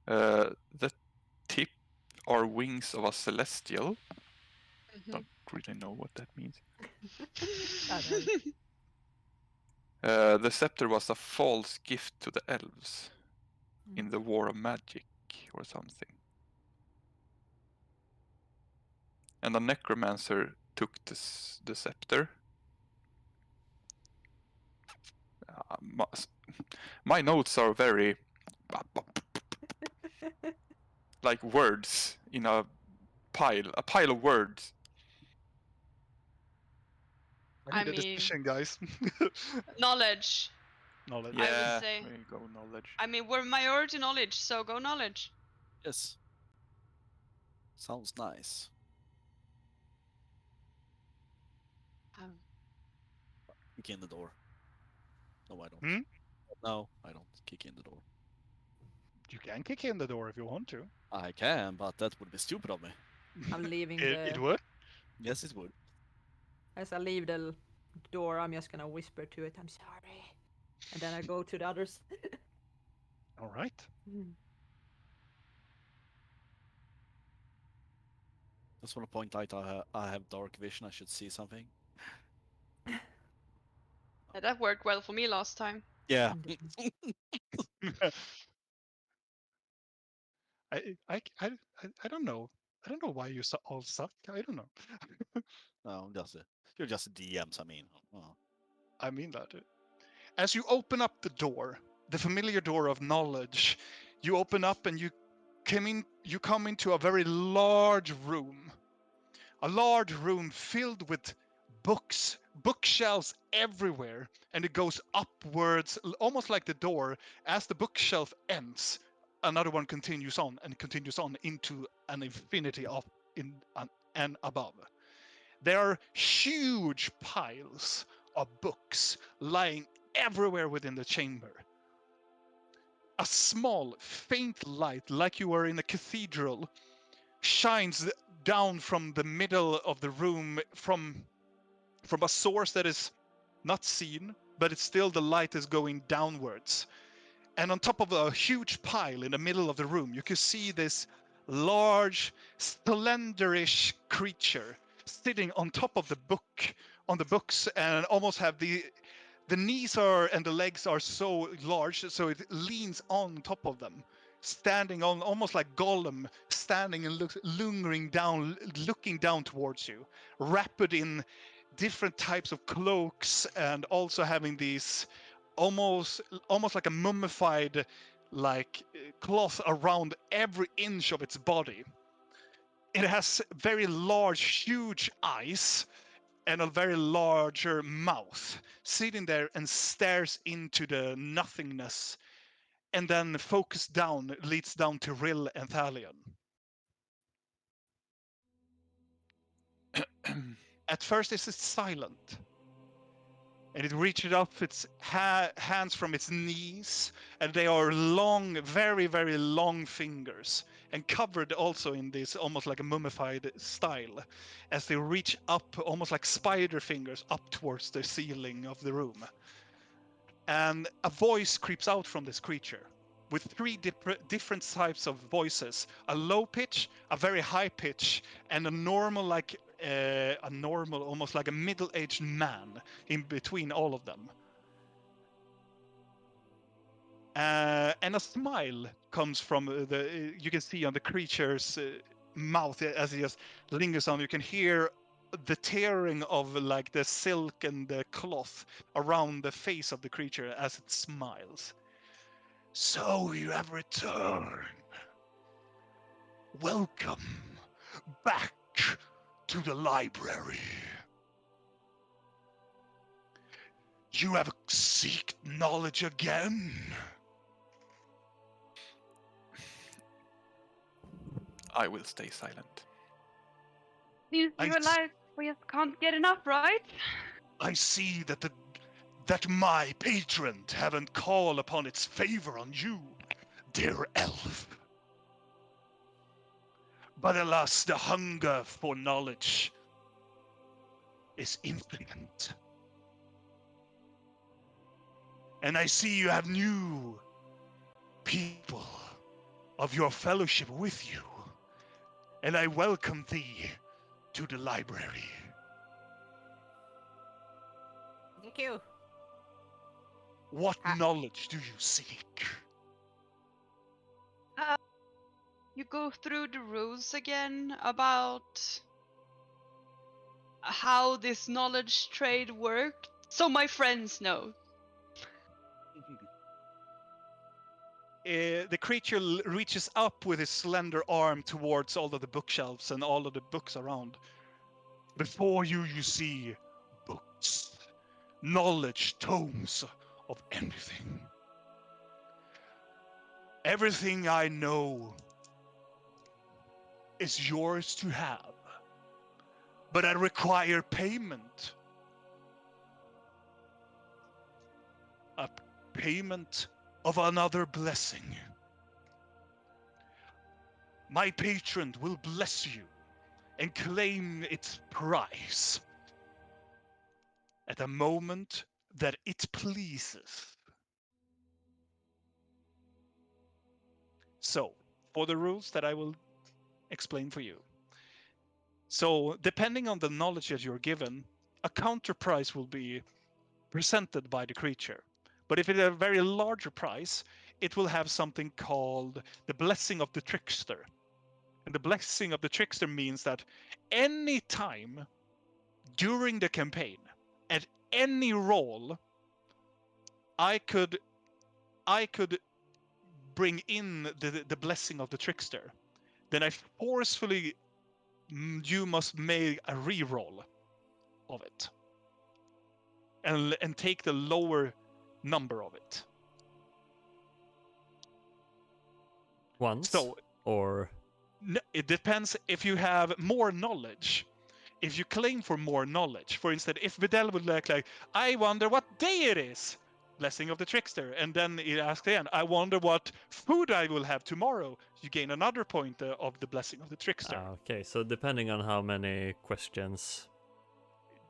The tip are wings of a celestial. Mhm. Don't really know what that means. That The scepter was a false gift to the elves in the War of Magic or something. And a necromancer took the scepter. My notes are very like words in a pile of words. I need I a mean- decision, guys. Knowledge. Knowledge. I would Yeah, say. we go knowledge. I mean, we're majority knowledge, so go knowledge. Yes. Sounds nice. Kick in the door. No, I don't. Hmm? No, I don't kick in the door. You can kick in the door if you want to. I can, but that would be stupid of me. I'm leaving It the. would. Yes, it would. As I leave the door, I'm just gonna whisper to it, "I'm sorry," and then I go to the others. All right. Just want to point out I have dark vision. I should see something. Yeah, that worked well for me last time. Yeah. I don't know. I don't know why you all suck. I don't know. No, you're just DMs. I mean. Oh. I mean that. As you open up the door, the familiar door of knowledge, you open up and you come into a very large room. A large room filled with books, bookshelves everywhere, and it goes upwards, almost like the door. As the bookshelf ends, another one continues on and continues on into an infinity of and above. There are huge piles of books lying everywhere within the chamber. A small, faint light, like you were in a cathedral, shines down from the middle of the room from a source that is not seen, but it's still the light is going downwards. And on top of a huge pile in the middle of the room, you can see this large, slenderish creature sitting on top of the books, and almost have the knees and the legs are so large, so it leans on top of them, standing on almost like Gollum, standing and looking down towards you, wrapped in different types of cloaks, and also having these almost like a mummified cloth around every inch of its body. It has very large, huge eyes and a very larger mouth, sitting there and stares into the nothingness, and then focus down leads down to Rill and Thalion. At first, it's silent, and it reaches up its hands from its knees, and they are long, very, very long fingers, and covered also in this almost like a mummified style, as they reach up, almost like spider fingers, up towards the ceiling of the room. And a voice creeps out from this creature, with three different types of voices: a low pitch, a very high pitch, and a normal, almost like a middle-aged man in between all of them. And a smile comes from you can see on the creature's mouth as it just lingers on. You can hear the tearing of like the silk and the cloth around the face of the creature as it smiles. So you have returned. Welcome back to the library. You have sought knowledge again. I will stay silent. Seems I your s- life we just can't get enough, right? I see that my patron haven't called upon its favor on you, dear elf. But alas, the hunger for knowledge is infinite. And I see you have new people of your fellowship with you. And I welcome thee to the library. Thank you. What Ah. knowledge do you seek? You go through the rules again about how this knowledge trade worked, so my friends know. The creature reaches up with his slender arm towards all of the bookshelves and all of the books around. Before you, you see books, knowledge, tomes of everything. Everything I know is yours to have, but I require payment. A payment of another blessing. My patron will bless you and claim its prize at a moment that it pleases. So, for the rules that I will explain for you. So, depending on the knowledge that you're given, a counter prize will be presented by the creature. But if it's a very larger prize, it will have something called the blessing of the trickster. And the blessing of the trickster means that any time during the campaign, at any roll, I could bring in the blessing of the trickster. Then I forcefully, you must make a re-roll of it, and take the lower number of it. Once So or it depends if you have more knowledge. If you claim for more knowledge, for instance, if Vidal would like, I wonder what day it is, blessing of the trickster, and then it asks again, I wonder what food I will have tomorrow, you gain another point of the blessing of the trickster. okay, so depending on how many questions.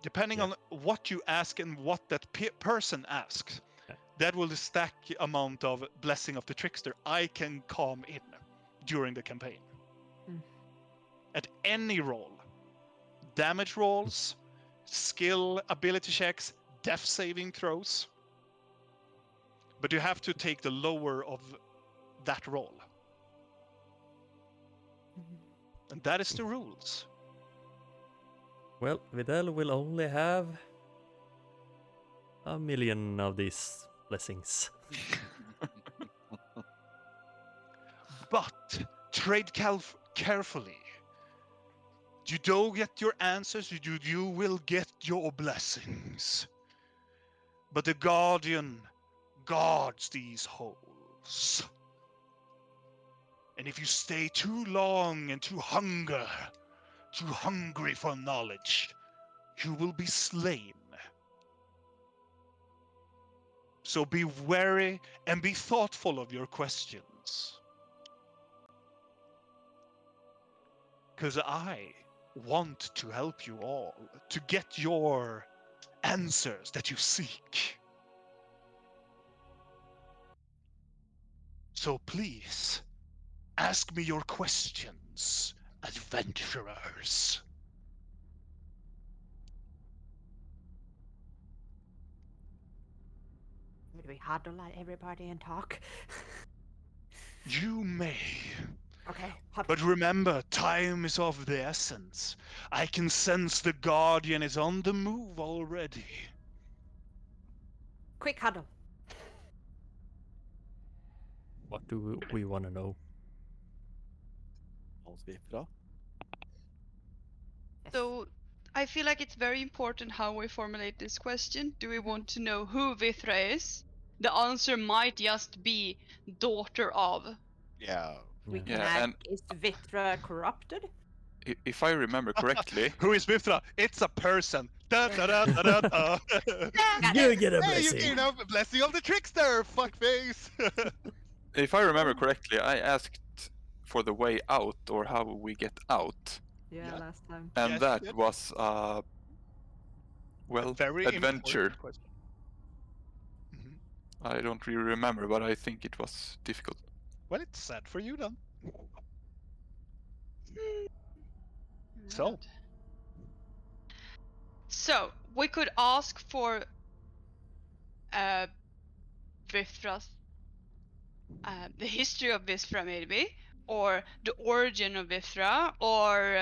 Depending Yeah. on what you ask and what that person asks, Yeah. that will stack amount of blessing of the trickster I can calm in during the campaign. Mm. At any roll. Damage rolls, skill, ability checks, death saving throws. But you have to take the lower of that roll. And that is the rules. Well, Vidal will only have 1,000,000 of these blessings. But trade carefully. You don't get your answers, you will get your blessings. But the Guardian guards these halls. And if you stay too long and too hungry for knowledge, you will be slain. So be wary and be thoughtful of your questions. Because I want to help you all to get your answers that you seek. So please, ask me your questions, adventurers. Should we huddle at everybody and talk? You may. Okay, huddle. But remember, time is of the essence. I can sense the Guardian is on the move already. Quick huddle. What do we want to know? Hos Vifra. Yes. So I feel like it's very important how we formulate this question. Do we want to know who Vithra is? The answer might just be daughter of. Yeah. We Yeah. can Yeah, add, and- is Vithra corrupted? If I remember correctly, Who is Mithra? It's a person. Da, da, da, da, da, da. You get a Hey, blessing. you know, blessing of the trickster, fuckface. if I remember correctly, I asked for the way out or how we get out, Yeah, Yeah. last time. and Yes, you that did. was well, Very adventure. important question. Mhm. I don't really remember, but I think it was difficult. Well, it's sad for you then. So, So we could ask for Vithra's the history of Vithra maybe, or the origin of Vithra, or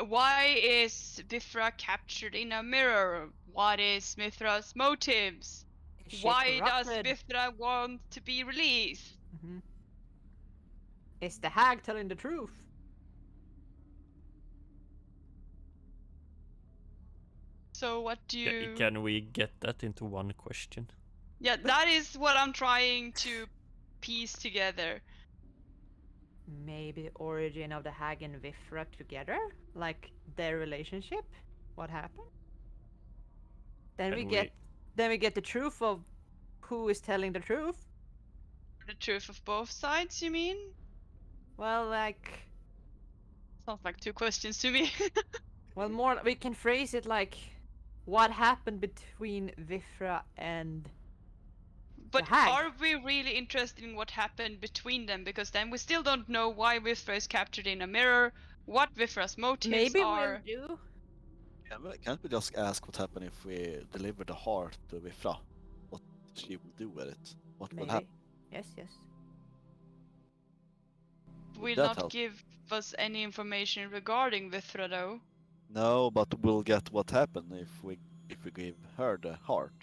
why is Vithra captured in a mirror? What is Mithra's motives? Is she Why does corrupted? Vithra want to be released? Mhm. Is the hag telling the truth? So what do you? Can we get that into one question? Yeah, that is what I'm trying to piece together. Maybe origin of the hag and Vithra together? Like their relationship? What happened? Then Can we get the truth of who is telling the truth. The truth of both sides, you mean? Well, like, Sounds like two questions to me. well, more we can phrase it like, what happened between Vithra and But hag. are we really interested in what happened between them? Because then we still don't know why Vithra is captured in a mirror, what Vithra's motives maybe are. we'll do. Can't we just ask what happened if we deliver the heart to Vifra? What she will do with it? What will Maybe. happen? Yes, yes. Will that not help? give us any information regarding Vithra though. No, but we'll get what happened if we give her the heart.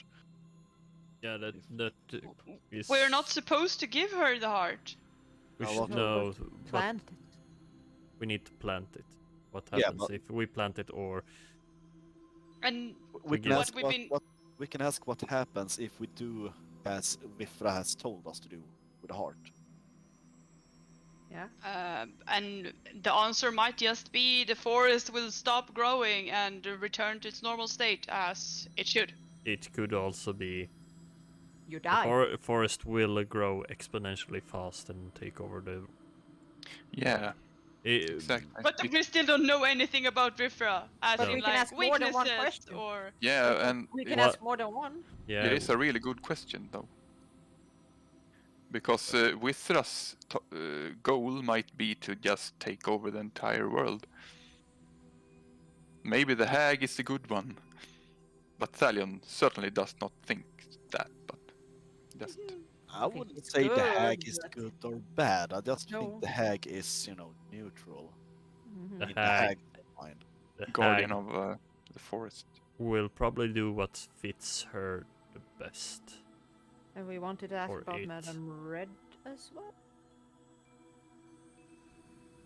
Yeah, that is. We're not supposed to give her the heart. We No, should what- know. But Planned it. we need to plant it. What Yeah, happens but- if we plant it, or And We can What ask we've what, been- what we can ask what happens if we do as Vifra has told us to do with the heart. Yeah. and the answer might just be the forest will stop growing and return to its normal state as it should. it could also be You the die. forest will grow exponentially fast and take over the. Yeah, I- exactly. But we still don't know anything about Vithra, as But No. in we can like ask more than one weaknesses question. or. Yeah, and We can What- ask more than one. Yeah, it is a really good question though. Because Vithra's goal might be to just take over the entire world. Maybe the hag is the good one, but Thalion certainly does not think that. But just I think wouldn't it's say the hag good, is but- good or bad. I just No. think the hag is, neutral. Mhm. the In the hag, hag mind. the guardian hag of the forest. will probably do what fits her the best. And we wanted to ask Or about eight. Madame Red as well.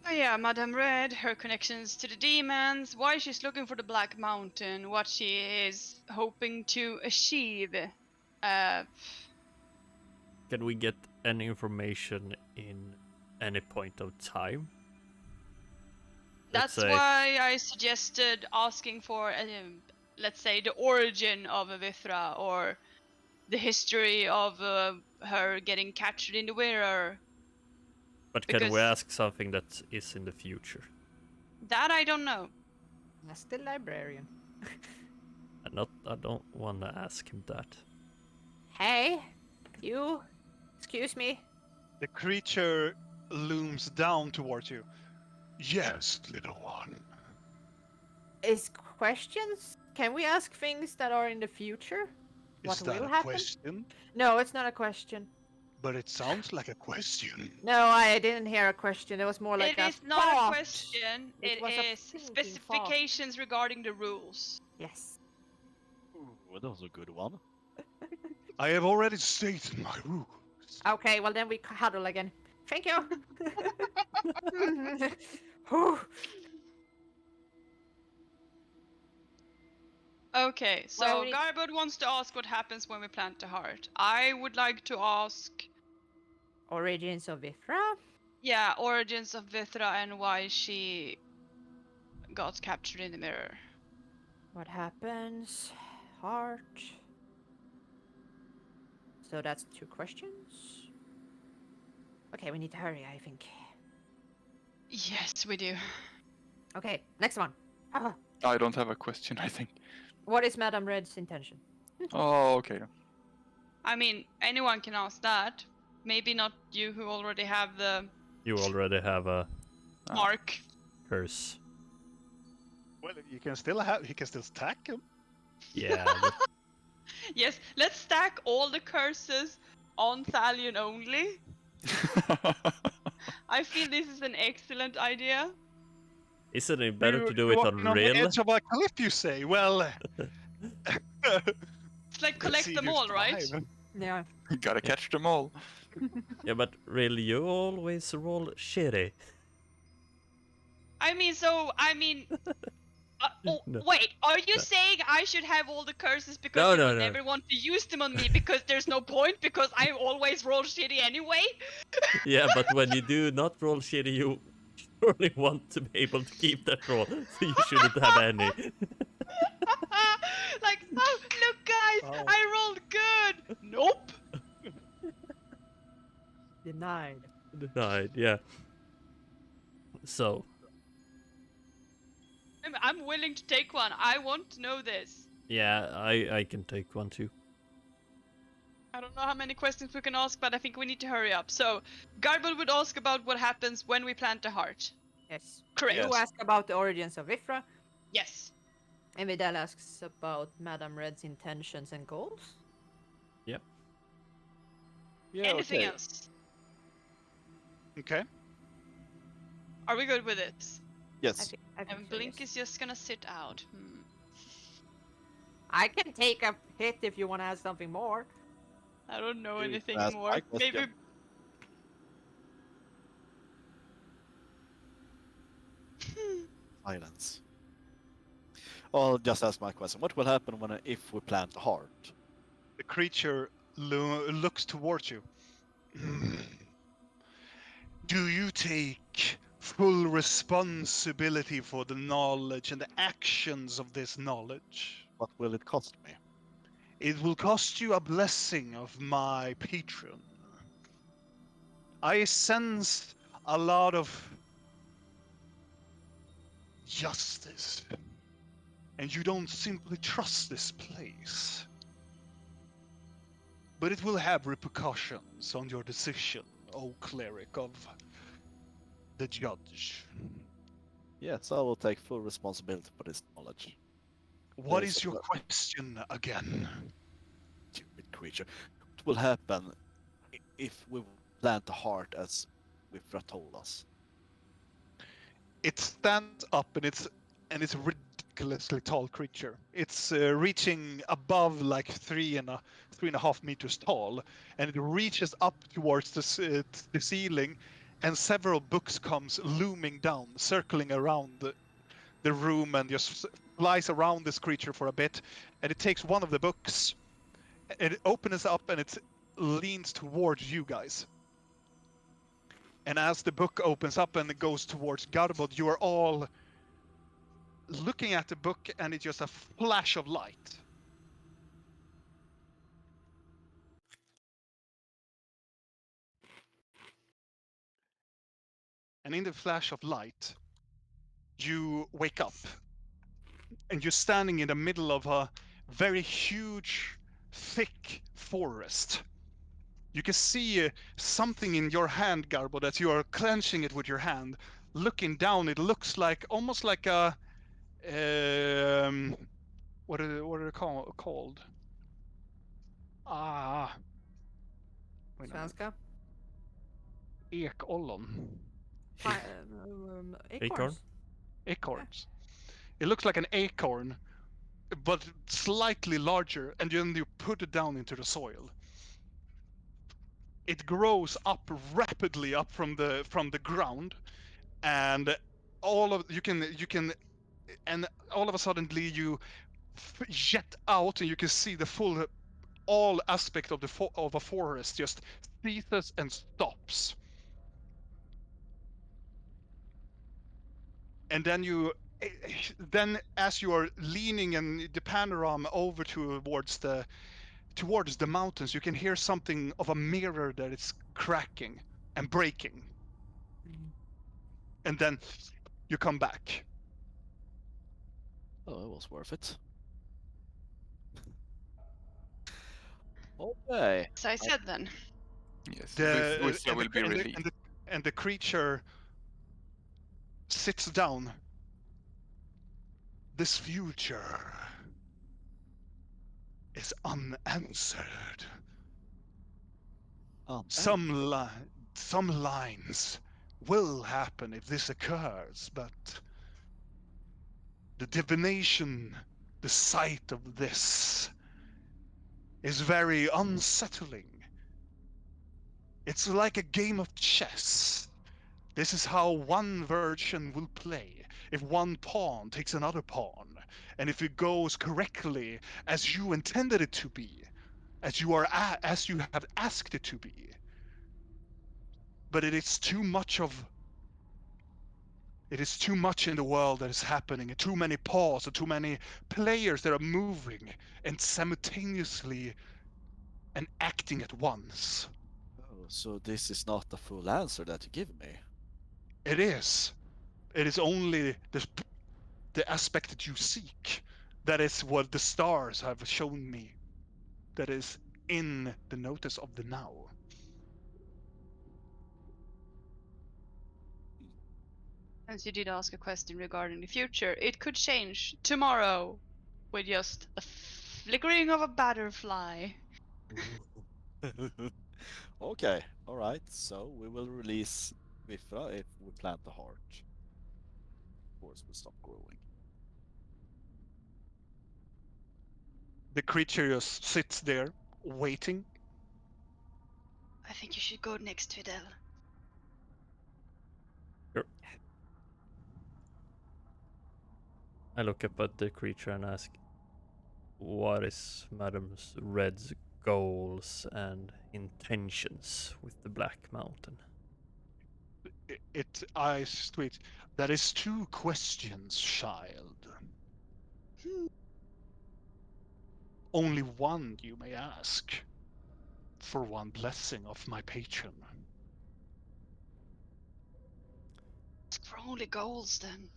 Oh yeah, Madame Red, her connections to the demons, why she's looking for the Black Mountain, what she is hoping to achieve. Can we get any information in any point of time? Let's That's say, why I suggested asking for, let's say, the origin of Vithra or the history of her getting captured in the mirror. but can we because- ask something that is in the future? That I don't know. Ask the librarian. I don't want to ask him that. Hey, you. Excuse me. The creature looms down towards you. Yes, little one. Is questions? Can we ask things that are in the future? What Is that will a happen? question? No, it's not a question. But it sounds like a question. No, I didn't hear a question. It was more like It a is not thought. a question. It It was a is thinking specifications regarding the rules. Yes. Ooh, that was a good one. I have already stated my rules. Okay, well then we huddle again. Thank you. Whew. Okay, so Well, we- Garbod wants to ask what happens when we plant the heart. I would like to ask, Origins of Vithra. yeah, origins of Vithra and why she got captured in the mirror. What happens? Heart. So that's 2 questions. Okay, we need to hurry, I think. Yes, we do. Okay, next one. Ah, I don't have a question, I think. what is Madame Red's intention? Oh, okay. I mean, anyone can ask that. Maybe not you who already have the You already have a mark. curse. Well, you can still have. You can still stack him. Yeah, but Yes, let's stack all the curses on Thalion only. I feel this is an excellent idea. isn't it better to do You're it on walking on the real? edge of a cliff, you say? Well, It's like collect them all, right? Yeah. You gotta catch them all. Yeah, but really, you always roll shitty. I mean, No. wait, are you saying I should have all the curses because No, you no, would no. never want to use them on me because there's no point because I always roll shitty anyway? Yeah, but when you do not roll shitty, you surely want to be able to keep that roll, so you shouldn't have any. Like, oh, look guys, Oh. I rolled good! Nope! Denied. Denied, yeah. So, I'm willing to take one. I want to know this. yeah, I can take one too. I don't know how many questions we can ask, but I think we need to hurry up. So, Garbel would ask about what happens when we plant a heart. Yes. Correct. You ask about the origins of Vithra, Yes. and Vidal asks about Madame Red's intentions and goals. Yep. Yeah, Anything okay. else? Okay. Are we good with it? Yes. I think And so, Blink yes. is just gonna sit out. I can take a hit if you want to add something more. I don't know You anything ask more. my question. Maybe. Silence. I'll just ask my question. What will happen if we plant a heart? The creature looks towards you. Do you take full responsibility for the knowledge and the actions of this knowledge? What will it cost me? It will cost you a blessing of my patron. I sense a lot of justice, and you don't simply trust this place. But it will have repercussions on your decision, O cleric of the judge. Yes, I will take full responsibility for this knowledge. What Yes, is your but- question again? Stupid creature. What will happen if we plant a heart as Wifra told us? It stands up and it's a ridiculously tall creature. It's reaching above like 3.5 meters tall, and it reaches up towards the ceiling, and several books comes looming down, circling around the room, and just flies around this creature for a bit, and it takes one of the books, and it opens up, and it leans towards you guys. And as the book opens up and it goes towards Garbod, you are all looking at the book, and it's just a flash of light. And in the flash of light, you wake up, and you're standing in the middle of a very huge, thick forest. You can see something in your hand, Garbo, that you are clenching it with your hand. Looking down, it looks like almost like a what are they called? Wait a minute. Svenska? Ekollon. Acorns. Acorns. It looks like an acorn, but slightly larger, and then you put it down into the soil. It grows up rapidly up from the ground, and all of a sudden you jet out, and you can see the full all aspect of of a forest just ceases and stops. And then as you are leaning and the panorama over towards the mountains, you can hear something of a mirror that is cracking and breaking. And then you come back. Oh, it was worth it. Okay. As I said then. Yes, The, Wisla and, will be the, and, the, relieved. and the creature sits down. This future is unanswered. Some lines will happen if this occurs, but the divination, the sight of this, is very unsettling. It's like a game of chess. This is how one version will play. If one pawn takes another pawn, and if it goes correctly as you intended it to be, as you have asked it to be. But it is too much in the world that is happening, and too many paws, and too many players that are moving and simultaneously and acting at once. Oh, so this is not the full answer that you give me. It is. It is only the aspect that you seek. That is what the stars have shown me. That is in the notice of the now. Since you did ask a question regarding the future, it could change tomorrow with just a flickering of a butterfly. Okay, alright, so we will release Vifra if we plant the heart. Of course, we'll stop growing. The creature just sits there, waiting. I think you should go next, Fidel. I look up at the creature and ask, what is Madame Red's goals and intentions with the Black Mountain? It eyes tweet. That is 2 questions, child. Only one you may ask, for one blessing of my patron. Ask for only goals then.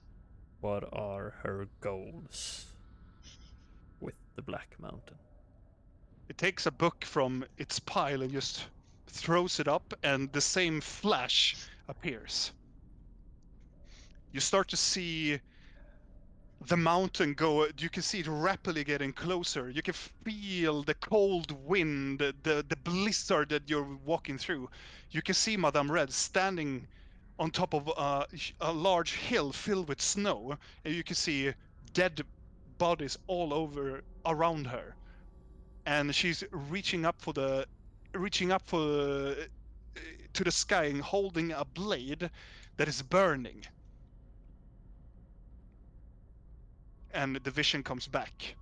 What are her goals with the Black Mountain? It takes a book from its pile and just throws it up, and the same flash appears. You start to see the mountain go. You can see it rapidly getting closer. You can feel the cold wind, the blizzard that you're walking through. You can see Madame Red standing on top of a large hill filled with snow, and you can see dead bodies all over around her. And she's reaching up for to the sky and holding a blade that is burning. And the vision comes back.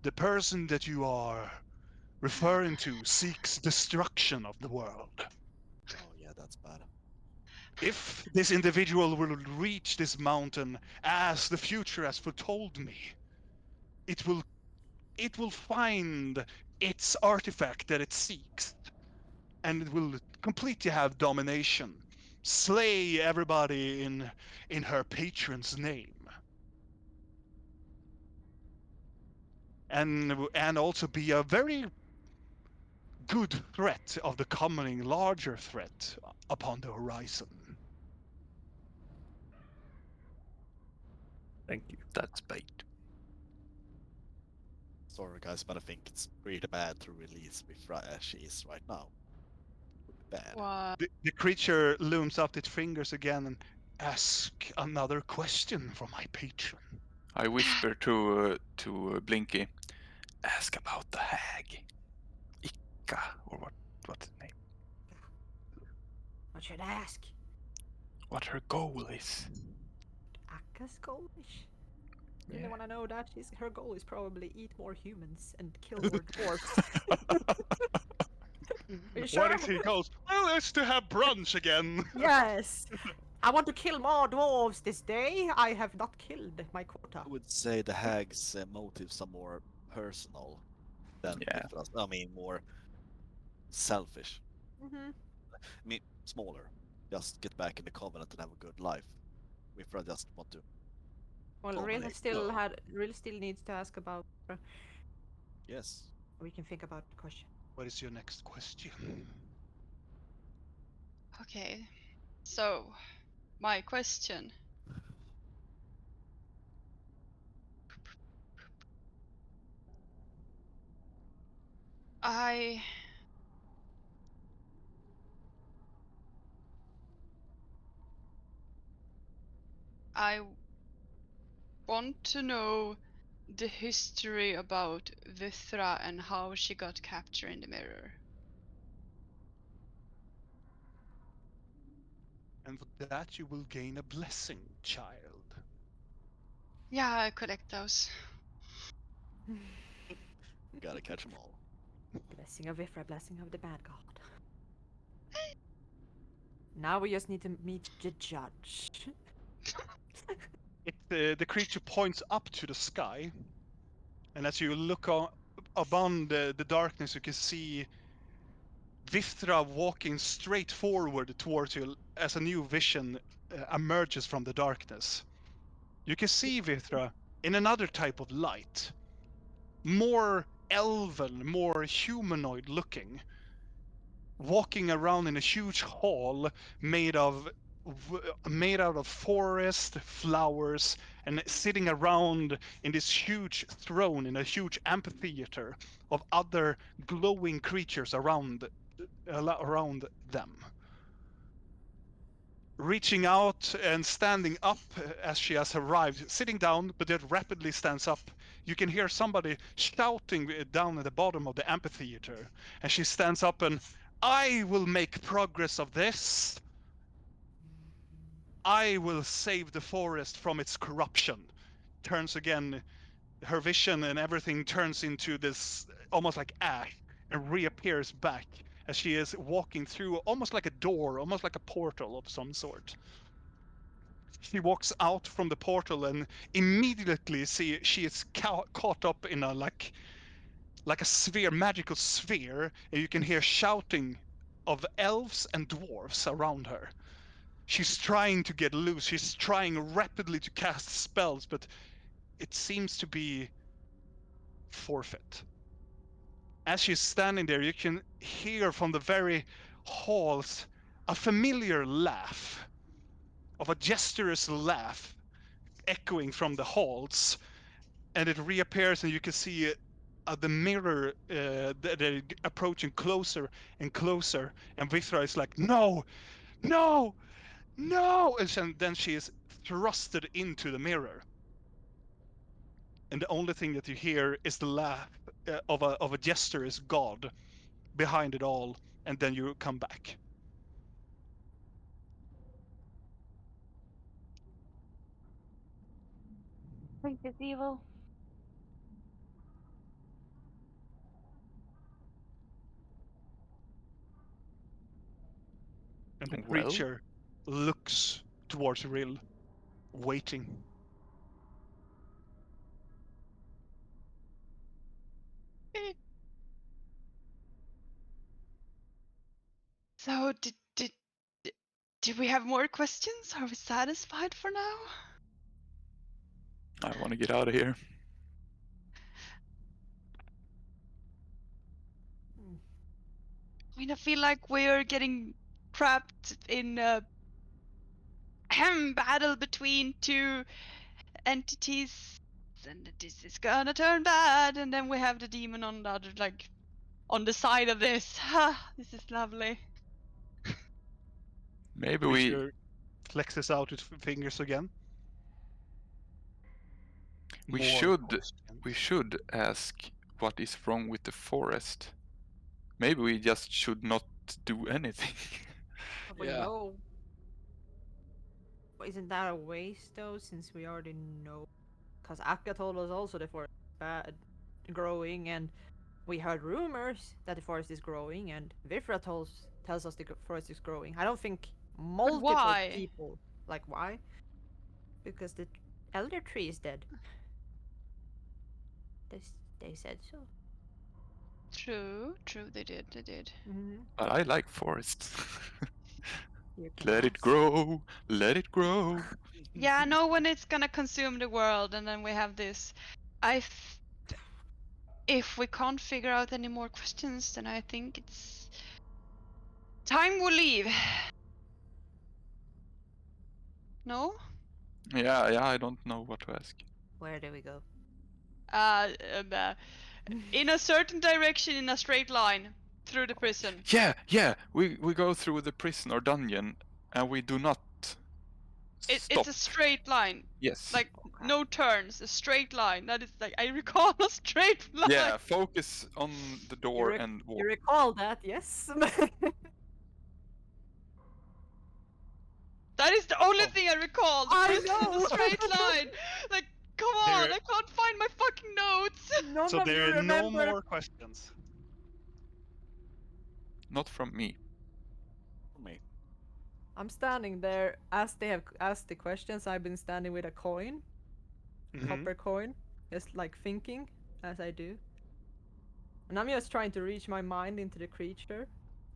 The person that you are referring to seeks destruction of the world. Oh yeah, that's bad. If this individual will reach this mountain as the future has foretold me, it will find its artifact that it seeks, and it will completely have domination, slay everybody in her patron's name, and also be a very good threat of the coming larger threat upon the horizon. Thank you. That's bait. Sorry guys, but I think it's pretty bad to release Mithra as she is right now. Bad. What? The creature looms up its fingers again and ask another question from my patron. I whisper to Blinky, ask about the hag. Ika, or what's the name? What should I ask? What her goal is. Akka's goalish? Really Yeah. want to know that? Her goal is probably eat more humans and kill more dwarves. Are you sure? What if he goes, well, it's to have brunch again. Yes. I want to kill more dwarves this day. I have not killed my quota. I would say the hag's motives are more personal than Yeah. Mithra's. I mean, more selfish. Mm-hmm. I mean, smaller. Just get back in the covenant and have a good life. Mithra just want to. Well, Dominate. Real still needs to ask about. Yes. We can think about the question. What is your next question? Okay. So, my question. I want to know the history about Vithra and how she got captured in the mirror. And for that you will gain a blessing, child. Yeah, I collect those. Gotta catch them all. Blessing of Ifra, blessing of the bad god. Now we just need to meet the judge. The creature points up to the sky, and as you look above the darkness, you can see Vithra walking straight forward towards you as a new vision emerges from the darkness. You can see Vithra in another type of light, more elven, more humanoid looking, walking around in a huge hall made out of forest, flowers, and sitting around in this huge throne in a huge amphitheater of other glowing creatures around them. Reaching out and standing up as she has arrived, sitting down, but then rapidly stands up. You can hear somebody shouting down at the bottom of the amphitheater, and she stands up and, I will make progress of this. I will save the forest from its corruption. Turns again, her vision and everything turns into this almost like ash and reappears back as she is walking through almost like a door, almost like a portal of some sort. She walks out from the portal and immediately she is caught up in a like a sphere, magical sphere, and you can hear shouting of elves and dwarves around her. She's trying to get loose. She's trying rapidly to cast spells, but it seems to be forfeit. As she's standing there, you can hear from the very halls a familiar laugh, of a gesturous laugh echoing from the halls, and it reappears, and you can see the mirror they're approaching closer and closer, and Vithra is like, no, no, no, and then she is thrusted into the mirror. And the only thing that you hear is the laugh of a gesturous god behind it all, and then you come back. Think it's evil. And the Well. creature looks towards Rill, waiting. So did we have more questions? Are we satisfied for now? I want to get out of here. I mean, I feel like we're getting trapped in a battle between two entities, and this is gonna turn bad. And then we have the demon on the other, like, on the side of this. This is lovely. Maybe we Creature flexes out its fingers again. We More should- questions. we should ask what is wrong with the forest. Maybe we just should not do anything. We Yeah. know. But isn't that a waste though, since we already know? Because Akka told us also the forest is bad, growing, and we heard rumors that the forest is growing, and Vifra tells us the forest is growing. I don't think multiple why? people. Like, why? Because the elder tree is dead. They said so. True, they did. Mm-hmm. But I like forests. You can Let it ask. grow, let it grow. Yeah, I know when it's gonna consume the world, and then we have this. If we can't figure out any more questions, then I think it's time we leave. No? Yeah, I don't know what to ask. Where do we go? In a certain direction, in a straight line through the prison. Yeah, we go through the prison or dungeon and we do not stop. It's a straight line, Yes. like no turns, a straight line. That is like I recall a straight line. Yeah, focus on the door and walk. You recall that, yes? That is the only Oh. thing I recall. The I prison is know. a straight line. Like, come on, There- I can't find my fucking notes. None So of you there are no remember. more questions. Not from me. For me. I'm standing there as they have asked the questions. I've been standing with a coin, Mhm. copper coin, just like thinking as I do. And I'm just trying to reach my mind into the creature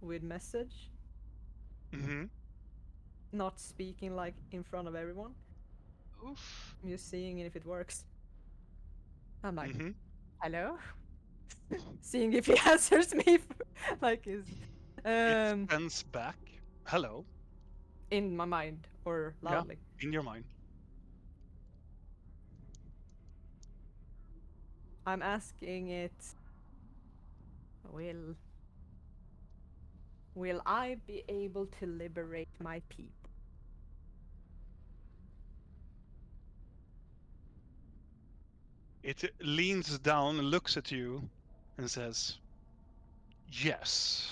with message, Mhm. not speaking like in front of everyone. Oof. I'm just seeing if it works. I'm like, Mhm. hello? Seeing if he answers me like is It sends back. Hello. in my mind or Yeah. loudly. In your mind. I'm asking it, will I be able to liberate my people? It leans down, looks at you, and says, "Yes.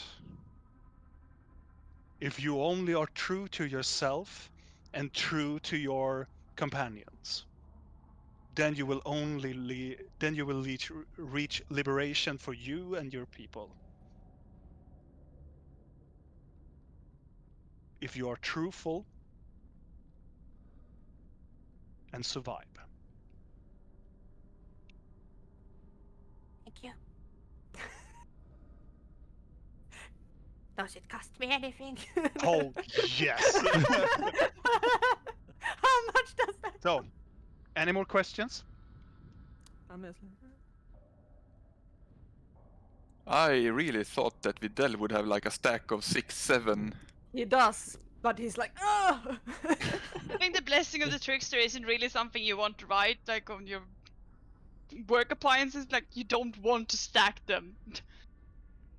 If you only are true to yourself and true to your companions, then you will reach liberation for you and your people. If you are truthful and survive." Thank you. Does it cost me anything? Oh, yes. How much does that? So, any more questions? I'm just like, I really thought that Videl would have like a stack of 6, 7. he does, but he's like, oh! I think the blessing of the trickster isn't really something you want to write, like on your work appliances. Like you don't want to stack them.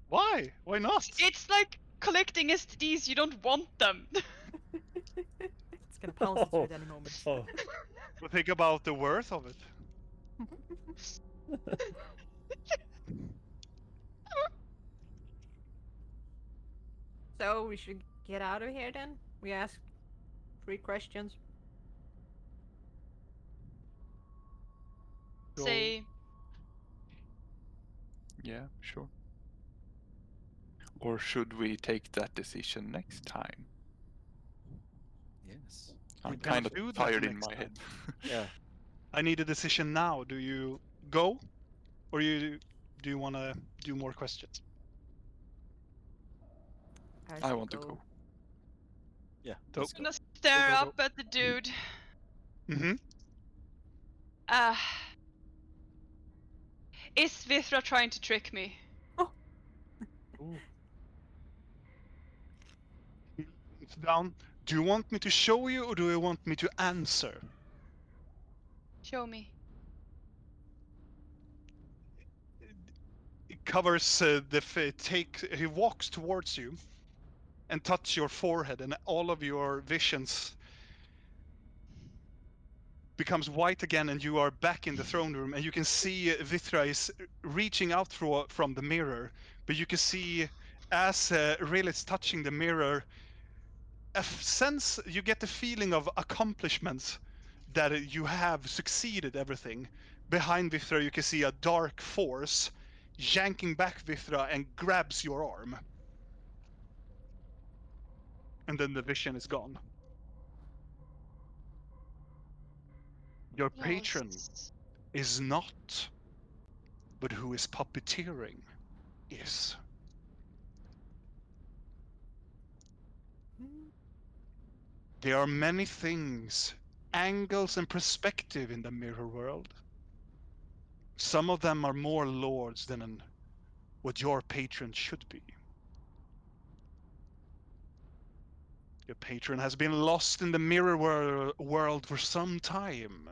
Why? Why not? It's like collecting STDs. You don't want them. It's gonna pounce into it any moment. Oh. But think about the worth of it. So we should get out of here then? We asked 3 questions. So, Say, Yeah, sure. Or should we take that decision next time? Yes. we I'm can kind of do that tired in next my head. time. Yeah. I need a decision now. Do you go, or do you want to do more questions? I should want to go. Yeah. So- Let's I'm go. gonna stare go, go. up at the dude. Mm-hmm. Uh, is Vithra trying to trick me? It's down. Do you want me to show you, or do you want me to answer? Show me. It covers he walks towards you and touch your forehead, and all of your visions becomes white again, and you are back in the throne room, and you can see Vithra is reaching out from the mirror, but you can see as Rill is touching the mirror, you get the feeling of accomplishments, that you have succeeded everything. Behind Vithra, you can see a dark force yanking back Vithra and grabs your arm. And then the vision is gone. Your patron Yes. is not, but who is puppeteering is. There are many things, angles and perspective in the mirror world. Some of them are more lords than what your patron should be. Your patron has been lost in the mirror world for some time.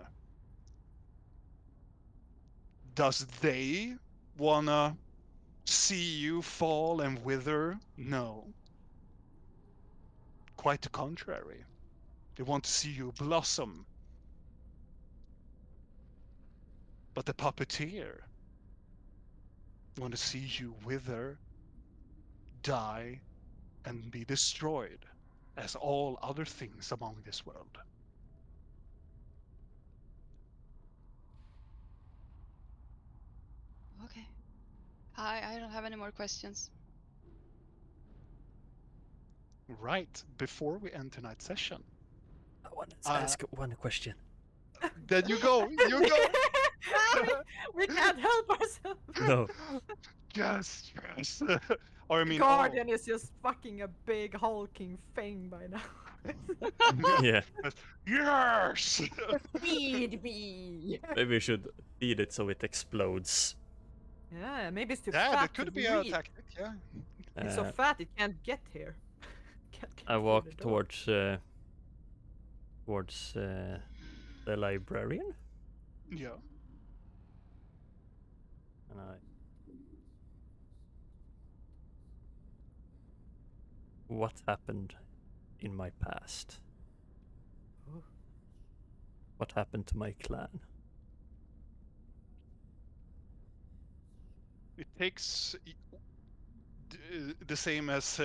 Does they wanna see you fall and wither? No. Quite the contrary. They want to see you blossom. But the puppeteer want to see you wither, die, and be destroyed, as all other things among this world. Okay. I don't have any more questions. Right, before we end tonight's session. I want to Uh, ask one question. Then you go! we can't help ourselves. No. Yes! Or I mean, Guardian is just fucking a big hulking thing by now. Yeah. Yes! Feed me. Maybe we should feed it so it explodes. Yeah, maybe it's too Yeah, fat that could to be a breathe. tactic, yeah. It's so Uh, fat it can't get here. Can't get I through walk the door. towards the librarian, Yeah. and I. What happened in my past? Oh. What happened to my clan? It takes the same as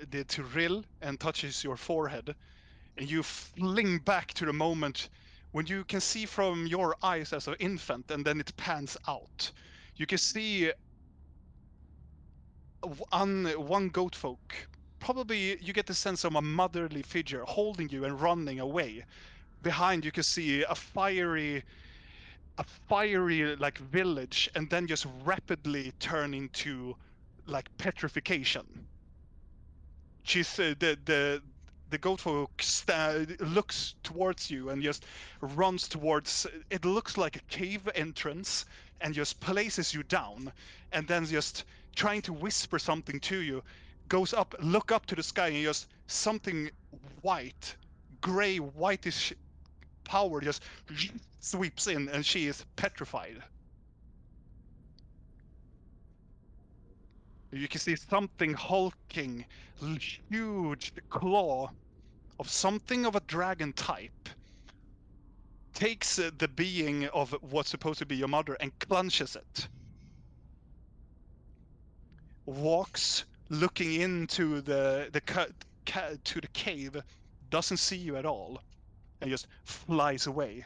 did to Rill and touches your forehead, and you fling back to the moment when you can see from your eyes as an infant, and then it pans out. You can see one goat folk. Probably you get the sense of a motherly figure holding you and running away. Behind you can see a fiery like village, and then just rapidly turn into like petrification. She's the goat folk looks towards you and just runs towards. It looks like a cave entrance, and just places you down, and then just trying to whisper something to you, goes up, look up to the sky, and just something white, gray, whitish power just sweeps in, and she is petrified. You can see something hulking, huge claw of something of a dragon type takes the being of what's supposed to be your mother and clutches it. Walks looking into to the cave, doesn't see you at all, and just flies away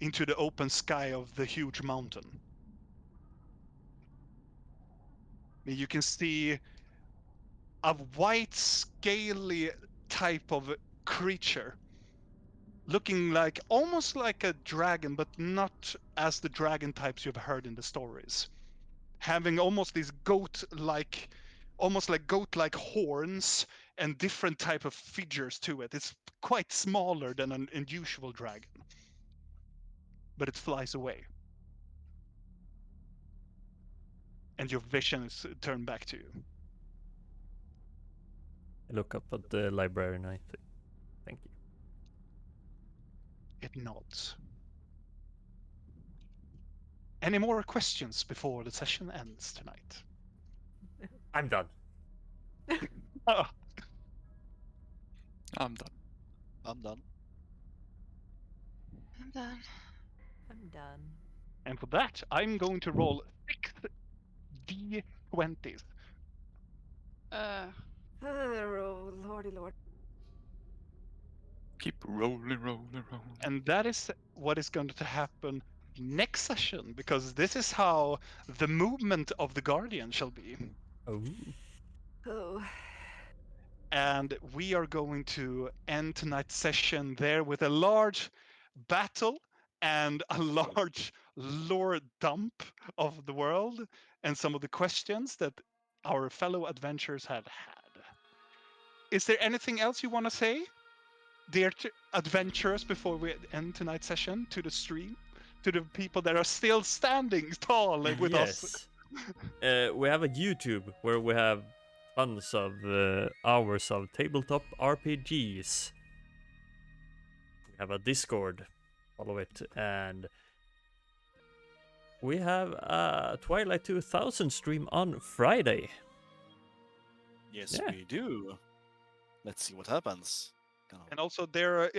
into the open sky of the huge mountain. You can see a white, scaly type of creature, looking like almost like a dragon, but not as the dragon types you've heard in the stories. Having almost these almost like goat-like horns and different type of features to it. It's quite smaller than an unusual dragon, but it flies away. And your vision is turned back to you. I look up at the librarian. I say, thank you. It nods. Any more questions before the session ends tonight? I'm done. Oh, I'm done. I'm done. I'm done. I'm done. and for that, I'm going to roll 6 d20s. Oh, lordy lord. Keep rolling, rolling, rolling. And that is what is going to happen next session, because this is how the movement of the Guardian shall be. Oh. Oh. And we are going to end tonight's session there with a large battle and a large lore dump of the world and some of the questions that our fellow adventurers had had. Is there anything else you want to say, dear adventurers, before we end tonight's session to the stream, to the people that are still standing tall with us? We have a YouTube where we have tons of hours of tabletop RPGs. We have a Discord, follow it, and we have a Twilight 2000 stream on Friday. Yes, Yeah. we do. Let's see what happens. And also,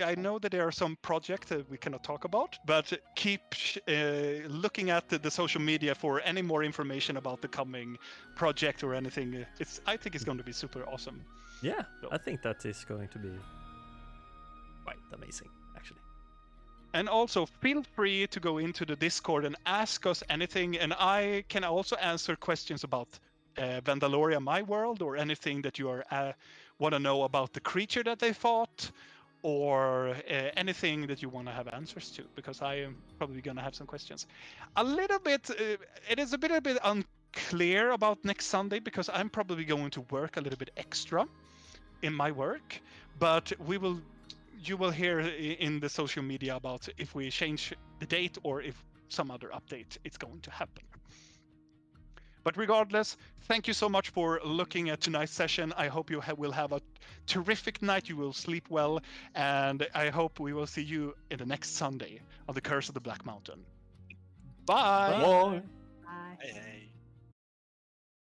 I know that there are some projects that we cannot talk about, but keep looking at the social media for any more information about the coming project or anything. I think it's going to be super awesome. Yeah, So- I think that is going to be quite amazing, actually. And also, feel free to go into the Discord and ask us anything. And I can also answer questions about Vandaloria, my world, or anything that you want to know about the creature that they fought, or anything that you want to have answers to, because I am probably going to have some questions. A little bit, it is a bit unclear about next Sunday, because I'm probably going to work a little bit extra in my work, but you will hear in the social media about if we change the date or if some other update is going to happen. But regardless, thank you so much for looking at tonight's session. I hope you will have a terrific night. You will sleep well. And I hope we will see you in the next Sunday on the Curse of the Black Mountain. Bye. Bye. Bye. Hey, hey.